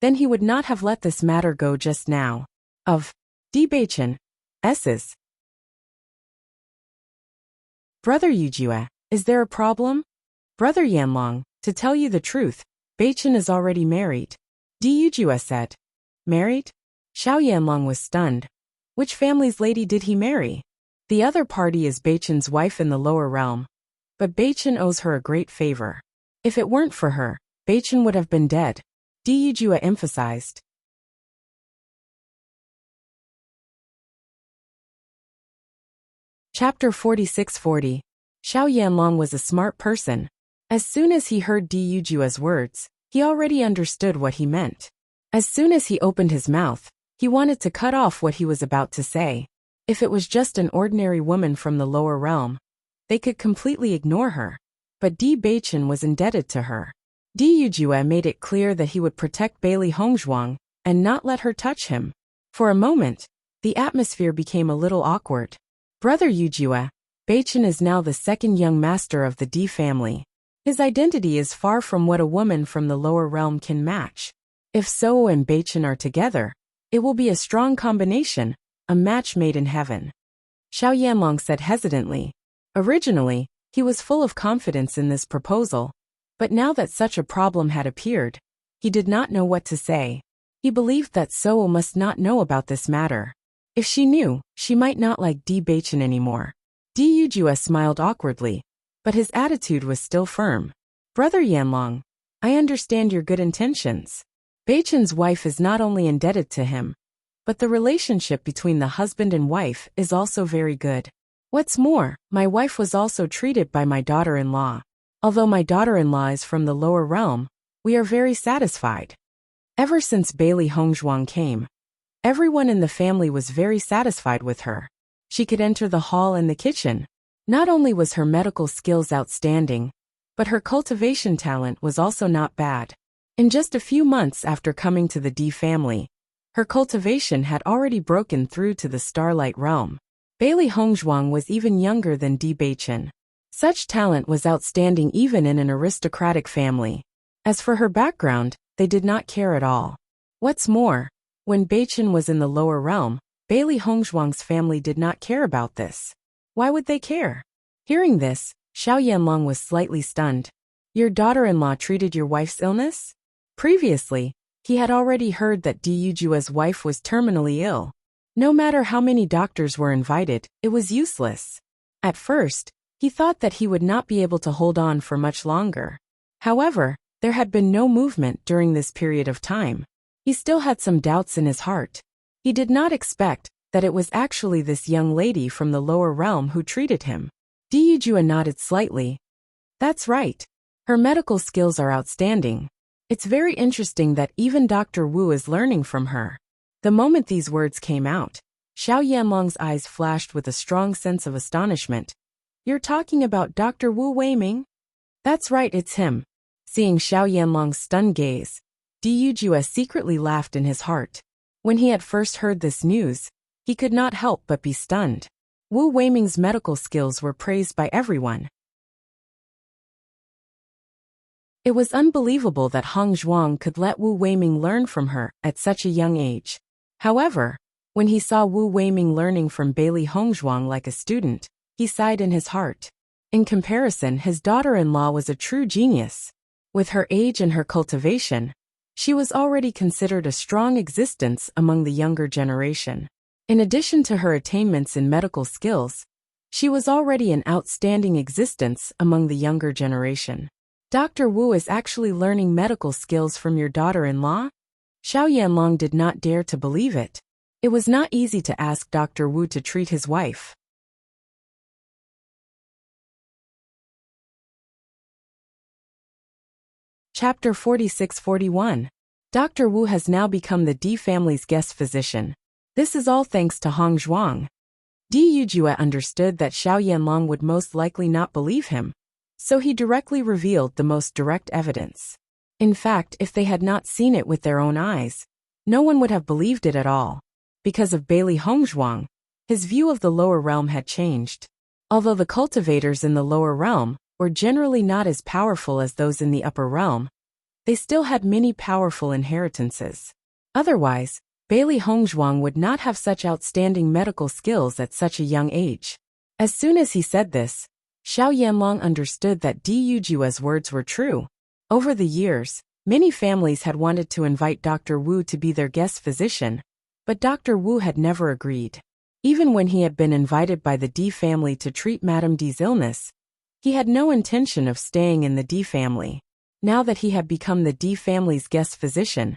then he would not have let this matter go just now. Of Di Beichen, S's. Brother Yujue, is there a problem? Brother Yanlong, to tell you the truth, Beichen is already married. Di Yujue said. Married? Xiao Yanlong was stunned. Which family's lady did he marry? The other party is Beichen's wife in the lower realm. But Beichen owes her a great favor. If it weren't for her, Beichen would have been dead. Di Yujue emphasized. Chapter 46-40. Xiao Yanlong was a smart person. As soon as he heard Di Yujue's words, he already understood what he meant. As soon as he opened his mouth, he wanted to cut off what he was about to say. If it was just an ordinary woman from the lower realm, they could completely ignore her. But Di Beichen was indebted to her. Di Yujue made it clear that he would protect Bailey Hongzhuang and not let her touch him. For a moment, the atmosphere became a little awkward. Brother Yujue, Beichen is now the second young master of the Di family. His identity is far from what a woman from the lower realm can match. If Soo and Beichen are together, it will be a strong combination, a match made in heaven. Xiao Yanlong said hesitantly. Originally, he was full of confidence in this proposal, but now that such a problem had appeared, he did not know what to say. He believed that Soo must not know about this matter. If she knew, she might not like Di Baichen anymore. Di Yujue smiled awkwardly, but his attitude was still firm. Brother Yanlong, I understand your good intentions. Baichen's wife is not only indebted to him, but the relationship between the husband and wife is also very good. What's more, my wife was also treated by my daughter-in-law. Although my daughter-in-law is from the lower realm, we are very satisfied. Ever since Bailey Hongzhuang came, everyone in the family was very satisfied with her. She could enter the hall and the kitchen. Not only was her medical skills outstanding, but her cultivation talent was also not bad. In just a few months after coming to the Di family, her cultivation had already broken through to the Starlight realm. Bailey Hongzhuang was even younger than Di Baichen. Such talent was outstanding even in an aristocratic family. As for her background, they did not care at all. What's more, when Baichen was in the lower realm, Bailey Hongzhuang's family did not care about this. Why would they care? Hearing this, Xiao Yanlong was slightly stunned. Your daughter-in-law treated your wife's illness? Previously, he had already heard that Di Yujue's wife was terminally ill. No matter how many doctors were invited, it was useless. At first, he thought that he would not be able to hold on for much longer. However, there had been no movement during this period of time. He still had some doubts in his heart. He did not expect that it was actually this young lady from the lower realm who treated him. Di Yujue nodded slightly. That's right. Her medical skills are outstanding. It's very interesting that even Dr. Wu is learning from her. The moment these words came out, Xiao Yanlong's eyes flashed with a strong sense of astonishment. You're talking about Dr. Wu Weiming? That's right, it's him. Seeing Xiao Yanlong's stunned gaze, Di Yujue secretly laughed in his heart. When he had first heard this news, he could not help but be stunned. Wu Weiming's medical skills were praised by everyone. It was unbelievable that Hong Zhuang could let Wu Weiming learn from her at such a young age. However, when he saw Wu Weiming learning from Bailey Hongzhuang like a student, he sighed in his heart. In comparison, his daughter-in-law was a true genius. With her age and her cultivation, she was already considered a strong existence among the younger generation. In addition to her attainments in medical skills, she was already an outstanding existence among the younger generation. Dr. Wu is actually learning medical skills from your daughter-in-law? Xiao Yanlong did not dare to believe it. It was not easy to ask Dr. Wu to treat his wife. Chapter 46-41. Dr. Wu has now become the Di family's guest physician. This is all thanks to Hong Zhuang. Di Yujue understood that Xiao Yanlong would most likely not believe him, so he directly revealed the most direct evidence. In fact, if they had not seen it with their own eyes, no one would have believed it at all. Because of Bailey Hongzhuang, his view of the lower realm had changed. Although the cultivators in the lower realm were generally not as powerful as those in the upper realm, they still had many powerful inheritances. Otherwise, Bailey Hongzhuang would not have such outstanding medical skills at such a young age. As soon as he said this, Xiao Yanlong understood that Di Yujue's words were true. Over the years, many families had wanted to invite Dr. Wu to be their guest physician, but Dr. Wu had never agreed. Even when he had been invited by the Di family to treat Madame Di's illness, he had no intention of staying in the Di family. Now that he had become the Di family's guest physician,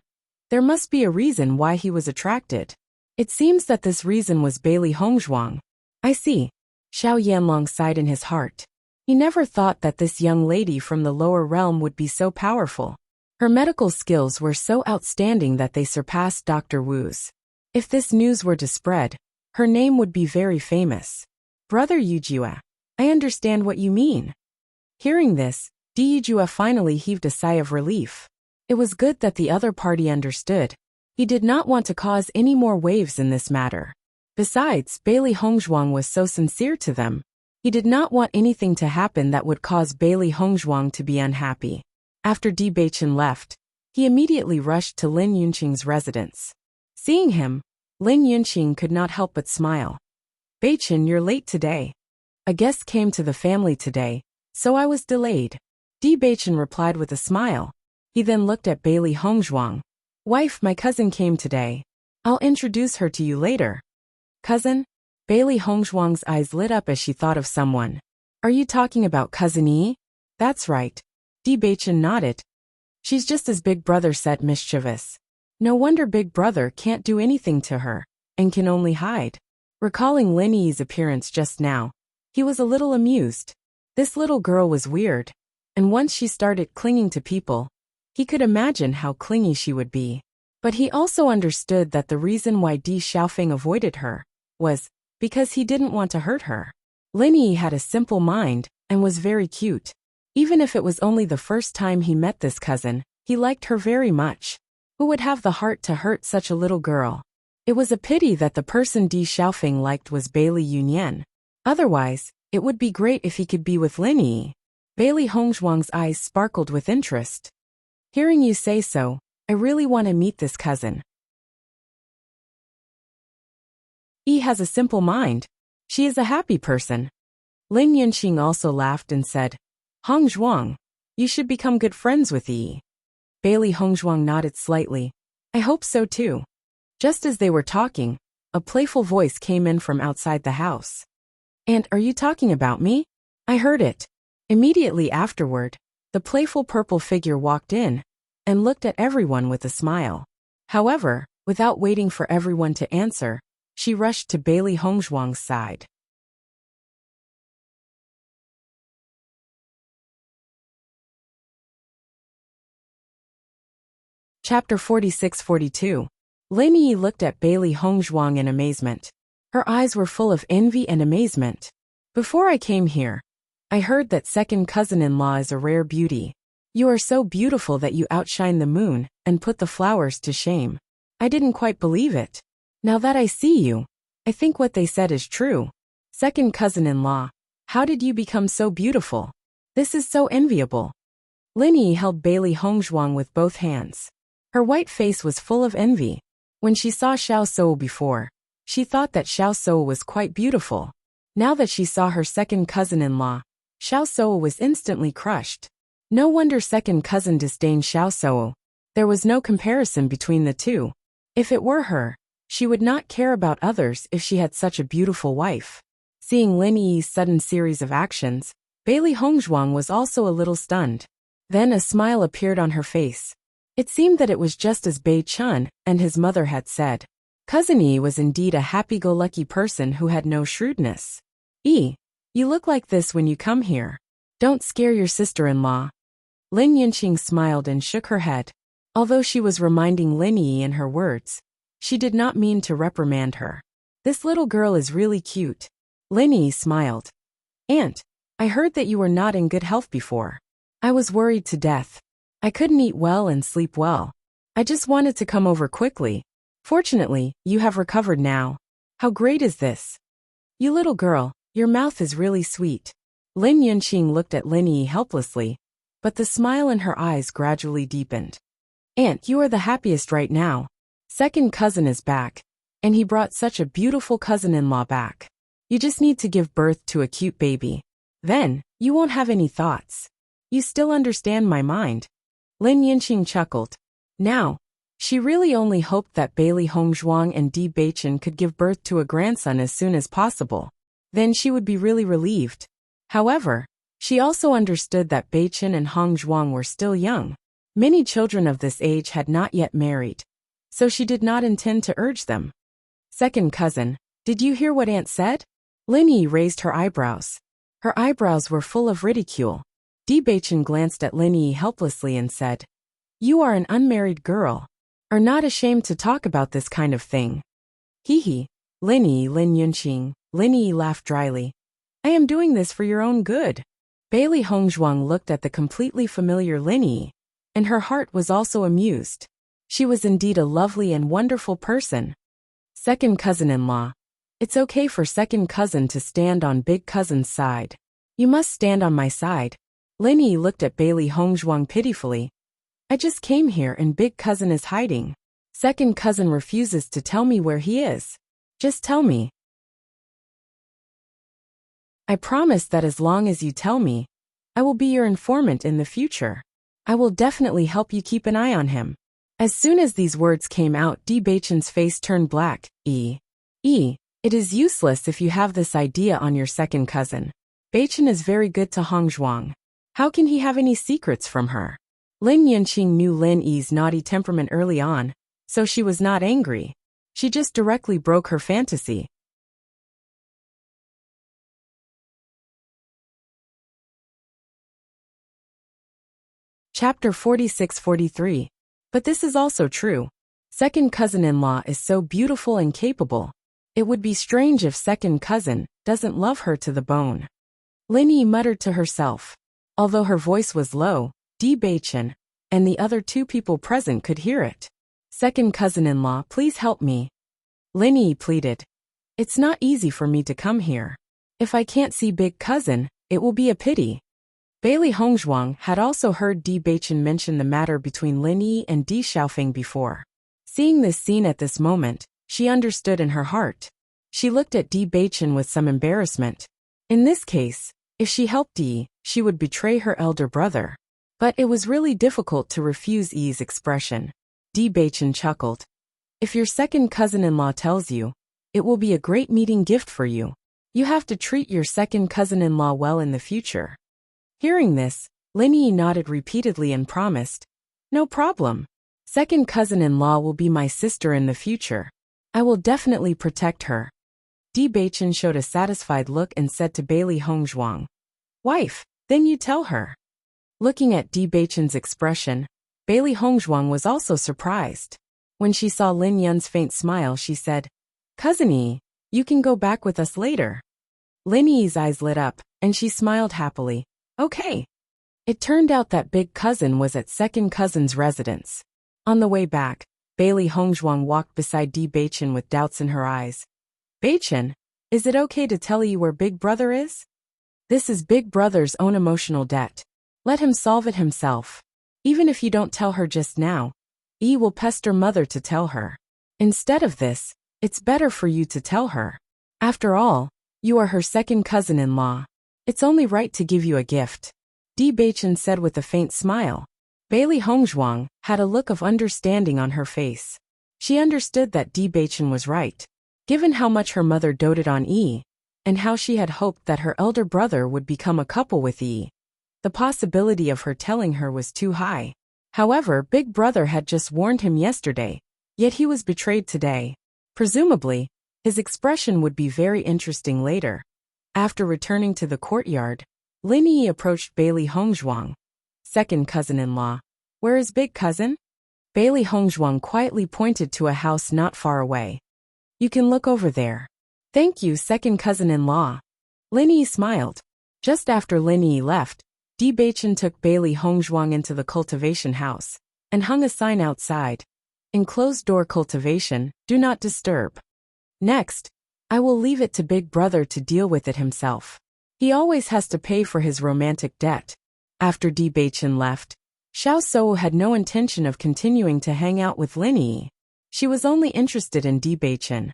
there must be a reason why he was attracted. It seems that this reason was Bailey Hongzhuang. I see. Xiao Yanlong sighed in his heart. He never thought that this young lady from the lower realm would be so powerful. Her medical skills were so outstanding that they surpassed Dr. Wu's. If this news were to spread, her name would be very famous. Brother Yujue, I understand what you mean. Hearing this, Di Yujue finally heaved a sigh of relief. It was good that the other party understood. He did not want to cause any more waves in this matter. Besides, Bailey Hongzhuang was so sincere to them. He did not want anything to happen that would cause Bailey Hongzhuang to be unhappy. After Di Baichen left, he immediately rushed to Lin Yunqing's residence. Seeing him, Lin Yunqing could not help but smile. Baichen, you're late today. A guest came to the family today, so I was delayed. Di Baichen replied with a smile. He then looked at Bailey Hongzhuang. Wife, my cousin came today. I'll introduce her to you later. Cousin? Bailey Hongzhuang's eyes lit up as she thought of someone. Are you talking about Cousin Yi? That's right. Di Beichen nodded. She's just as Big Brother said, mischievous. No wonder Big Brother can't do anything to her, and can only hide. Recalling Lin Yi's appearance just now, he was a little amused. This little girl was weird, and once she started clinging to people, he could imagine how clingy she would be. But he also understood that the reason why Di Xiaofeng avoided her was because he didn't want to hurt her. Lin Yi had a simple mind and was very cute. Even if it was only the first time he met this cousin, he liked her very much. Who would have the heart to hurt such a little girl? It was a pity that the person Di Xiaofeng liked was Bailey Yunyan. Otherwise, it would be great if he could be with Lin Yi. Bailey Hongzhuang's eyes sparkled with interest. Hearing you say so, I really want to meet this cousin. Yi has a simple mind. She is a happy person. Lin Yunqing also laughed and said, Hongzhuang, you should become good friends with Yi. Bailey Hongzhuang nodded slightly. I hope so too. Just as they were talking, a playful voice came in from outside the house. And are you talking about me? I heard it. Immediately afterward, the playful purple figure walked in and looked at everyone with a smile. However, without waiting for everyone to answer, she rushed to Bailey Hongzhuang's side. Chapter 46-42. Lin Yi looked at Bailey Hongzhuang in amazement. Her eyes were full of envy and amazement. Before I came here, I heard that second cousin-in-law is a rare beauty. You are so beautiful that you outshine the moon and put the flowers to shame. I didn't quite believe it. Now that I see you, I think what they said is true. Second cousin-in-law, how did you become so beautiful? This is so enviable. Lin Yi held Bailey Hongzhuang with both hands. Her white face was full of envy. When she saw Xiao Sou before, she thought that Xiao Sou was quite beautiful. Now that she saw her second cousin-in-law, Xiao Sou was instantly crushed. No wonder second cousin disdained Xiao Sou. There was no comparison between the two. If it were her, she would not care about others if she had such a beautiful wife. Seeing Lin Yi's sudden series of actions, Bailey Hongzhuang was also a little stunned. Then a smile appeared on her face. It seemed that it was just as Bei Chun and his mother had said. Cousin Yi was indeed a happy-go-lucky person who had no shrewdness. Yi, you look like this when you come here. Don't scare your sister-in-law. Lin Yunqing smiled and shook her head. Although she was reminding Lin Yi in her words, she did not mean to reprimand her. This little girl is really cute. Lin Yi smiled. Aunt, I heard that you were not in good health before. I was worried to death. I couldn't eat well and sleep well. I just wanted to come over quickly. Fortunately, you have recovered now. How great is this? You little girl, your mouth is really sweet. Lin Yunqing looked at Lin Yi helplessly, but the smile in her eyes gradually deepened. Aunt, you are the happiest right now. Second cousin is back, and he brought such a beautiful cousin-in-law back. You just need to give birth to a cute baby. Then, you won't have any thoughts. You still understand my mind. Lin Yunqing chuckled. Now, she really only hoped that Bailey Hongzhuang and Di Beichen could give birth to a grandson as soon as possible. Then she would be really relieved. However, she also understood that Beichen and Hongzhuang were still young. Many children of this age had not yet married, so she did not intend to urge them. Second cousin, did you hear what Aunt said? Lin Yi raised her eyebrows. Her eyebrows were full of ridicule. Di Beichen glanced at Lin Yi helplessly and said, You are an unmarried girl. Are not ashamed to talk about this kind of thing. Hee. Lin Yunqing. Lin Yi laughed dryly. I am doing this for your own good. Bailey Hongzhuang looked at the completely familiar Lin Yi, and her heart was also amused. She was indeed a lovely and wonderful person. Second cousin-in-law. It's okay for second cousin to stand on big cousin's side. You must stand on my side. Lin Yi looked at Bailey Hongzhuang pitifully. I just came here and big cousin is hiding. Second cousin refuses to tell me where he is. Just tell me. I promise that as long as you tell me, I will be your informant in the future. I will definitely help you keep an eye on him. As soon as these words came out, Di Beichen's face turned black. It is useless if you have this idea on your second cousin. Beichen is very good to Hongzhuang. How can he have any secrets from her? Lin Yunqing knew Lin Yi's naughty temperament early on, so she was not angry. She just directly broke her fantasy. Chapter 46-43. But this is also true. Second cousin-in-law is so beautiful and capable. It would be strange if second cousin doesn't love her to the bone. Lin Yi muttered to herself. Although her voice was low, Di Beichen and the other two people present could hear it. Second cousin-in-law, please help me. Lin Yi pleaded. It's not easy for me to come here. If I can't see big cousin, it will be a pity. Bailey Hongzhuang had also heard Di Beichen mention the matter between Lin Yi and Di Xiaofeng before. Seeing this scene at this moment, she understood in her heart. She looked at Di Beichen with some embarrassment. In this case, if she helped Yi, she would betray her elder brother. But it was really difficult to refuse Yi's expression. Di Beichen chuckled. If your second cousin-in-law tells you, it will be a great meeting gift for you. You have to treat your second cousin-in-law well in the future. Hearing this, Lin Yi nodded repeatedly and promised, no problem. Second cousin-in-law will be my sister in the future. I will definitely protect her. Di Beichen showed a satisfied look and said to Bailey Hongzhuang, wife, then you tell her. Looking at Di Beichen's expression, Bailey Hongzhuang was also surprised. When she saw Lin Yun's faint smile, she said, Cousin Yi, you can go back with us later. Lin Yi's eyes lit up, and she smiled happily. Okay. It turned out that big cousin was at second cousin's residence. On the way back, Bailey Hongzhuang walked beside Di Beichen with doubts in her eyes. Beichen, is it okay to tell you where Big Brother is? This is Big Brother's own emotional debt. Let him solve it himself. Even if you don't tell her just now, Yi will pester mother to tell her. Instead of this, it's better for you to tell her. After all, you are her second cousin-in-law. It's only right to give you a gift. Di Beichen said with a faint smile. Bailey Hongzhuang had a look of understanding on her face. She understood that Di Beichen was right. Given how much her mother doted on Yi, and how she had hoped that her elder brother would become a couple with Yi, the possibility of her telling her was too high. However, Big Brother had just warned him yesterday, yet he was betrayed today. Presumably, his expression would be very interesting later. After returning to the courtyard, Lin Yi approached Bailey Hongzhuang. Second cousin-in-law, where is big cousin? Bailey Hongzhuang quietly pointed to a house not far away. You can look over there. Thank you, second cousin-in-law. Lin Yi smiled. Just after Lin Yi left, Di Beichen took Bailey Hongzhuang into the cultivation house and hung a sign outside. Enclosed door cultivation, do not disturb. Next, I will leave it to Big Brother to deal with it himself. He always has to pay for his romantic debt. After Di Beichen left, Xiao Sou had no intention of continuing to hang out with Lin Yi. She was only interested in Di Beichen.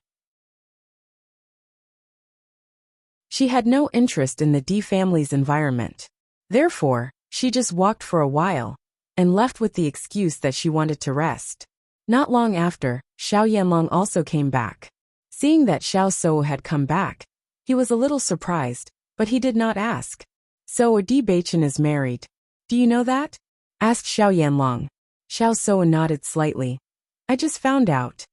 She had no interest in the Di family's environment. Therefore, she just walked for a while and left with the excuse that she wanted to rest. Not long after, Xiao Yanlong also came back. Seeing that Xiao Sou had come back, he was a little surprised, but he did not ask. So Di Beichen is married. Do you know that? Asked Xiao Yanlong. Xiao Sou nodded slightly. I just found out.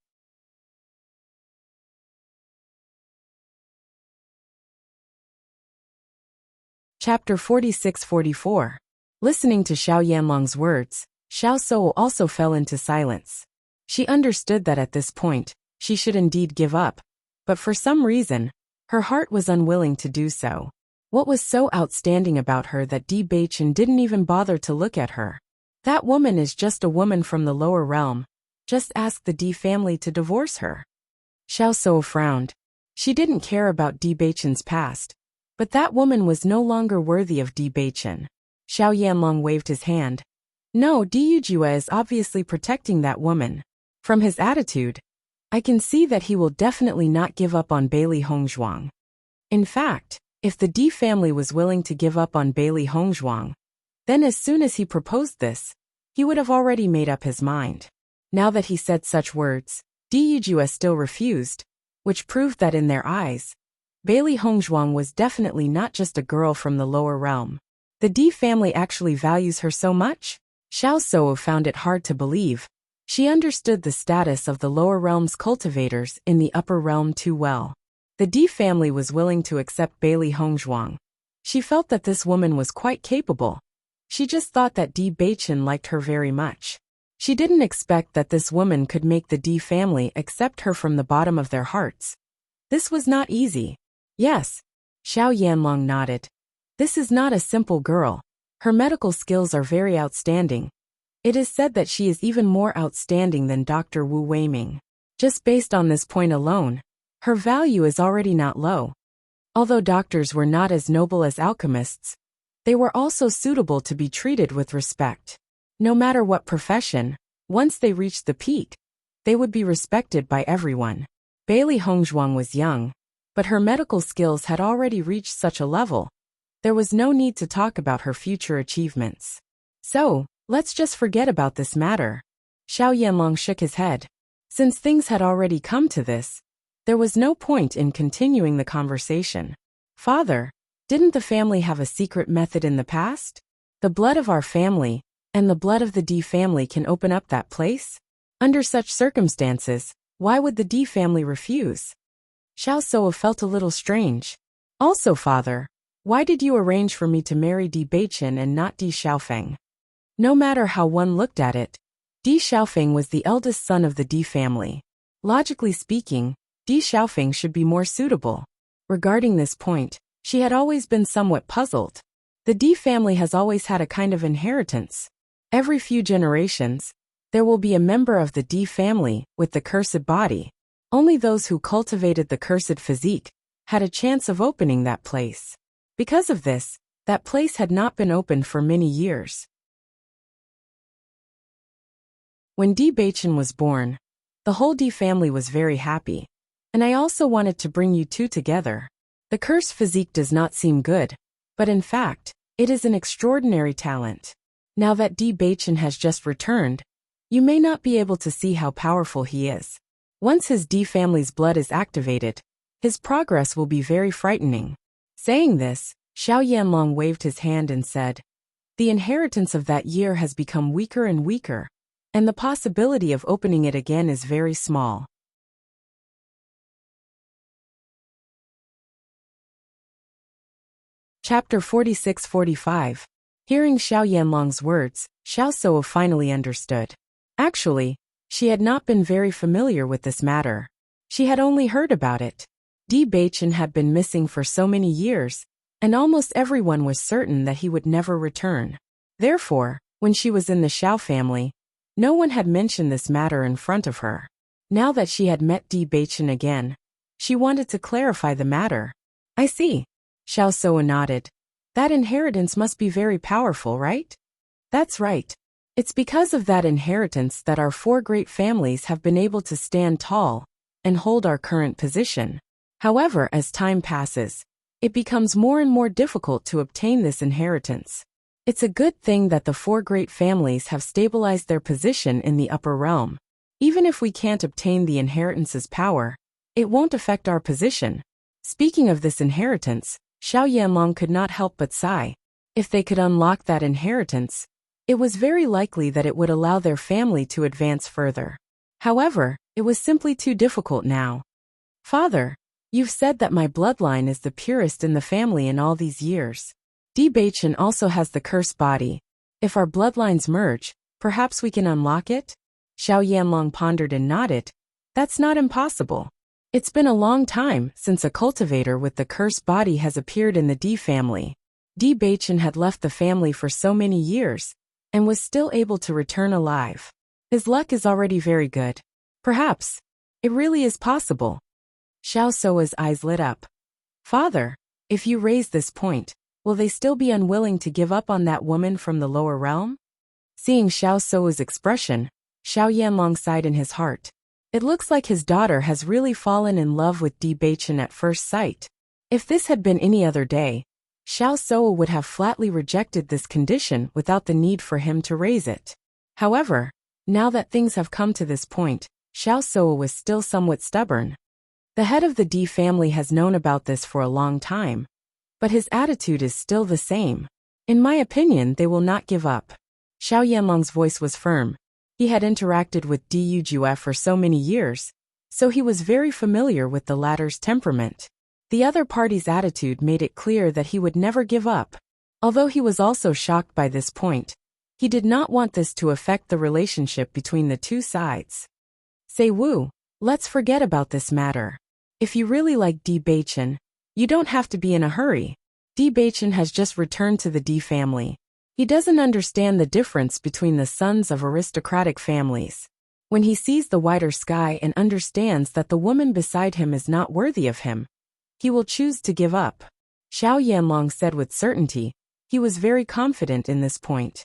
Chapter 46-44. Listening to Xiao Yanlong's words, Xiao Sou also fell into silence. She understood that at this point, she should indeed give up. But for some reason, her heart was unwilling to do so. What was so outstanding about her that Di Beichen didn't even bother to look at her? That woman is just a woman from the lower realm. Just ask the Di family to divorce her. Xiao Sou frowned. She didn't care about Di Beichen's past. But that woman was no longer worthy of Di Beichen. Xiao Yanlong waved his hand. No, Di Yujue is obviously protecting that woman. From his attitude, I can see that he will definitely not give up on Bailey Hongzhuang. In fact, if the Di family was willing to give up on Bailey Hongzhuang, then as soon as he proposed this, he would have already made up his mind. Now that he said such words, Di Yujue still refused. which proved that in their eyes, Bailey Hongzhuang was definitely not just a girl from the lower realm. The D family actually values her so much? Xiao Suo found it hard to believe. She understood the status of the lower realm's cultivators in the upper realm too well. The D family was willing to accept Bailey Hongzhuang. She felt that this woman was quite capable. She just thought that D Beichen liked her very much. She didn't expect that this woman could make the D family accept her from the bottom of their hearts. This was not easy. Yes. Xiao Yanlong nodded. This is not a simple girl. Her medical skills are very outstanding. It is said that she is even more outstanding than Dr. Wu Weiming. Just based on this point alone, her value is already not low. Although doctors were not as noble as alchemists, they were also suitable to be treated with respect. No matter what profession, once they reached the peak, they would be respected by everyone. Bailey Hongzhuang was young, but her medical skills had already reached such a level. There was no need to talk about her future achievements. So, let's just forget about this matter. Xiao Yanlong shook his head. Since things had already come to this, there was no point in continuing the conversation. Father, didn't the family have a secret method in the past? The blood of our family and the blood of the D family can open up that place? Under such circumstances, why would the D family refuse? Xiao Suo felt a little strange. Also, father, why did you arrange for me to marry Di Beichen and not Di Xiaofeng? No matter how one looked at it, Di Xiaofeng was the eldest son of the Di family. Logically speaking, Di Xiaofeng should be more suitable. Regarding this point, she had always been somewhat puzzled. The Di family has always had a kind of inheritance. Every few generations, there will be a member of the Di family with the cursed body. Only those who cultivated the cursed physique had a chance of opening that place. Because of this, that place had not been opened for many years. When Di Beichen was born, the whole Di family was very happy. And I also wanted to bring you two together. The cursed physique does not seem good, but in fact, it is an extraordinary talent. Now that Di Beichen has just returned, you may not be able to see how powerful he is. Once his D family's blood is activated, his progress will be very frightening. Saying this, Xiao Yanlong waved his hand and said, the inheritance of that year has become weaker and weaker, and the possibility of opening it again is very small. Chapter 46-45. Hearing Xiao Yanlong's words, Xiao Suo finally understood. Actually, she had not been very familiar with this matter. She had only heard about it. Di Beichen had been missing for so many years, and almost everyone was certain that he would never return. Therefore, when she was in the Xiao family, no one had mentioned this matter in front of her. Now that she had met Di Beichen again, she wanted to clarify the matter. I see. Xiao Suo nodded. That inheritance must be very powerful, right? That's right. It's because of that inheritance that our four great families have been able to stand tall and hold our current position. However, as time passes, it becomes more and more difficult to obtain this inheritance. It's a good thing that the four great families have stabilized their position in the upper realm. Even if we can't obtain the inheritance's power, it won't affect our position. Speaking of this inheritance, Xiao Yanlong could not help but sigh. If they could unlock that inheritance, it was very likely that it would allow their family to advance further. However, it was simply too difficult now. Father, you've said that my bloodline is the purest in the family in all these years. Di Beichen also has the cursed body. If our bloodlines merge, perhaps we can unlock it? Xiao Yanlong pondered and nodded. That's not impossible. It's been a long time since a cultivator with the cursed body has appeared in the Di family. Di Beichen had left the family for so many years, and was still able to return alive. His luck is already very good. Perhaps. It really is possible. Xiao Suo's eyes lit up. Father, if you raise this point, will they still be unwilling to give up on that woman from the lower realm? Seeing Xiao Suo's expression, Xiao Yanlong sighed in his heart. It looks like his daughter has really fallen in love with Di Beichen at first sight. If this had been any other day, Xiao Suo would have flatly rejected this condition without the need for him to raise it. However, now that things have come to this point, Xiao Suo was still somewhat stubborn. The head of the D family has known about this for a long time, but his attitude is still the same. In my opinion, they will not give up. Xiao Yanlong's voice was firm. He had interacted with Du Jue for so many years, so he was very familiar with the latter's temperament. The other party's attitude made it clear that he would never give up. Although he was also shocked by this point, he did not want this to affect the relationship between the two sides. Say Wu, let's forget about this matter. If you really like Di Beichen, you don't have to be in a hurry. Di Beichen has just returned to the D family. He doesn't understand the difference between the sons of aristocratic families. When he sees the wider sky and understands that the woman beside him is not worthy of him, he will choose to give up. Xiao Yanlong said with certainty. He was very confident in this point.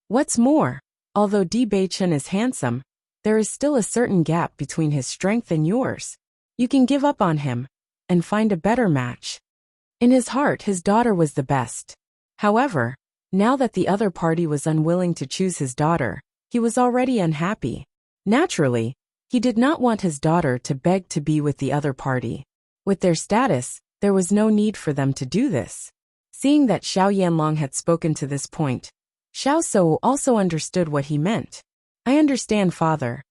What's more, although Di Beichen is handsome, there is still a certain gap between his strength and yours. You can give up on him and find a better match. In his heart, his daughter was the best. However, now that the other party was unwilling to choose his daughter, he was already unhappy. Naturally, he did not want his daughter to beg to be with the other party. With their status, there was no need for them to do this. Seeing that Xiao Yanlong had spoken to this point, Xiao Sou also understood what he meant. I understand, father.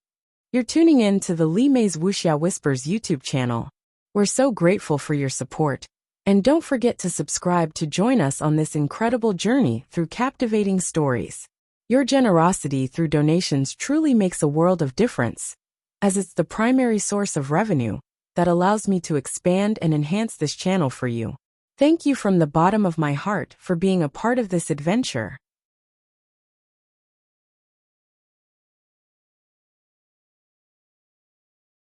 You're tuning in to the Li Mei's Wuxia Whispers YouTube channel. We're so grateful for your support. And don't forget to subscribe to join us on this incredible journey through captivating stories. Your generosity through donations truly makes a world of difference, as it's the primary source of revenue that allows me to expand and enhance this channel for you. Thank you from the bottom of my heart for being a part of this adventure.